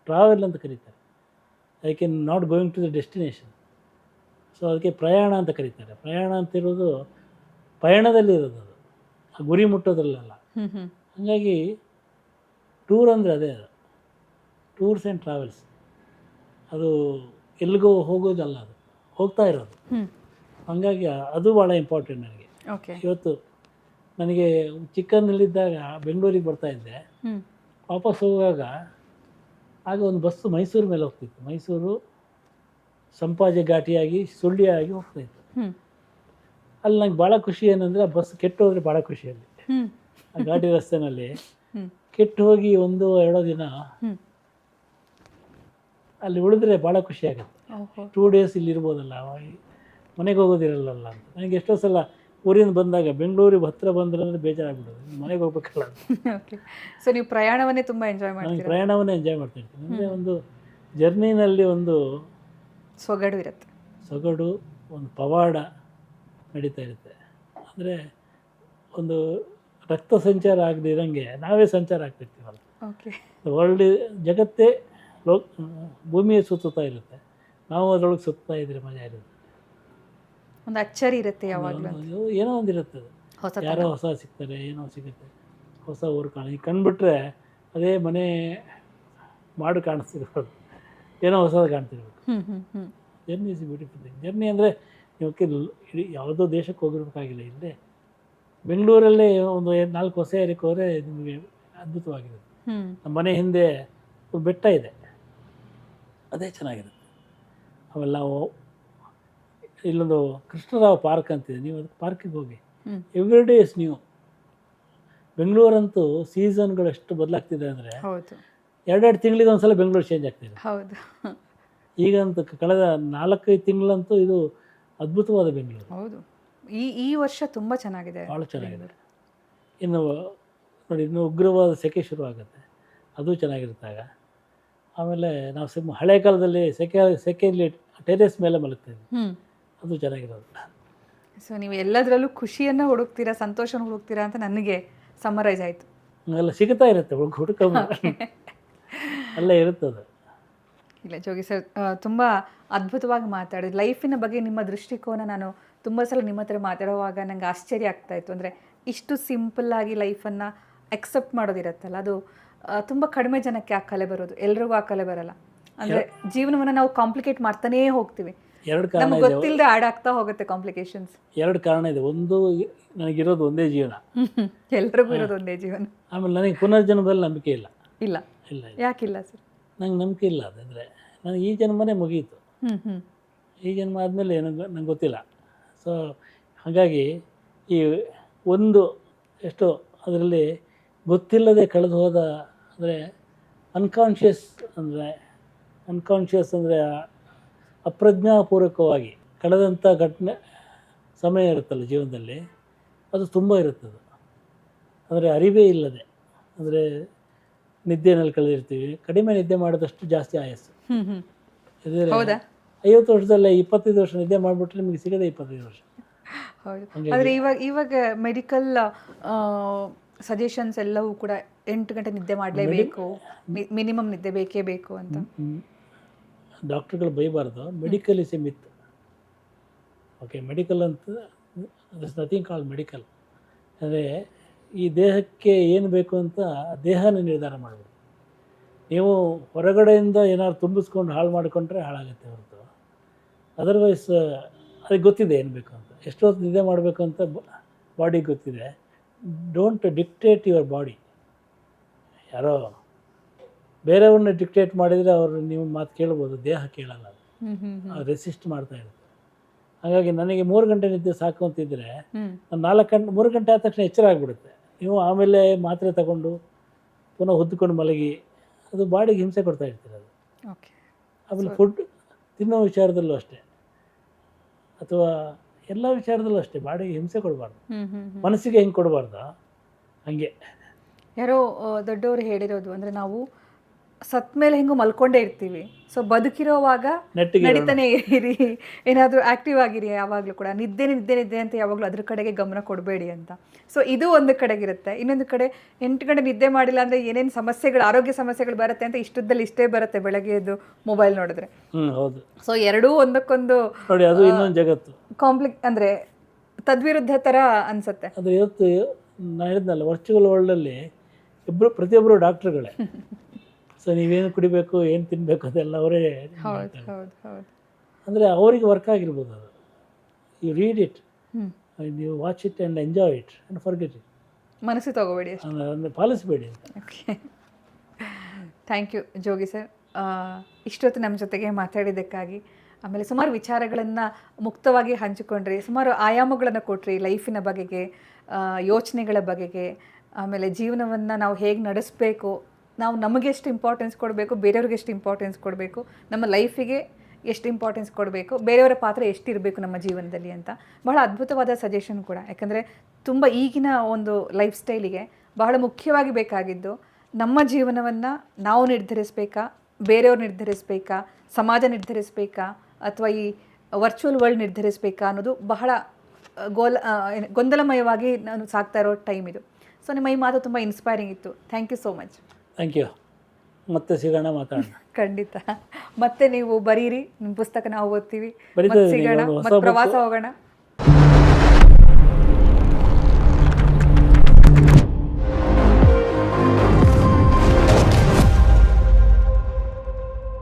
ಟ್ರಾವೆಲ್ ಅಂತ ಕರೀತಾರೆ. ಅದಕ್ಕೆ not going to the destination. So ಅದಕ್ಕೆ ಪ್ರಯಾಣ ಅಂತ ಕರೀತಾರೆ. ಪ್ರಯಾಣ ಅಂತಿರೋದು ಪಯಣದಲ್ಲಿ ಇರೋದು, ಅದು ಆ ಗುರಿ ಮುಟ್ಟೋದ್ರಲ್ಲ. ಹಾಗಾಗಿ ಟೂರ್ ಅಂದರೆ ಅದೇ, ಅದು ಟೂರ್ಸ್ ಆ್ಯಂಡ್ ಟ್ರಾವೆಲ್ಸ್. ಅದು ಎಲ್ಲಿಗೋ ಹೋಗೋದಲ್ಲ, ಅದು ಹೋಗ್ತಾ ಇರೋದು. ಹಾಗಾಗಿ ಅದು ಭಾಳ ಇಂಪಾರ್ಟೆಂಟ್ ನನಗೆ. ಇವತ್ತು ನನಗೆ ಚಿಕ್ಕಂದಿದ್ದಾಗ ಬೆಂಗಳೂರಿಗೆ ಬರ್ತಾಯಿದ್ದೆ, ವಾಪಸ್ ಹೋಗುವಾಗ ಆಗ ಒಂದು ಬಸ್ಸು ಮೈಸೂರು ಮೇಲೆ ಹೋಗ್ತಿತ್ತು. ಮೈಸೂರು ಸಂಪಾಜೆ ಘಾಟಿಯಾಗಿ ಸುಳ್ಳಿಯಾಗಿ ಹೋಗ್ತಾಯಿತ್ತು. ಅಲ್ಲಿ ನಂಗೆ ಭಾಳ ಖುಷಿ ಏನಂದರೆ, ಆ ಬಸ್ ಕೆಟ್ಟು ಹೋದರೆ ಭಾಳ ಖುಷಿಯಲ್ಲಿ, ಆ ಘಾಟಿ ರಸ್ತೆನಲ್ಲಿ ಕೆಟ್ಟು ಹೋಗಿ 1-2 ದಿನ ಅಲ್ಲಿ ಉಳಿದ್ರೆ ಭಾಳ ಖುಷಿ ಆಗುತ್ತೆ. 2 days ಇಲ್ಲಿ ಇರ್ಬೋದಲ್ಲ, ಮನೆಗೆ ಹೋಗೋದಿರಲ್ಲ ಅಂತ. ನನಗೆ ಎಷ್ಟೋ ಸಲ ಊರಿಂದ ಬಂದಾಗ ಬೆಂಗಳೂರಿಗೆ ಹತ್ತಿರ ಬಂದ್ರೆ ಅಂದರೆ ಬೇಜಾರಾಗ್ಬಿಡೋದು, ಮನೆಗೆ ಹೋಗ್ಬೇಕಲ್ಲ. ಸೊ ನೀವು ಪ್ರಯಾಣವನ್ನೇ ತುಂಬ ಎಂಜಾಯ್ ಮಾಡ್ತೀರಾ? ನಾನು ಪ್ರಯಾಣವನ್ನೇ ಎಂಜಾಯ್ ಮಾಡ್ತಾಯಿರ್ತೀನಿ. ಅಂದರೆ ಒಂದು ಜರ್ನಿನಲ್ಲಿ ಒಂದು ಸೊಗಡು ಇರುತ್ತೆ, ಸೊಗಡು, ಒಂದು ಪವಾಡ ನಡೀತಾ ಇರುತ್ತೆ. ಅಂದರೆ ಒಂದು ರಕ್ತ ಸಂಚಾರ ಆಗದಿರಂಗೆ ನಾವೇ ಸಂಚಾರ ಆಗ್ತಿರ್ತೀವಲ್ಲ. ವರ್ಲ್ಡ್ ಜಗತ್ತೇ ಭೂಮಿಯೇ ಸುತ್ತುತ್ತಾ ಇರುತ್ತೆ, ನಾವು ಅದರೊಳಗೆ ಸುತ್ತಾ ಇದ್ರೆ ಮಜಾ ಇರುತ್ತೆ. ಒಂದು ಅಚ್ಚರಿ ಇರುತ್ತೆ ಯಾವಾಗಲೂ, ಏನೋ ಒಂದು ಇರುತ್ತೆ. ಅದು ಯಾರೋ ಹೊಸ ಸಿಗ್ತಾರೆ, ಏನೋ ಸಿಗುತ್ತೆ, ಹೊಸ ಊರು ಈಗ ಕಂಡುಬಿಟ್ರೆ ಅದೇ ಮನೆ ಮಾಡು ಕಾಣಿಸ್ತಿರ್ಬೋದು, ಏನೋ ಹೊಸದು ಕಾಣ್ತಿರ್ಬೇಕು. Journey is beautiful thing. Journey ಅಂದರೆ ನೀವು ಇಡೀ ಯಾವುದೋ ದೇಶಕ್ಕೆ ಹೋಗಿರ್ಬೇಕಾಗಿಲ್ಲ, ಇಲ್ಲೇ ಬೆಂಗಳೂರಲ್ಲೇ ಒಂದು 4 ಹೊಸ ಏರಿಯಾಕ್ಕೆ ಹೋದರೆ ನಿಮಗೆ ಅದ್ಭುತವಾಗಿರುತ್ತೆ. ನಮ್ಮ ಮನೆ ಹಿಂದೆ ಒಂದು ಬೆಟ್ಟ ಇದೆ, ಅದೇ ಚೆನ್ನಾಗಿರುತ್ತೆ. ಆಮೇಲೆ ನಾವು ಇಲ್ಲೊಂದು ಕೃಷ್ಣರಾವ್ ಪಾರ್ಕ್ ಅಂತಿದೆ, ನೀವು ಅದಕ್ಕೆ ಪಾರ್ಕಿಗೆ ಹೋಗಿ, ಎವ್ರಿ ಡೇ ಇಸ್ ನ್ಯೂ. ಬೆಂಗಳೂರಂತೂ ಸೀಸನ್ಗಳು ಎಷ್ಟು ಬದಲಾಗ್ತಿದೆ ಅಂದರೆ, 2 ತಿಂಗಳಿಗೆ ಒಂದ್ಸಲ ಬೆಂಗಳೂರು ಚೇಂಜ್ ಆಗ್ತಿದೆ. ಈಗಂತೂ ಕಳೆದ 4-5 ತಿಂಗಳಂತೂ ಇದು ಅದ್ಭುತವಾದ ಬೆಂಗಳೂರು. ಹೌದು, ಈ ವರ್ಷ ತುಂಬ ಚೆನ್ನಾಗಿದೆ, ಭಾಳ ಚೆನ್ನಾಗಿದೆ. ಇನ್ನು ನೋಡಿ, ಇನ್ನು ಉಗ್ರವಾದ ಸೆಕೆ ಶುರು ಆಗುತ್ತೆ, ಅದು ಚೆನ್ನಾಗಿರುತ್ತಾಗ. ಆಮೇಲೆ ನಾವು ಹಳೆ ಕಾಲದಲ್ಲಿ ಸೆಕೆಯಲ್ಲಿ ಟೆರೇಸ್ ಮೇಲೆ ಮಲಗ್ತಾಯಿದ್ವಿ, ಅದು ಚೆನ್ನಾಗಿರೋದು. ಸೊ ನೀವು ಎಲ್ಲದರಲ್ಲೂ ಖುಷಿಯನ್ನು ಹುಡುಕ್ತೀರಾ, ಸಂತೋಷನ ಹುಡುಕ್ತೀರಾ ಅಂತ ನನಗೆ ಸಮರೈಸ್ ಆಯಿತು. ಎಲ್ಲ ಸಿಗ್ತಾ ಇರುತ್ತೆ, ಹುಡುಕ ಅಲ್ಲೇ ಇರುತ್ತದೆ. ಇಲ್ಲ ಜೋಗಿ ಸರ್, ತುಂಬ ಅದ್ಭುತವಾಗಿ ಮಾತಾಡಿದ್ರು. ಲೈಫಿನ ಬಗ್ಗೆ ನಿಮ್ಮ ದೃಷ್ಟಿಕೋನ ನಾನು ತುಂಬ ಸಲ ನಿಮ್ಮ ಹತ್ರ ಮಾತಾಡುವಾಗ ನನಗೆ ಆಶ್ಚರ್ಯ ಆಗ್ತಾಯಿತ್ತು. ಅಂದರೆ ಇಷ್ಟು ಸಿಂಪಲ್ಲಾಗಿ ಲೈಫನ್ನು ಅಕ್ಸೆಪ್ಟ್ ಮಾಡೋದಿರುತ್ತಲ್ಲ, ಅದು ತುಂಬ ಕಡಿಮೆ ಜನಕ್ಕೆ ಆ ಕಲೆ ಬರೋದು, ಎಲ್ರಿಗೂ ಆ ಕಲೆ ಬರಲ್ಲ. ಅಂದರೆ ಜೀವನವನ್ನು ನಾವು ಕಾಂಪ್ಲಿಕೇಟ್ ಮಾಡ್ತಾನೇ ಹೋಗ್ತೀವಿ, ನಮ್ಗೆ ಗೊತ್ತಿಲ್ಲದೆ ಆಡ್ ಆಗ್ತಾ ಹೋಗುತ್ತೆ ಕಾಂಪ್ಲಿಕೇಶನ್ಸ್. 2 ಕಾರಣ ಇದೆ. ಒಂದು, ನನಗಿರೋದು ಒಂದೇ ಜೀವನ, ಎಲ್ರಿಗೂ ಇರೋದು ಒಂದೇ ಜೀವನ. ಆಮೇಲೆ ನನಗೆ ಪುನರ್ಜನ್ಮದಲ್ಲಿ ನಂಬಿಕೆ ಇಲ್ಲ. ಇಲ್ಲ ಇಲ್ಲ ಯಾಕಿಲ್ಲ ಸರ್? ನಂಗೆ ನಂಬಿಕೆ ಇಲ್ಲ. ಅದಂದರೆ ನನಗೆ ಈ ಜನ್ಮನೇ ಮುಗೀತು, ಈ ಜನ್ಮ ಆದಮೇಲೆ ಏನು ನಂಗೆ ಗೊತ್ತಿಲ್ಲ. ಸೊ ಹಾಗಾಗಿ ಈ ಒಂದು ಎಷ್ಟೋ ಅದರಲ್ಲಿ ಗೊತ್ತಿಲ್ಲದೆ ಕಳೆದು ಹೋದ, ಅಂದರೆ ಅನ್ಕಾನ್ಷಿಯಸ್ ಅಂದರೆ ಅಪ್ರಜ್ಞಾಪೂರ್ವಕವಾಗಿ ಕಳೆದಂಥ ಸಮಯ ಇರುತ್ತಲ್ಲ ಜೀವನದಲ್ಲಿ, ಅದು ತುಂಬ ಇರುತ್ತದೆ. ಅಂದರೆ ಅರಿವೇ ಇಲ್ಲದೆ, ಅಂದರೆ ನಿದ್ದೆನಲ್ಲಿ ಕಳೆದಿರ್ತೀವಿ, ಕಡಿಮೆ ನಿದ್ದೆ ಮಾಡೋದಷ್ಟು ಜಾಸ್ತಿ ಆಯಸ್ಸು. ಇದ್ರೆ 50 ವರ್ಷದಲ್ಲೇ 25 ವರ್ಷ ನಿದ್ದೆ ಮಾಡಿಬಿಟ್ರೆ ನಿಮಗೆ ಸಿಗೋದೇ 25 ವರ್ಷ. ಹೌದು, ಆದರೆ ಇವಾಗ ಮೆಡಿಕಲ್ ಸಜೆಷನ್ಸ್ ಎಲ್ಲವೂ ಕೂಡ 8 ಗಂಟೆ ನಿದ್ದೆ ಮಾಡಲೇಬೇಕು, ಮಿನಿಮಮ್ ನಿದ್ದೆ ಬೇಕೇ ಬೇಕು ಅಂತ. ಡಾಕ್ಟರ್ಗಳು ಬೈಬಾರ್ದು, medical is a myth. Okay, medical ಅಂತ ದಟ್ಸ್ ನಥಿಂಗ್ ಕಾಲ್ಡ್ ಮೆಡಿಕಲ್. ಅಂದರೆ ಈ ದೇಹಕ್ಕೆ ಏನು ಬೇಕು ಅಂತ ದೇಹನೇ ನಿರ್ಧಾರ ಮಾಡಬೇಕು. ನೀವು ಹೊರಗಡೆಯಿಂದ ಏನಾದ್ರು ತುಂಬಿಸ್ಕೊಂಡು ಹಾಳು ಮಾಡಿಕೊಂಡ್ರೆ ಹಾಳಾಗುತ್ತೆ ಹೊರತು, ಅದರ್ವೈಸ್ ಅದಕ್ಕೆ ಗೊತ್ತಿದೆ ಏನು ಬೇಕು ಅಂತ, ಎಷ್ಟೊತ್ತು ನಿದ್ದೆ ಮಾಡಬೇಕು ಅಂತ ಬಾಡಿಗೆ ಗೊತ್ತಿದೆ. Don't dictate your body. ಯಾರೋ ಬೇರೆಯವ್ರನ್ನ ಡಿಕ್ಟೇಟ್ ಮಾಡಿದರೆ ಅವರು ನೀವು ಮಾತು ಕೇಳ್ಬೋದು, ದೇಹ ಕೇಳಲ್ಲ, ಅದು ರೆಸಿಸ್ಟ್ ಮಾಡ್ತಾ ಇರುತ್ತೆ. ಹಾಗಾಗಿ ನನಗೆ 3 ಗಂಟೆ ನಿದ್ದೆ ಸಾಕು ಅಂತಿದ್ರೆ, ನಾನು 3 ಗಂಟೆ ಆದ ತಕ್ಷಣ ಎಚ್ಚರ ಆಗಿಬಿಡುತ್ತೆ. ನೀವು ಆಮೇಲೆ ಮಾತ್ರೆ ತಗೊಂಡು ಪುನಃ ಹೊದ್ದುಕೊಂಡು ಮಲಗಿ, ಅದು ಬಾಡಿಗೆ ಹಿಂಸೆ ಕೊಡ್ತಾ ಇರ್ತೀರ ಅದು. ಆಮೇಲೆ ಫುಡ್ ತಿನ್ನೋ ವಿಚಾರದಲ್ಲೂ ಅಷ್ಟೇ, ಅಥವಾ ಎಲ್ಲ ವಿಚಾರದಲ್ಲೂ ಅಷ್ಟೇ, ಬಾಡಿಗೆ ಹಿಂಸೆ ಕೊಡಬಾರ್ದು, ಮನಸ್ಸಿಗೆ ಹೆಂಗೆ ಕೊಡಬಾರ್ದು ಹಂಗೆ. ಯಾರೋ ದೊಡ್ಡವರು ಹೇಳಿರೋದು ಅಂದರೆ, ನಾವು ಸತ್ ಮೇಲೆ ಹೆಂಗೋ ಮಲ್ಕೊಂಡೇ ಇರ್ತೀವಿ. ಸೊ ಬದುಕಿರೋವಾಗ ನೆಟ್ಟಿಗೆ ನಡೀತಾನೆ ಇರಿ, ಏನಾದರೂ ಆಕ್ಟಿವ್ ಆಗಿರಿ ಯಾವಾಗಲೂ ಕೂಡ. ನಿದ್ದೆ ನಿದ್ದೆ ನಿದ್ದೆ ಅಂತ ಯಾವಾಗಲೂ ಅದ್ರ ಕಡೆಗೆ ಗಮನ ಕೊಡಬೇಡಿ ಅಂತ. ಸೊ ಇದು ಒಂದು ಕಡೆಗಿರುತ್ತೆ. ಇನ್ನೊಂದು ಕಡೆ 8 ಗಂಟೆ ನಿದ್ದೆ ಮಾಡಿಲ್ಲ ಅಂದರೆ ಏನೇನು ಸಮಸ್ಯೆಗಳು, ಆರೋಗ್ಯ ಸಮಸ್ಯೆಗಳು ಬರುತ್ತೆ ಅಂತ ಇಷ್ಟದಲ್ಲಿ ಇಷ್ಟೇ ಬರುತ್ತೆ ಬೆಳಗ್ಗೆ ಎದ್ದು ಮೊಬೈಲ್ ನೋಡಿದ್ರೆ. ಹೌದು. ಸೊ ಎರಡೂ ಒಂದಕ್ಕೊಂದು ನೋಡಿ, ಅದು ಇನ್ನೊಂದು ಜಗತ್ತು, ಅಂದರೆ ತದ್ವಿರುದ್ಧ ಥರ ಅನ್ಸುತ್ತೆ. ಅದು ಇವತ್ತು ನಾನು ಹೇಳಿದ್ನಲ್ಲ, ವರ್ಚುವಲ್ ವರ್ಲ್ಡಲ್ಲಿ ಪ್ರತಿಯೊಬ್ಬರು ಡಾಕ್ಟ್ರುಗಳೇ. ಸೊ ನೀವೇನು ಕುಡಿಬೇಕು, ಏನು ತಿನ್ನಬೇಕು ಅದೆಲ್ಲ ಅವರೇ. ಹೌದು ಹೌದು ಹೌದು. ಅಂದರೆ ಅವರಿಗೆ ವರ್ಕ್ ಆಗಿರ್ಬೋದು ಅದು. You read it and you watch it and enjoy it and forget it. ಮನಸ್ಸು ತಗೋಬೇಡಿ ಅಷ್ಟೇ, ಅಂದರೆ ಪಾಲಿಸಬೇಡಿ ಅಂತ. Okay, thank you Jogi sir. ಇಷ್ಟೊತ್ತು ನಮ್ಮ ಜೊತೆಗೆ ಮಾತಾಡಿದ್ದಕ್ಕಾಗಿ, ಆಮೇಲೆ ಸುಮಾರು ವಿಚಾರಗಳನ್ನು ಮುಕ್ತವಾಗಿ ಹಂಚಿಕೊಂಡ್ರಿ, ಸುಮಾರು ಆಯಾಮಗಳನ್ನು ಕೊಟ್ರಿ ಲೈಫಿನ ಬಗೆಗೆ, ಯೋಚನೆಗಳ ಬಗೆಗೆ, ಆಮೇಲೆ ಜೀವನವನ್ನು ನಾವು ಹೇಗೆ ನಡೆಸಬೇಕು, ನಾವು ನಮಗೆ ಎಷ್ಟು ಇಂಪಾರ್ಟೆನ್ಸ್ ಕೊಡಬೇಕು, ಬೇರೆಯವ್ರಿಗೆ ಎಷ್ಟು ಇಂಪಾರ್ಟೆನ್ಸ್ ಕೊಡಬೇಕು, ನಮ್ಮ ಲೈಫಿಗೆ ಎಷ್ಟು ಇಂಪಾರ್ಟೆನ್ಸ್ ಕೊಡಬೇಕು, ಬೇರೆಯವರ ಪಾತ್ರ ಎಷ್ಟಿರಬೇಕು ನಮ್ಮ ಜೀವನದಲ್ಲಿ ಅಂತ ಬಹಳ ಅದ್ಭುತವಾದ ಸಜೆಷನ್ ಕೂಡ. ಯಾಕಂದರೆ ತುಂಬ ಈಗಿನ ಒಂದು ಲೈಫ್ ಸ್ಟೈಲಿಗೆ ಬಹಳ ಮುಖ್ಯವಾಗಿ ಬೇಕಾಗಿದ್ದು ನಮ್ಮ ಜೀವನವನ್ನು ನಾವು ನಿರ್ಧರಿಸಬೇಕಾ, ಬೇರೆಯವ್ರು ನಿರ್ಧರಿಸಬೇಕಾ, ಸಮಾಜ ನಿರ್ಧರಿಸಬೇಕಾ, ಅಥವಾ ಈ ವರ್ಚುವಲ್ ವರ್ಲ್ಡ್ ನಿರ್ಧರಿಸಬೇಕಾ ಅನ್ನೋದು ಬಹಳ ಗೊಂದಲಮಯವಾಗಿ ನಾನು ಸಾಕ್ತಾ ಇರೋ ಟೈಮ್ ಇದು. ಸೊ ನಿಮ್ಮ ಈ ಮಾತು ತುಂಬ ಇನ್ಸ್ಪೈರಿಂಗ್ ಇತ್ತು. Thank you so much. Thank you. ಮತ್ತೆ ಸಿಗೋಣ, ಮಾತಾಡೋಣ. ಖಂಡಿತ. ಮತ್ತೆ ನೀವು ಬರೀರಿ, ನಿಮ್ಮ ಪುಸ್ತಕ ನಾವು ಓದ್ತೀವಿ, ಬರೀತಾ ಮತ್ತೆ ಸಿಗೋಣ, ಇದ್ದೀನಿ, ಒಂದು ಹೊಸ ಮತ್ತೆ ಪ್ರವಾಸ ಹೋಗೋಣ.